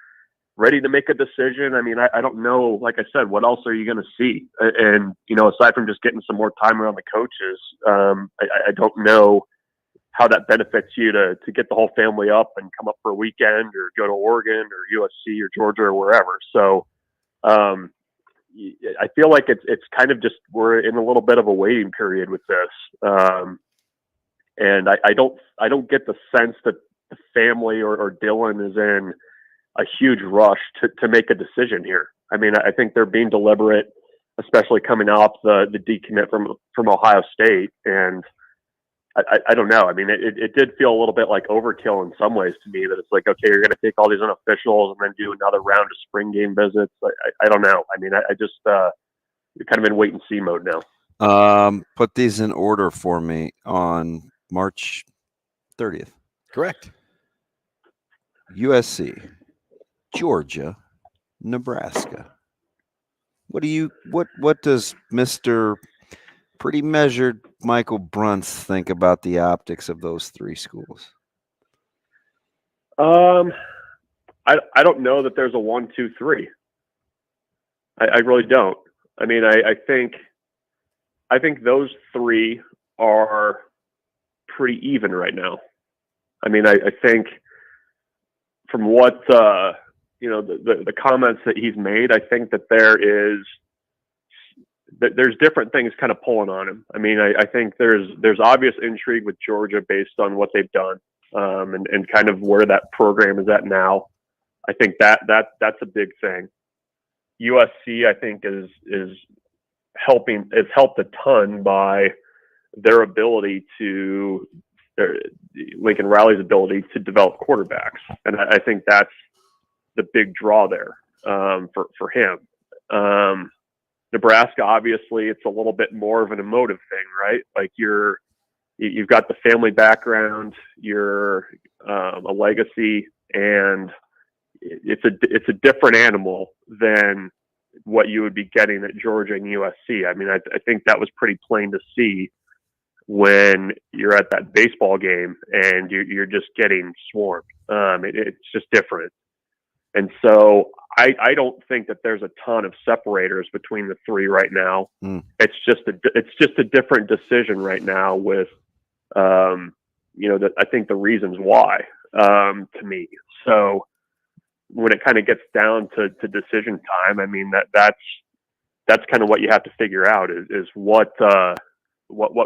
ready to make a decision? I mean, I don't know, like I said, what else are you going to see? And, aside from just getting some more time around the coaches, I don't know how that benefits you to get the whole family up and come up for a weekend or go to Oregon or USC or Georgia or wherever. So, I feel like it's kind of just, we're in a little bit of a waiting period with this. And I don't get the sense that the family or Dylan is in a huge rush to make a decision here. I mean, I think they're being deliberate, especially coming off the decommit from Ohio State. And I don't know. I mean, it did feel a little bit like overkill in some ways to me, that it's like, okay, you're going to take all these unofficials and then do another round of spring game visits. I don't know. I mean, I just, you're kind of in wait and see mode now. Put these in order for me on March 30th. Correct. USC, Georgia, Nebraska. What does Mr. Pretty measured Michael Bruntz think about the optics of those three schools? I don't know that there's a 1, 2, 3. I really don't. I mean, I think those three are pretty even right now. I mean, I think from what the comments that he's made, I think that there's different things kind of pulling on him. I mean, I think there's obvious intrigue with Georgia based on what they've done, and kind of where that program is at now. I think that's a big thing. USC, I think, is helped a ton by their ability Lincoln Riley's ability to develop quarterbacks, and I think that's the big draw there for him. Nebraska, obviously, it's a little bit more of an emotive thing, right? Like you've got the family background, you're a legacy, and it's a different animal than what you would be getting at Georgia and USC. I mean, I think that was pretty plain to see when you're at that baseball game and you're just getting swarmed. It's just different. And so I don't think that there's a ton of separators between the three right now. It's just a different decision right now with, I think the reasons why, to me. So when it kind of gets down to decision time, I mean, that's kind of what you have to figure out is what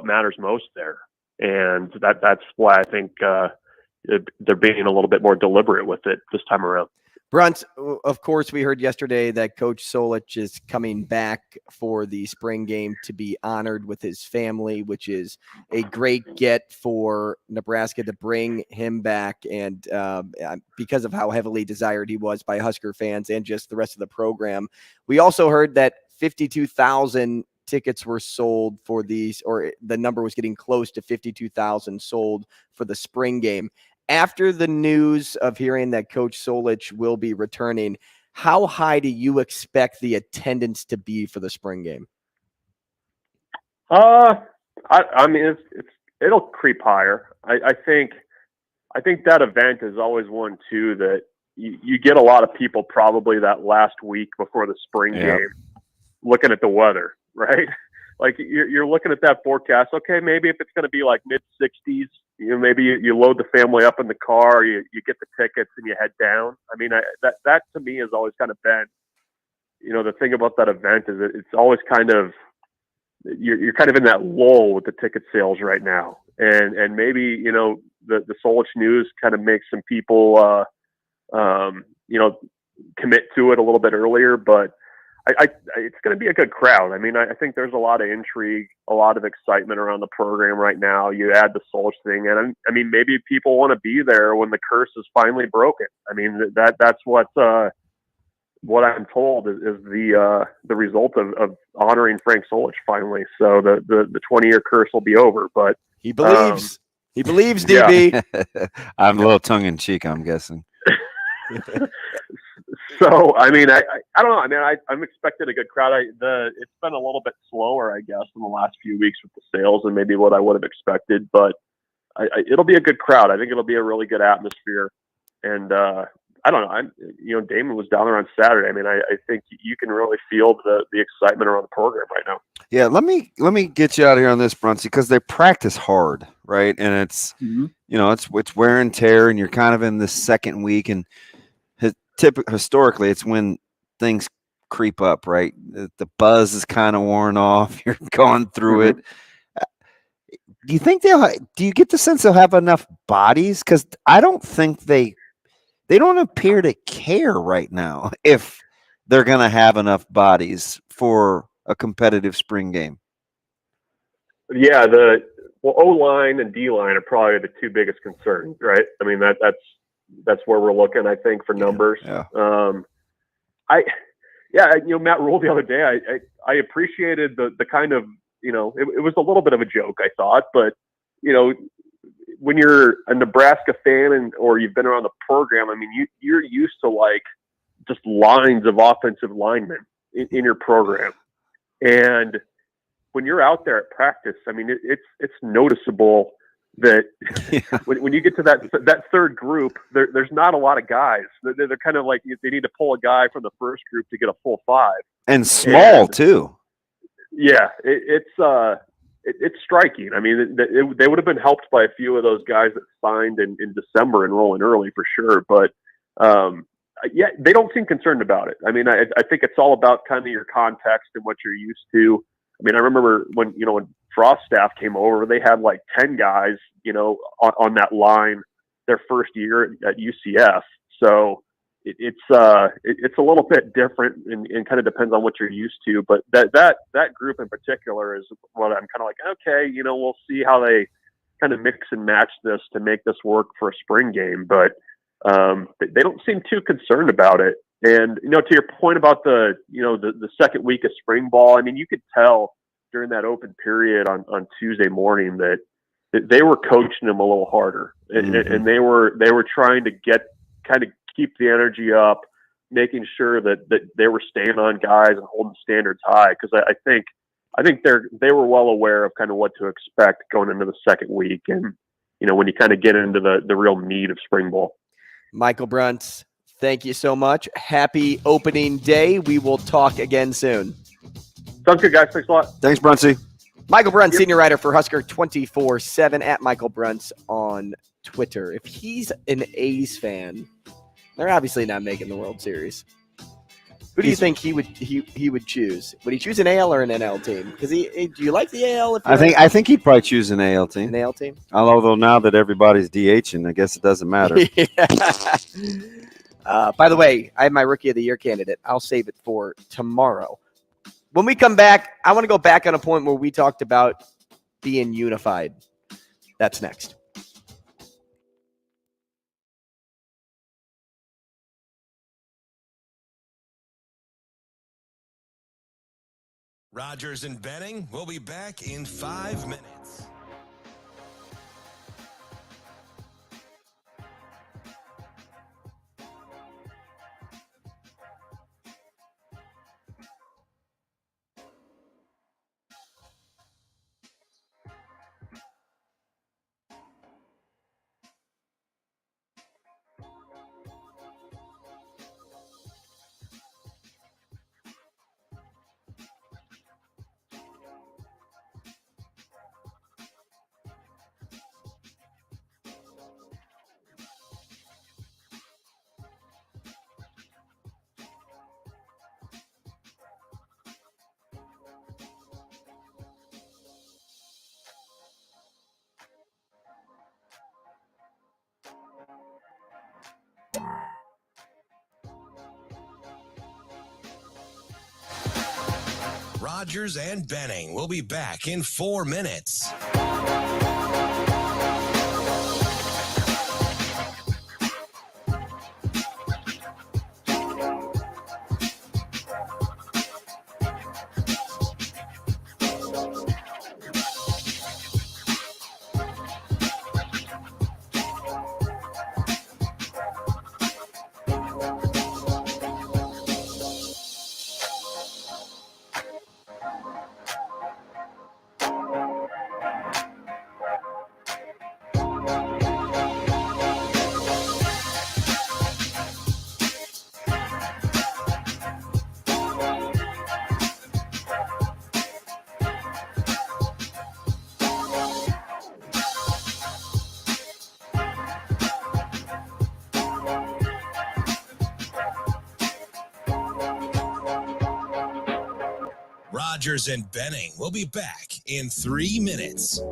matters most there. And that's why I think, they're being a little bit more deliberate with it this time around. Bruntz, of course, we heard yesterday that Coach Solich is coming back for the spring game to be honored with his family, which is a great get for Nebraska to bring him back. And because of how heavily desired he was by Husker fans and just the rest of the program. We also heard that 52,000 tickets were sold for these, or the number was getting close to 52,000 sold for the spring game. After the news of hearing that Coach Solich will be returning, how high do you expect the attendance to be for the spring game? I mean, it'll creep higher. I think that event is always one too that you get a lot of people probably that last week before the spring game looking at the weather, right? Like you're looking at that forecast. Okay, maybe if it's going to be like mid 60s, maybe you load the family up in the car, you get the tickets and you head down. I mean, that to me has always kind of been, the thing about that event is it's always kind of, you're kind of in that lull with the ticket sales right now. And maybe, the Solich news kind of makes some people commit to it a little bit earlier. But it's going to be a good crowd. I mean, I think there's a lot of intrigue, a lot of excitement around the program right now. You add the Solich thing, and I mean, maybe people want to be there when the curse is finally broken. I mean, that's what I'm told is the result of honoring Frank Solich finally. So the 20-year curse will be over. But he believes. He believes, DB. Yeah. I'm a little tongue in cheek, I'm guessing. So, I mean, I don't know. I mean, I'm expecting a good crowd. It's been a little bit slower, I guess, in the last few weeks with the sales and maybe what I would have expected. But it'll be a good crowd. I think it'll be a really good atmosphere. And I don't know. Damon was down there on Saturday. I mean, I think you can really feel the excitement around the program right now. Yeah, let me get you out of here on this, Bruntz, because they practice hard, right? And it's it's wear and tear, and you're kind of in this second week, and historically, it's when things creep up, right? The buzz is kind of worn off. You're going through it. Do you think do you get the sense they'll have enough bodies? Because I don't think they don't appear to care right now if they're going to have enough bodies for a competitive spring game. Yeah, O-line and D-line are probably the two biggest concerns, right? I mean, that's where we're looking, I think, for numbers. Yeah. Matt Rule the other day, I appreciated the kind of, it was a little bit of a joke, I thought, but, when you're a Nebraska fan or you've been around the program, I mean, you're used to like just lines of offensive linemen in your program. And when you're out there at practice, I mean, it's noticeable that when you get to that third group, there's not a lot of guys. They're kind of like they need to pull a guy from the first group to get a full five. And small too. Yeah, it's striking. I mean, they would have been helped by a few of those guys that signed in December and rolling early for sure. But they don't seem concerned about it. I mean, I think it's all about kind of your context and what you're used to. I mean, I remember when Frost's staff came over, they had like 10 guys, on that line their first year at UCF. So it's a little bit different and kind of depends on what you're used to. But that group in particular is what I'm kind of like, okay, we'll see how they kind of mix and match this to make this work for a spring game. But they don't seem too concerned about it. And, to your point about the second week of spring ball, I mean, you could tell during that open period on Tuesday morning that they were coaching them a little harder. And they were trying to keep the energy up, making sure that they were staying on guys and holding standards high. Because I think they were well aware of kind of what to expect going into the second week. And, when you kind of get into the real meat of spring ball. Michael Bruntz, thank you so much. Happy opening day. We will talk again soon. Sounds good, guys. Thanks a lot. Thanks, Bruntsy. Michael Bruntz, senior writer for Husker 24/7 at Michael Bruntz on Twitter. If he's an A's fan, they're obviously not making the World Series. Who do you think he would choose? Would he choose an AL or an NL team? Because do you like the AL? I think he'd probably choose an AL team. An AL team. Although now that everybody's DHing, I guess it doesn't matter. By the way, I have my Rookie of the Year candidate. I'll save it for tomorrow. When we come back, I want to go back on a point where we talked about being unified. That's next. Rogers and Benning will be back in 5 minutes. Rogers and Benning will be back in 4 minutes. Rogers and Benning will be back in 3 minutes.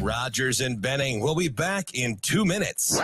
Rogers and Benning will be back in 2 minutes.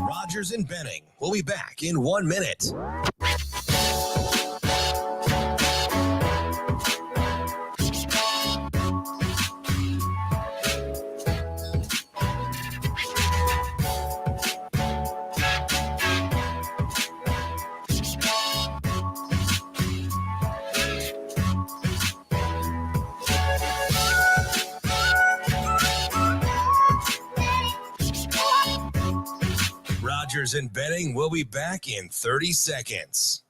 Rogers and Benning will be back in 1 minute. Rogers and Benning will be back in 30 seconds.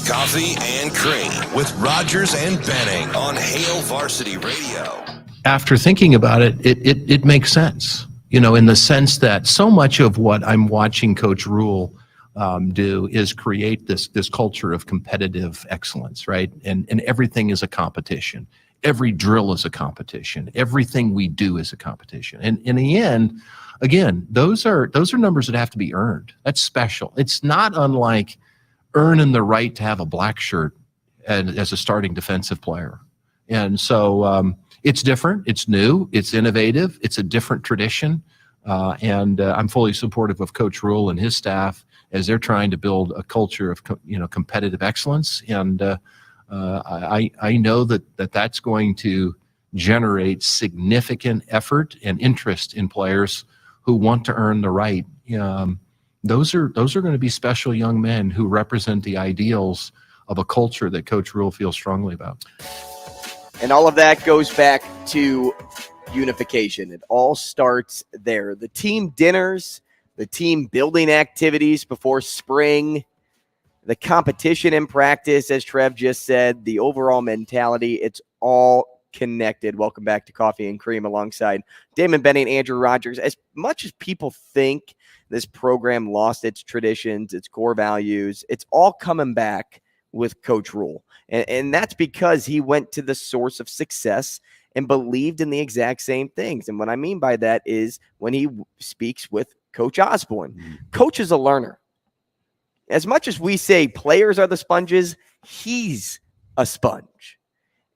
Coffee and Cream with Rogers and Benning on Hail Varsity Radio. After thinking about it, it makes sense, you know, in the sense that so much of what I'm watching Coach Rule do is create this culture of competitive excellence, right? And everything is a competition. Every drill is a competition. Everything we do is a competition. And in the end, again, those are numbers that have to be earned. That's special. It's not unlike earning the right to have a black shirt as a starting defensive player. And so it's different, it's new, it's innovative, it's a different tradition. And I'm fully supportive of Coach Rule and his staff as they're trying to build a culture of competitive excellence. And I know that's going to generate significant effort and interest in players who want to earn the right. Those are going to be special young men who represent the ideals of a culture that Coach Rule feels strongly about. And all of that goes back to unification. It all starts there. The team dinners, the team building activities before spring, the competition in practice, as Trev just said, the overall mentality, it's all connected. Welcome back to Coffee and Cream alongside Damon Benning, Andrew Rogers. As much as people think this program lost its traditions, its core values, it's all coming back with Coach Rule. And that's because he went to the source of success and believed in the exact same things. And what I mean by that is when he speaks with Coach Osborne, Coach is a learner. As much as we say players are the sponges, he's a sponge.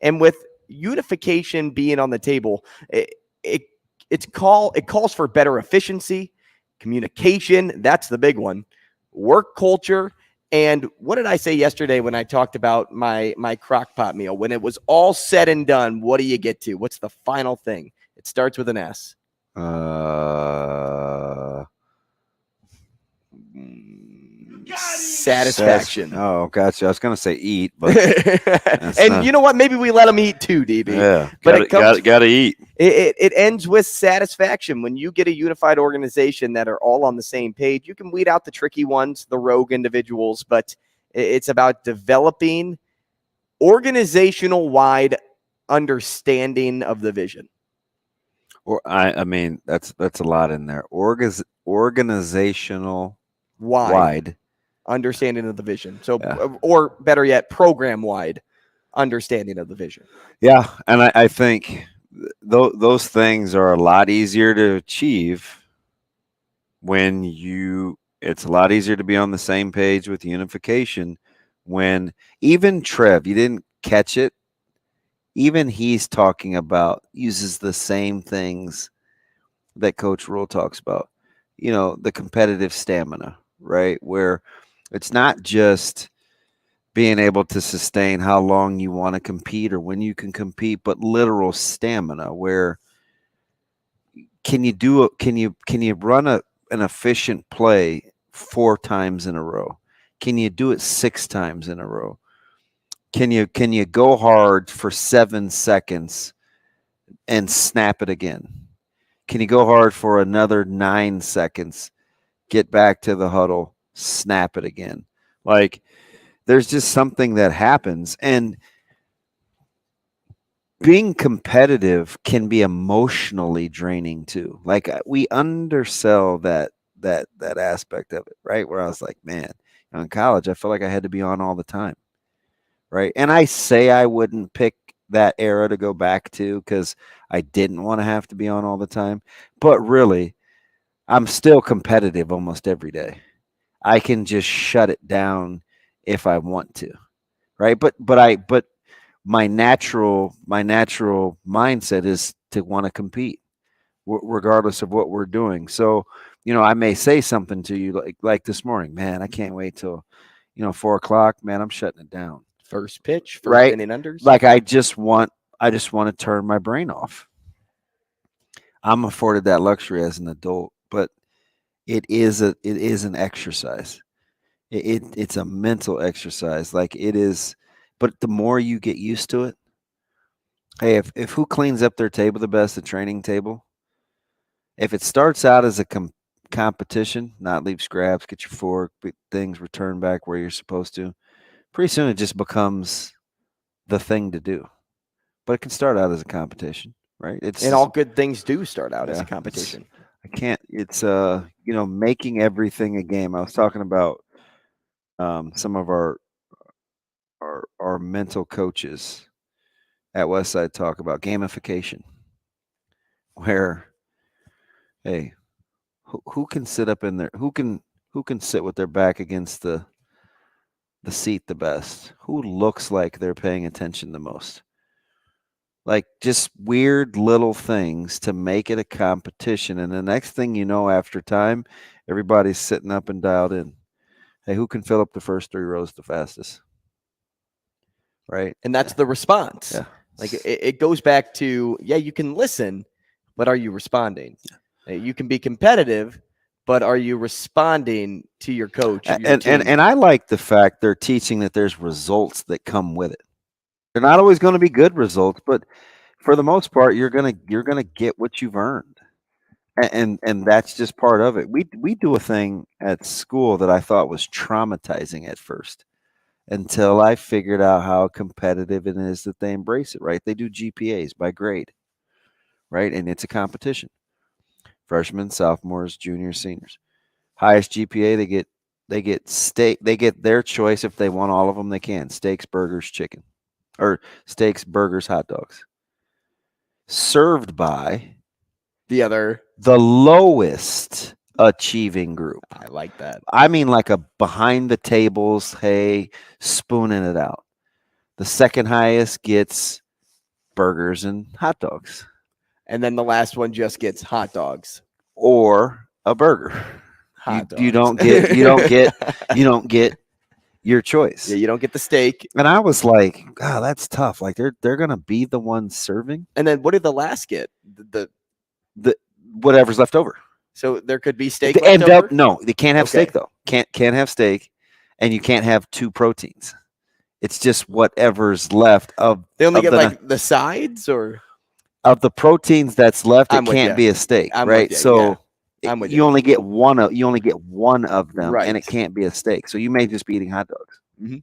And with unification being on the table, it calls for better efficiency, communication, that's the big one, work culture. And what did I say yesterday when I talked about my crock pot meal? When it was all said and done, what do you get to? What's the final thing? It starts with an S. Satisfaction. Oh, gotcha. I was going to say eat, but and you know what? Maybe we let them eat too, DB. Yeah, but got to eat. It ends with satisfaction. When you get a unified organization that are all on the same page, you can weed out the tricky ones, the rogue individuals, but it's about developing organizational-wide understanding of the vision. Or I mean, that's a lot in there. Organizational wide understanding of the vision. So, or better yet, program-wide understanding of the vision. Yeah, and I think those things are a lot easier to achieve when it's a lot easier to be on the same page with unification when even Trev, you didn't catch it, even he's talking about, uses the same things that Coach Rule talks about, the competitive stamina, right? Where it's not just being able to sustain how long you want to compete or when you can compete, but literal stamina where can you run an efficient play 4 times in a row? Can you do it 6 times in a row? Can you go hard for 7 seconds and snap it again? Can you go hard for another 9 seconds, get back to the huddle, snap it again? Like, there's just something that happens. And being competitive can be emotionally draining too. Like, we undersell that aspect of it, right? Where I was like, man, in college, I felt like I had to be on all the time, right? And I say I wouldn't pick that era to go back to because I didn't want to have to be on all the time. But really, I'm still competitive almost every day. I can just shut it down if I want to, right? But my natural mindset is to want to compete regardless of what we're doing. So, I may say something to you like this morning, man, I can't wait till, 4:00, man, I'm shutting it down. First pitch, first right? inning unders. Like I just want to turn my brain off. I'm afforded that luxury as an adult, but it is an exercise. It's a mental exercise. Like it is, but the more you get used to it, hey, if who cleans up their table the best, the training table, if it starts out as a competition, not leave scraps, get your fork, things returned back where you're supposed to, pretty soon it just becomes the thing to do. But it can start out as a competition, right? And all good things do start out as a competition. It's making everything a game. I was talking about some of our mental coaches at Westside talk about gamification, where, hey, who can sit up in there? Who can sit with their back against the seat the best? Who looks like they're paying attention the most? Like just weird little things to make it a competition. And the next thing you know, after time, everybody's sitting up and dialed in. Hey, who can fill up the first 3 rows the fastest? Right. And that's the response. Yeah. Like it goes back to, you can listen, but are you responding? You can be competitive, but are you responding to your coach? Your And I like the fact they're teaching that there's results that come with it. They're not always going to be good results, but for the most part, you're gonna get what you've earned, and that's just part of it. We do a thing at school that I thought was traumatizing at first, until I figured out how competitive it is that they embrace it. Right? They do GPAs by grade, right, and it's a competition. Freshmen, sophomores, juniors, seniors. Highest GPA they get steak. They get their choice if they want all of them. They can steaks, burgers, chicken, or steaks, burgers, hot dogs. Served by the lowest achieving group. I like that. I mean, like a behind the tables, hey, spooning it out. The second highest gets burgers and hot dogs. And then the last one just gets hot dogs or a burger. You don't get your choice. Yeah, you don't get the steak. And I was like, God, that's tough. Like they're gonna be the ones serving. And then what did the last get? The whatever's left over. So there could be steak left over? No, they can't have steak though. Can't have steak, and you can't have two proteins. It's just whatever's left of. They only get like the sides or of the proteins that's left. It can't be a steak, right? So you only get one of them, right, and it can't be a steak. So you may just be eating hot dogs mm-hmm.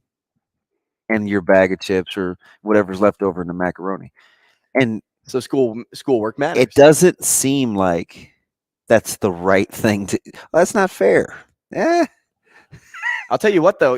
and your bag of chips or whatever's left over in the macaroni. And so schoolwork matters. It doesn't seem like that's the right thing to. Well, that's not fair. I'll tell you what, though,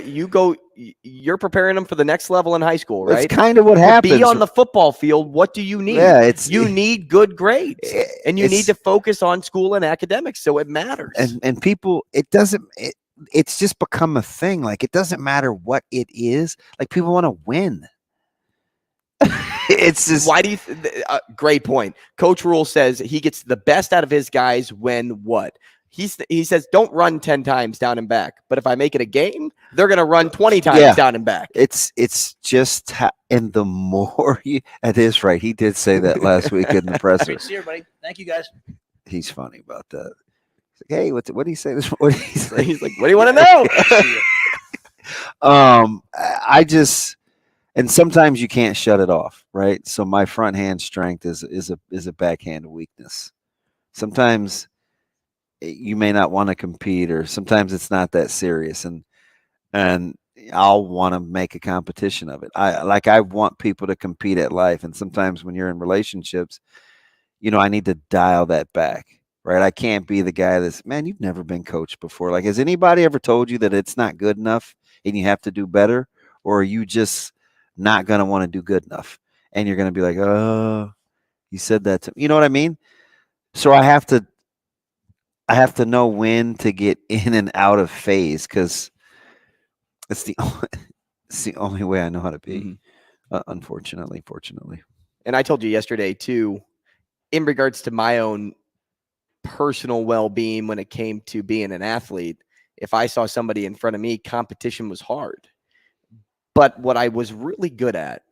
you're preparing them for the next level in high school, right? That's kind of what happens. To be on the football field, what do you need? Yeah, you need good grades, and you need to focus on school and academics, so it matters. And people, it's just become a thing. Like, it doesn't matter what it is. Like, people want to win. It's just why do you? Great point. Coach Rule says he gets the best out of his guys when what? He says don't run 10 times down and back. But if I make it a game, they're going to run 20 times down and back. It's just and the more it is right. He did say that last week in the presser. Great to see everybody. Thank you guys. He's funny about that. He's like, hey, what did he say? What did he say? He's like, what do you want to know? I just. And sometimes you can't shut it off, right? So my front hand strength is a backhand weakness. Sometimes you may not want to compete, or sometimes it's not that serious, and I'll want to make a competition of it. I want people to compete at life, and sometimes when you're in relationships, I need to dial that back, right? I can't be the guy that's, man, you've never been coached before. Like, has anybody ever told you that it's not good enough and you have to do better, or are you just not going to want to do good enough? And you're going to be like, oh, you said that to me. You know what I mean? So I have to know when to get in and out of phase, because it's the only way I know how to be, unfortunately, fortunately. And I told you yesterday too, in regards to my own personal well-being when it came to being an athlete, if I saw somebody in front of me, competition was hard. But what I was really good at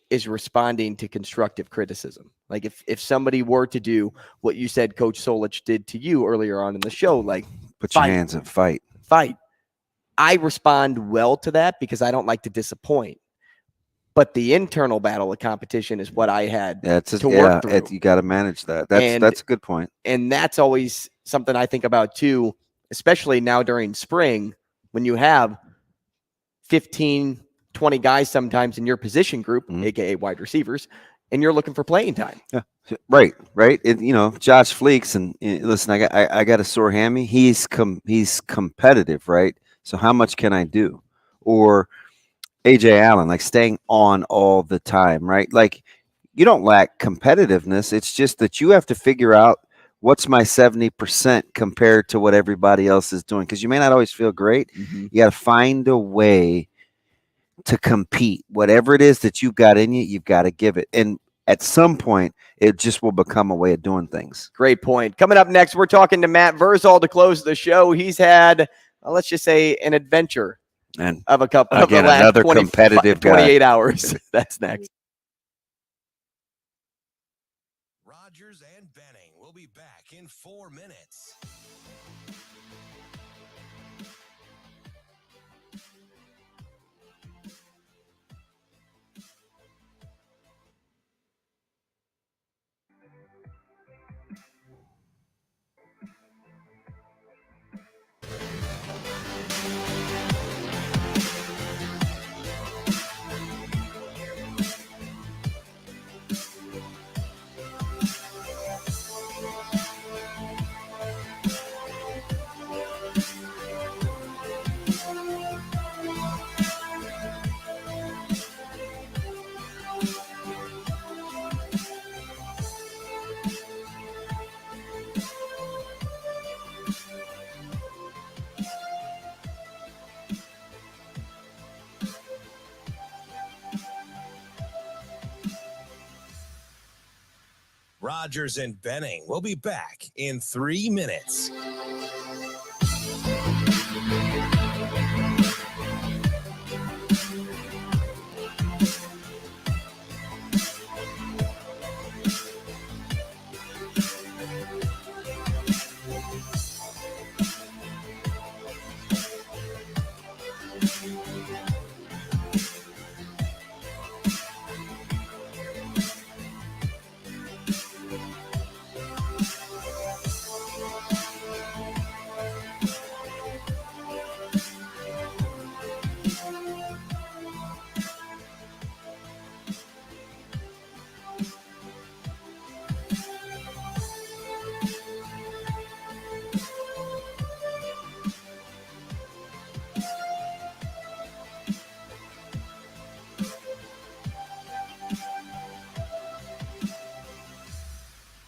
is responding to constructive criticism. Like if somebody were to do what you said Coach Solich did to you earlier on in the show, like put your hands up, fight. I respond well to that because I don't like to disappoint. But the internal battle of competition is what I had to work through. You got to manage that. That's a good point. And that's always something I think about too, especially now during spring when you have 15, 20 guys sometimes in your position group, aka wide receivers, and you're looking for playing time. Yeah, right. Josh Fleeks, and listen, I got a sore hammy. He's competitive, right? So how much can I do? Or AJ Allen, like staying on all the time, right? Like you don't lack competitiveness. It's just that you have to figure out what's my 70% compared to what everybody else is doing, because you may not always feel great. You got to find a way to compete. Whatever it is that you've got in you, you've got to give it. And at some point, it just will become a way of doing things. Great point. Coming up next, we're talking to Matt Vrzal to close the show. He's had, let's just say, an adventure of a couple of the last another competitive 28 hours. That's next. Rogers and Benning will be back in 4 minutes. Rogers and Benning will be back in 3 minutes.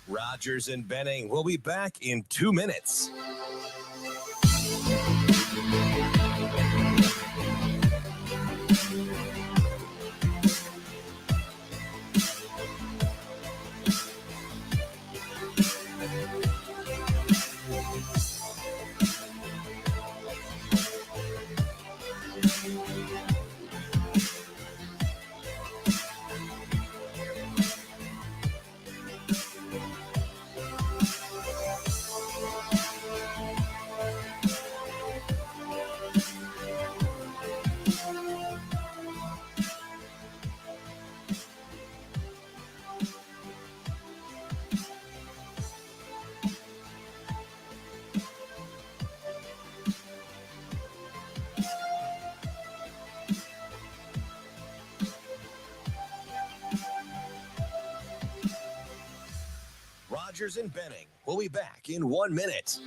Rogers and Benning will be back in 2 minutes. Rogers and Benning will be back in 1 minute.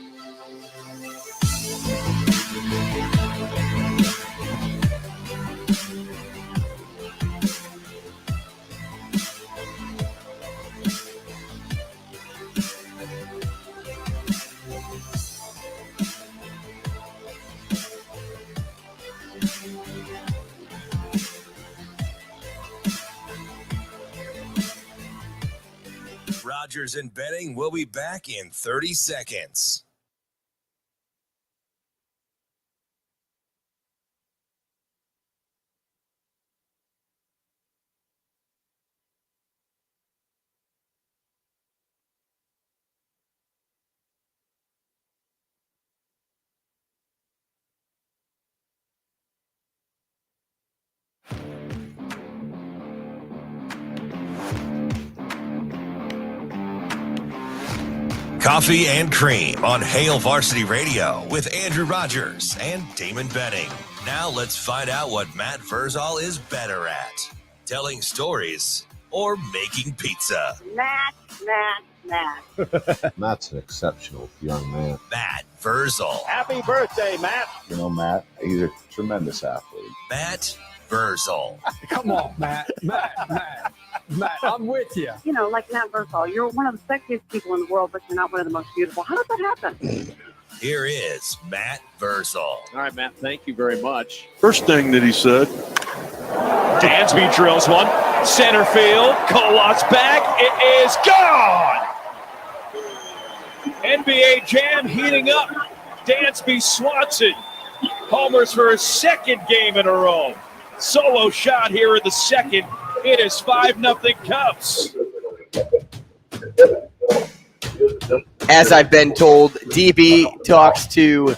Rogers and Benning will be back in 30 seconds. Coffee and Cream on Hail Varsity Radio with Andrew Rogers and Damon Benning. Now let's find out what Matt Vrzal is better at, telling stories or making pizza. Matt. Matt's an exceptional young man. Matt Vrzal. Happy birthday, Matt. You know, Matt, he's a tremendous athlete. Matt Vrzal. Come on, Matt, I'm with you. You know, like Matt Vrzal, you're one of the sexiest people in the world, but you're not one of the most beautiful. How does that happen? Here is Matt Vrzal. All right, Matt, thank you very much. First thing that he said. Dansby drills one. Center field. Kolot's back. It is gone. NBA Jam heating up. Dansby swats it. Homers for his second game in a row. Solo shot here in the second. It is 5-0 Cubs. As I've been told, DB talks to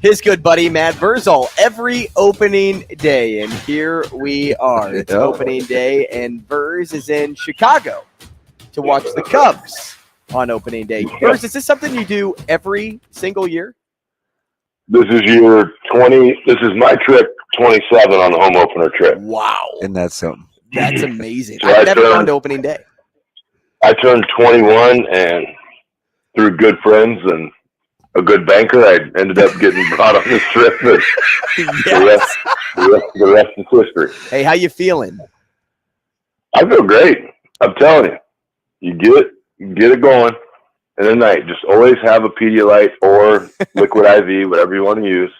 his good buddy Matt Vrzal every opening day, and here we are. It's opening day, and Verz is in Chicago to watch the Cubs on opening day. Verz, is this something you do every single year? This is year 20. This is my trip 27 on the home opener trip. Wow. And that's something. That's amazing. So I've never gone to opening day. I turned 21, and through good friends and a good banker, I ended up getting brought on this trip. And the rest is history. Hey, how you feeling? I feel great. I'm telling you. You get it going. And at night, just always have a Pedialyte or liquid IV, whatever you want to use,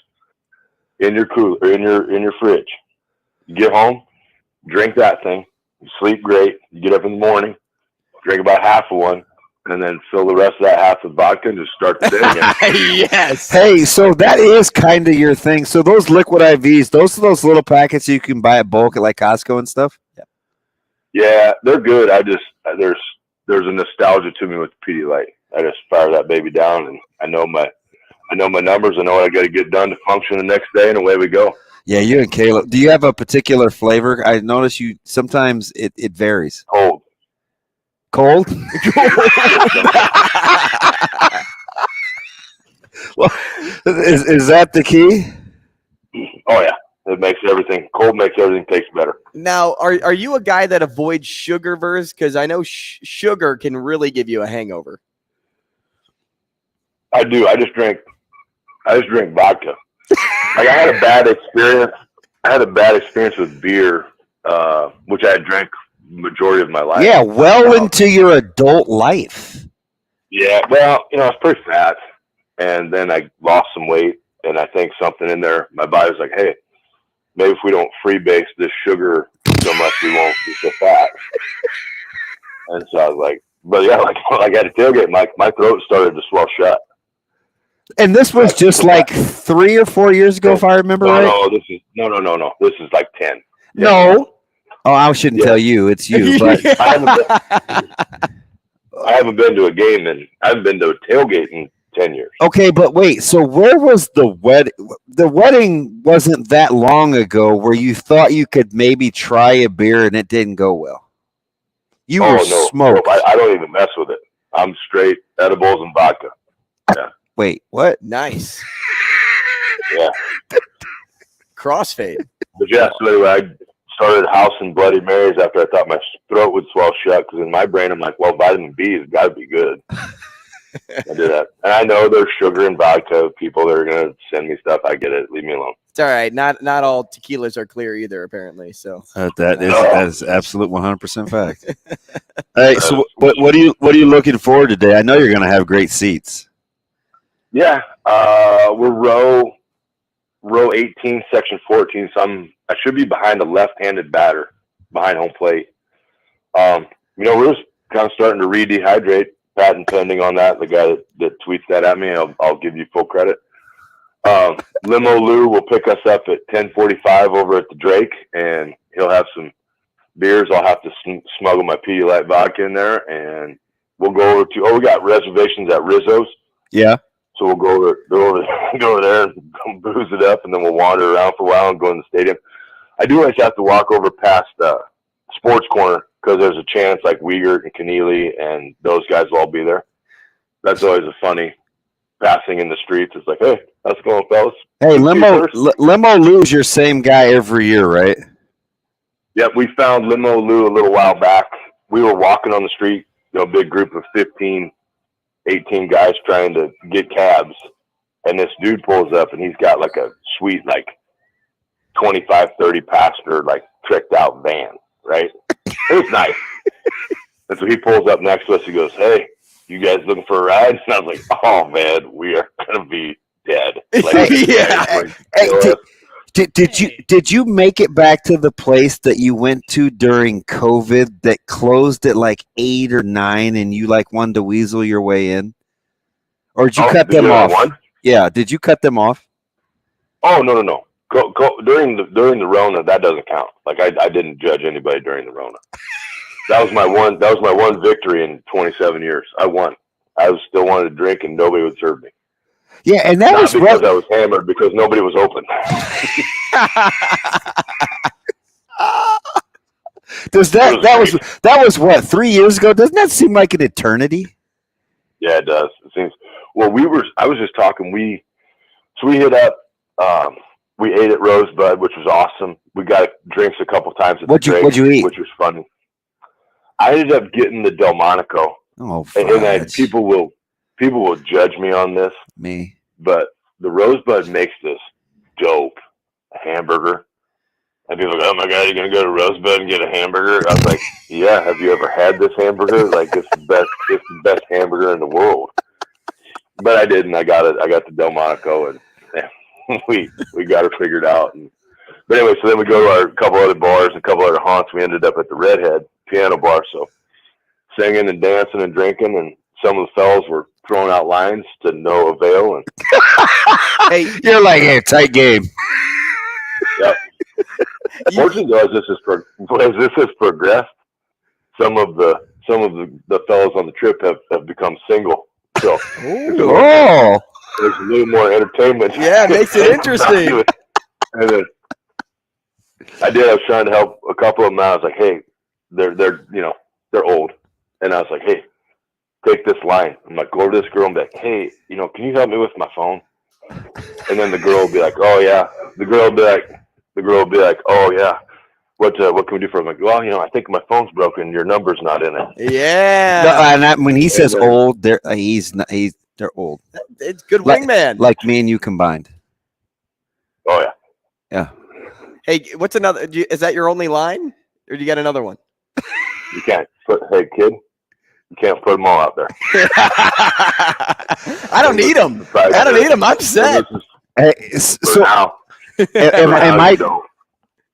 in your cooler, in your fridge. You get home, drink that thing. You sleep great. You get up in the morning, drink about half of one, and then fill the rest of that half with vodka and just start the day again. Yes. Hey, so that is kind of your thing. So those liquid IVs, those are those little packets you can buy at bulk at like Costco and stuff. Yeah, they're good. There's a nostalgia to me with the Pedialyte. I just fire that baby down, and I know my numbers. I know what I got to get done to function the next day, and away we go. Yeah, you and Caleb. Do you have a particular flavor? I notice you sometimes it varies. Cold. Cold? Well, is that the key? Oh yeah, it makes everything cold. Makes everything taste better. Now, are you a guy that avoids sugar, Verz? Because I know sugar can really give you a hangover. I do. I just drink vodka. Like I had a bad experience. With beer, which I had drank majority of my life. Yeah, well into your adult life. Yeah, well, I was pretty fat, and then I lost some weight, and I think something in there, my body was like, hey, maybe if we don't freebase this sugar so much, we won't be so fat. And so I was like, but yeah, like at a tailgate, my throat started to swell shut. And this was just like 3 or 4 years ago, if I remember right. No, this is no. This is like 10. No. Oh, I shouldn't tell you. It's you. But I haven't been to a game, and I haven't been to a tailgate in 10 years. Okay, but wait. So where was the wedding? The wedding wasn't that long ago where you thought you could maybe try a beer and it didn't go well. You were smoked. No, I don't even mess with it. I'm straight edibles and vodka. Yeah. Wait, what? Nice. Yeah. Crossfade. But yeah, so anyway, I started housing Bloody Marys after I thought my throat would swell shut, because in my brain I'm like, well, vitamin B has got to be good. I did that. And I know there's sugar in vodka. People that are going to send me stuff. I get it. Leave me alone. It's all right. Not all tequilas are clear either, apparently. So that is absolute 100% fact. Hey, so what are you looking forward to today? I know you're going to have great seats. Yeah, we're row 18, section 14. So I should be behind the left-handed batter, behind home plate. We're just kind of starting to redehydrate. Patent pending on that. The guy that tweets that at me, I'll give you full credit. Limo Lou will pick us up at 10:45 over at the Drake, and he'll have some beers. I'll have to smuggle my Pedialyte vodka in there, and we'll go over to. We got reservations at Rizzo's. Yeah. So we'll go over there and booze it up, and then we'll wander around for a while and go in the stadium. I do always have to walk over past Sports Corner, because there's a chance like Wiegert and Keneally and those guys will all be there. That's always a funny passing in the streets. It's like, hey, how's it going, fellas? Hey, Limo Lou's your same guy every year, right? Yep, we found Limo Lou a little while back. We were walking on the street, big group of 15, 18 guys trying to get cabs. And this dude pulls up, and he's got like a sweet, 25, 30 passenger, tricked out van, right? It was nice. And so he pulls up next to us. He goes, hey, you guys looking for a ride? And I was like, oh, man, we are going to be dead. Yeah. Did you make it back to the place that you went to during COVID that closed at 8 or 9 and you wanted to weasel your way in? Or did you cut them off? One? Yeah. Did you cut them off? Oh, no. Go during the Rona, that doesn't count. I didn't judge anybody during the Rona. That was my one victory in 27 years. I won. I still wanted to drink, and nobody would serve me. Yeah, and that was because I was hammered, because nobody was open. That was what, 3 years ago? Doesn't that seem like an eternity? Yeah, it does. It seems. Well, I was just talking. We hit up. We ate at Rosebud, which was awesome. We got drinks a couple times at the Drake, what'd you eat? Which was funny. I ended up getting the Delmonico. Oh, and people will judge me on this. Me. But the Rosebud makes this dope hamburger. And people go, oh my God, you're going to go to Rosebud and get a hamburger? I was like, yeah, have you ever had this hamburger? It's the best hamburger in the world. But I didn't. I got it. I got the Delmonico, and we got it figured out. But anyway, so then we go to a couple other bars and a couple other haunts. We ended up at the Redhead Piano Bar. So singing and dancing and drinking, and some of the fellas were throwing out lines to no avail. And hey, you're like, hey, tight game. Yep. Fortunately, though, as this has progressed, some of the fellas on the trip have become single. So there's a little more entertainment. Yeah, it makes it interesting. And then I was trying to help a couple of them out. I was like, hey, they're old. And I was like, hey, take this line. I'm like, go over to this girl and be like, hey, can you help me with my phone? And then the girl will be like, oh yeah. The girl will be like, oh yeah. What can we do for him? I'm like, well, I think my phone's broken. Your number's not in it. Yeah. No, and when he says old, they're old. It's good wingman. Like me and you combined. Oh yeah. Yeah. Hey, what's another? Is that your only line, or do you got another one? You can't hey kid, you can't put them all out there. I don't need them. I'm set. Hey, so now,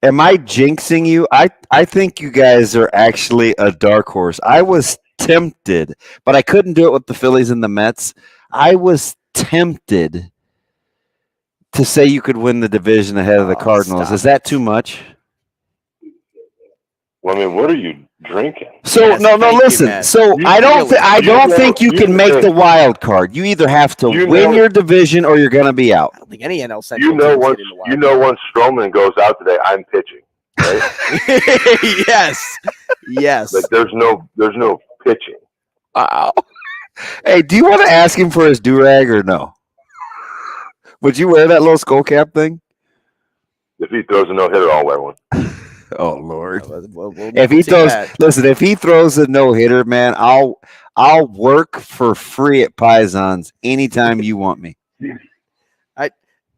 am I jinxing you? I think you guys are actually a dark horse. I was tempted, but I couldn't do it with the Phillies and the Mets. I was tempted to say you could win the division ahead of the Cardinals. Is that too much? Well, I mean, what are you drinking? So listen. I don't think you can make the wild card. You either have to win your division or you're going to be out. I don't think any NL Central. Once Stroman goes out today, I'm pitching. Right? yes. Like there's no pitching. Wow. Hey, do you want to ask him for his do-rag or no? Would you wear that little skull cap thing? If he throws a no-hitter, I'll wear one. Oh Lord! We'll if he throws a no-hitter, man, I'll work for free at Pisons anytime you want me. Is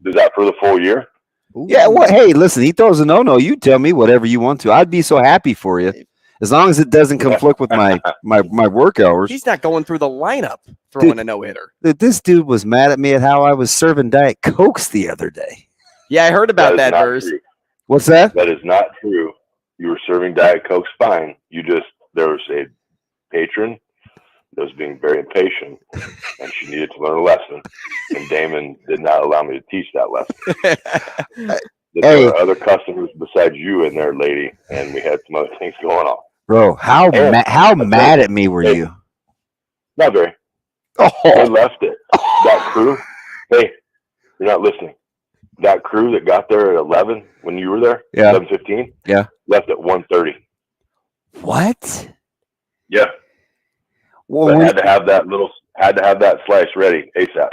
that for the full year? Yeah. Well, hey, listen, he throws a no-no. You tell me whatever you want to. I'd be so happy for you, as long as it doesn't conflict with my work hours. He's not going through the lineup throwing a no-hitter. This dude was mad at me at how I was serving Diet Cokes the other day. Yeah, I heard about that verse. What's that? That is not true. You were serving Diet Coke's fine. There was a patron that was being very impatient, and she needed to learn a lesson. And Damon did not allow me to teach that lesson. There were other customers besides you in there, lady, and we had some other things going on. Bro, how mad at me were you? Not very. They left it. That crew, hey, you're not listening. That crew that got there at 11 when you were there, 11:15, left at 1:30. What? Yeah. Well, had to have that slice ready ASAP.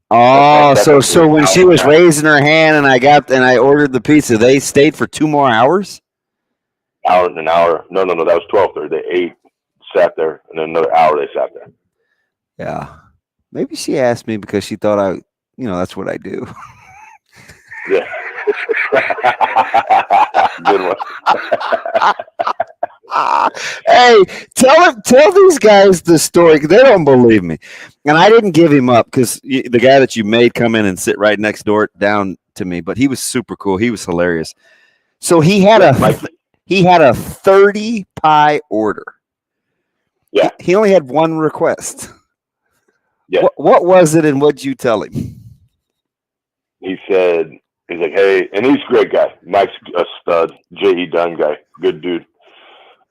Oh, so when she was raising her hand and I ordered the pizza, they stayed for 2 more hours? An hour. No, that was 12:30. They ate, sat there, and then another hour they sat there. Yeah. Maybe she asked me because she thought that's what I do. Yeah. Good one. Hey, tell these guys the story. They don't believe me. And I didn't give him up because the guy that you made come in and sit right next door down to me, but he was super cool. He was hilarious. So he had a 30 pie order. Yeah. He only had one request. Yeah. What was it, and what'd you tell him? He said, he's like, hey, and he's a great guy. Mike's a stud, J.E. Dunn guy, good dude.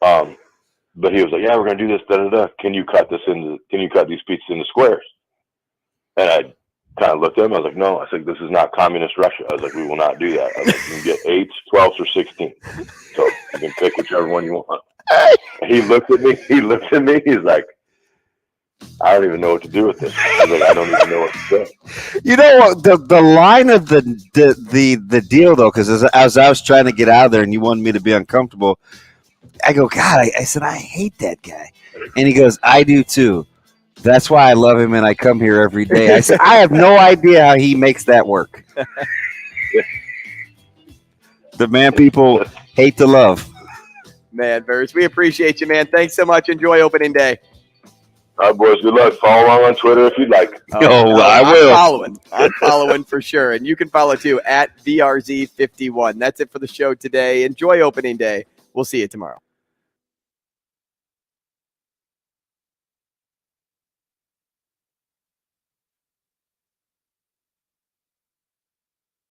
But he was like, yeah, we're gonna do this, Can you cut these pizzas into squares? And I kind of looked at him. I was like, no. I said, this is not communist Russia. I was like, we will not do that. I was like, you can get 8s, 12s, or 16. So you can pick whichever one you want. He looked at me. He's like, I don't even know what to do with this. I was like, I don't even know what to say. You know what? The line of the deal though, because as I was trying to get out of there and you wanted me to be uncomfortable, I go, God, I said, I hate that guy. And he goes, I do too. That's why I love him and I come here every day. I said, I have no idea how he makes that work. The man people hate to love. Man, Verse, we appreciate you, man. Thanks so much. Enjoy opening day. All right, boys. Good luck. Follow along on Twitter if you'd like. I will. I'm following for sure. And you can follow too at VRZ51. That's it for the show today. Enjoy opening day. We'll see you tomorrow.